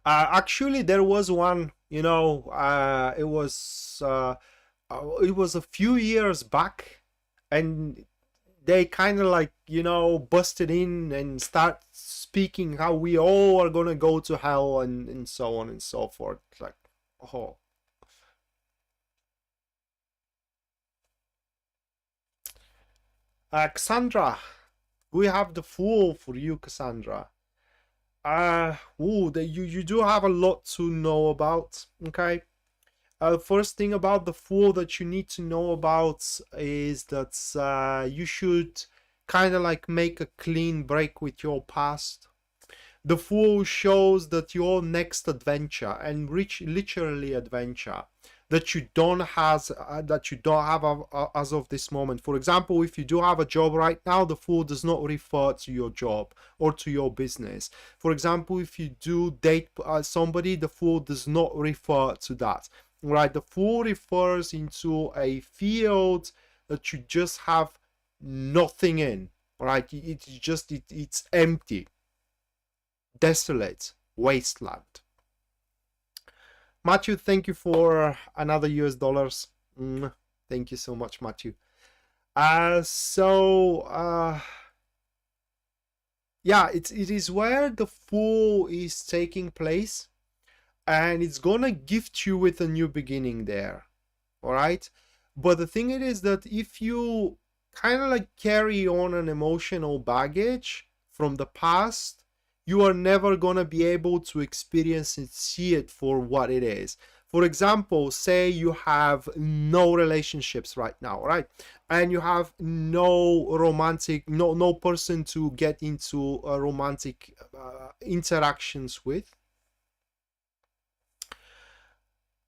Actually, there was one. It was a few years back, and they kind of like busted in and start speaking how we all are gonna go to hell and so on and so forth. Like, oh, Cassandra, we have the Fool for you, Cassandra. You do have a lot to know about. Okay. First thing about the Fool that you need to know about is that you should kind of like make a clean break with your past. The Fool shows that your next adventure, and literally adventure, that you don't have as of this moment. For example, if you do have a job right now, the Fool does not refer to your job or to your business. For example, if you do date somebody, the Fool does not refer to that. Right? The Fool refers into a field that you just have nothing in. Right? It's empty, desolate wasteland. Matthew, thank you for another US dollars. Thank you so much, Matthew. Yeah, it is where the Fool is taking place, and it's gonna gift you with a new beginning there. All right, but the thing it is that if you kind of like carry on an emotional baggage from the past, you are never gonna be able to experience and see it for what it is. For example, say you have no relationships right now, right? And you have no person to get into romantic interactions with.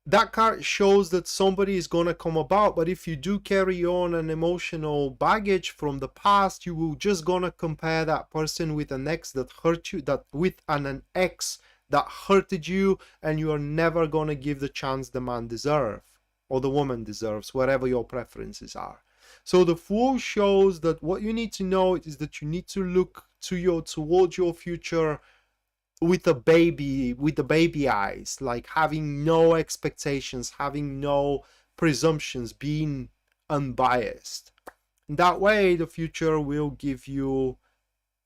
That card shows that somebody is going to come about, but if you do carry on an emotional baggage from the past, you will just going to compare that person with an ex that hurt you, that with an ex that hurted you, and you are never going to give the chance the man deserves or the woman deserves, wherever your preferences are. So the Fool shows that what you need to know is that you need to look towards your future with the baby eyes, like having no expectations, having no presumptions, being unbiased. That way the future will give you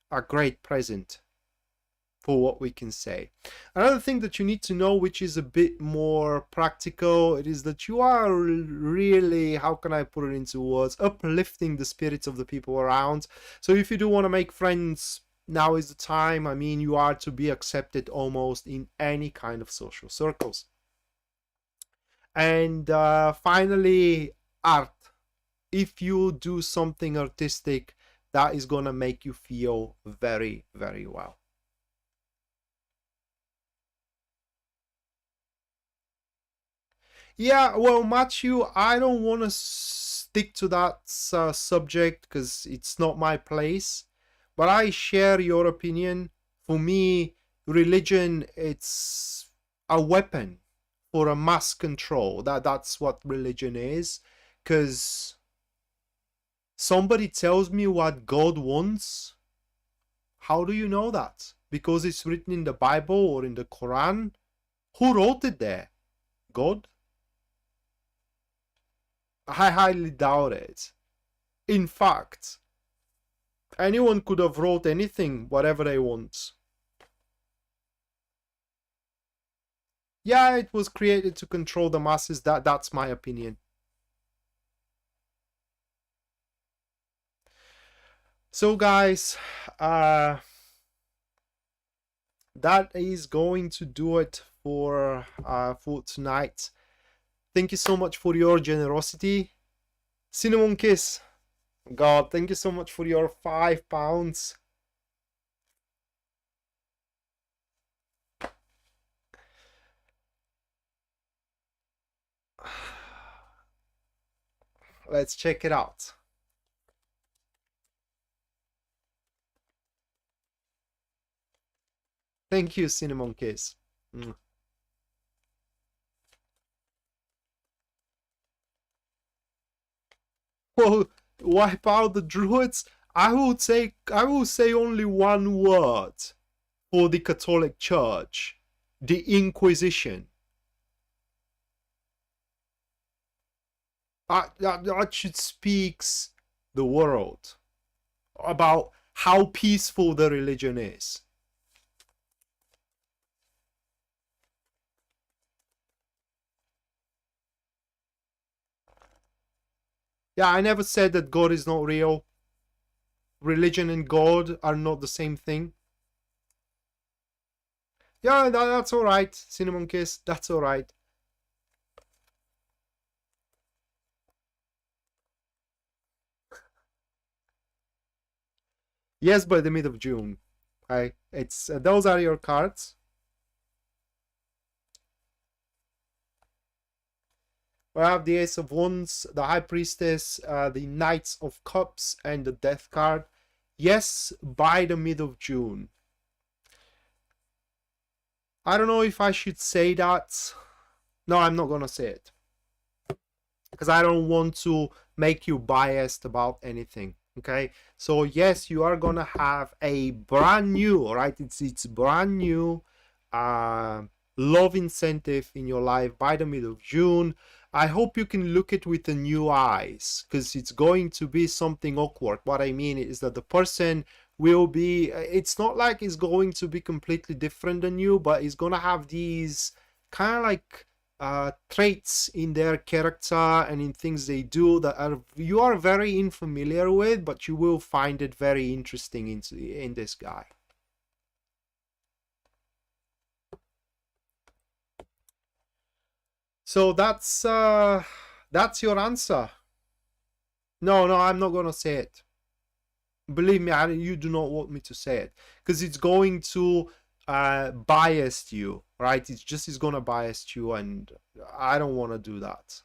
a great present, for what we can say. Another thing that you need to know, which is a bit more practical, it is that you are really, how can I put it into words, uplifting the spirits of the people around. So if you do want to make friends, now is the time. I mean, you are to be accepted almost in any kind of social circles. And finally, art. If you do something artistic, that is gonna make you feel very, very well. Yeah, well, Matthew, I don't want to stick to that subject because it's not my place, but I share your opinion. For me, religion, it's a weapon for a mass control. That's what religion is, because somebody tells me what God wants. How do you know that? Because it's written in the Bible or in the Quran? Who wrote it there? God? I highly doubt it. In fact, anyone could have wrote anything, whatever they want. Yeah, it was created to control the masses. That's my opinion. So guys, that is going to do it for tonight. Thank you so much for your generosity. Cinnamon Kiss. God, thank you so much for your £5. Let's check it out. Thank you, Cinnamon Kiss. Well, wipe out the druids. I will say only one word for the Catholic Church: the Inquisition. That should speaks the world about how peaceful the religion is. Yeah, I never said that God is not real. Religion and God are not the same thing. Yeah, that's all right, Cinnamon Kiss. That's all right. Yes, by the mid of June. It's those are your cards. We have the Ace of Wands, the High Priestess, the Knights of Cups, and the Death card. Yes, by the mid of June. I don't know if I should say that. No, I'm not gonna say it, because I don't want to make you biased about anything. Okay, so yes, you are gonna have a brand new, right? It's brand new love incentive in your life by the middle of June. I hope you can look at with the new eyes, because it's going to be something awkward. What I mean is that the person will be, it's not like it's going to be completely different than you, but it's gonna have these kind of like traits in their character and in things they do that you are very unfamiliar with, but you will find it very interesting in this guy. So that's your answer. No, I'm not gonna say it. Believe me, you do not want me to say it, because it's going to bias you, right? It's gonna bias you, and I don't want to do that.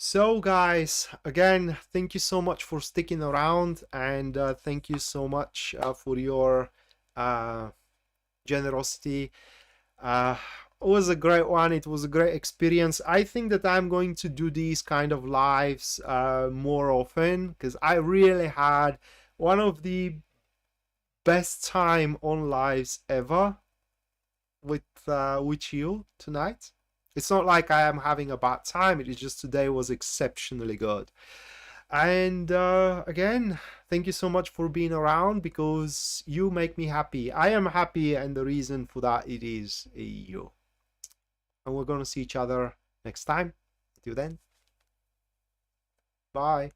So guys, again, thank you so much for sticking around, and thank you so much for your generosity. was a great one. It was a great experience. I think that I'm going to do these kind of lives more often, because I really had one of the best time on lives ever with you tonight. It's not like I am having a bad time. It is just today was exceptionally good. And again, thank you so much for being around, because you make me happy. I am happy, and the reason for that, it is you. And we're going to see each other next time. Until then, bye.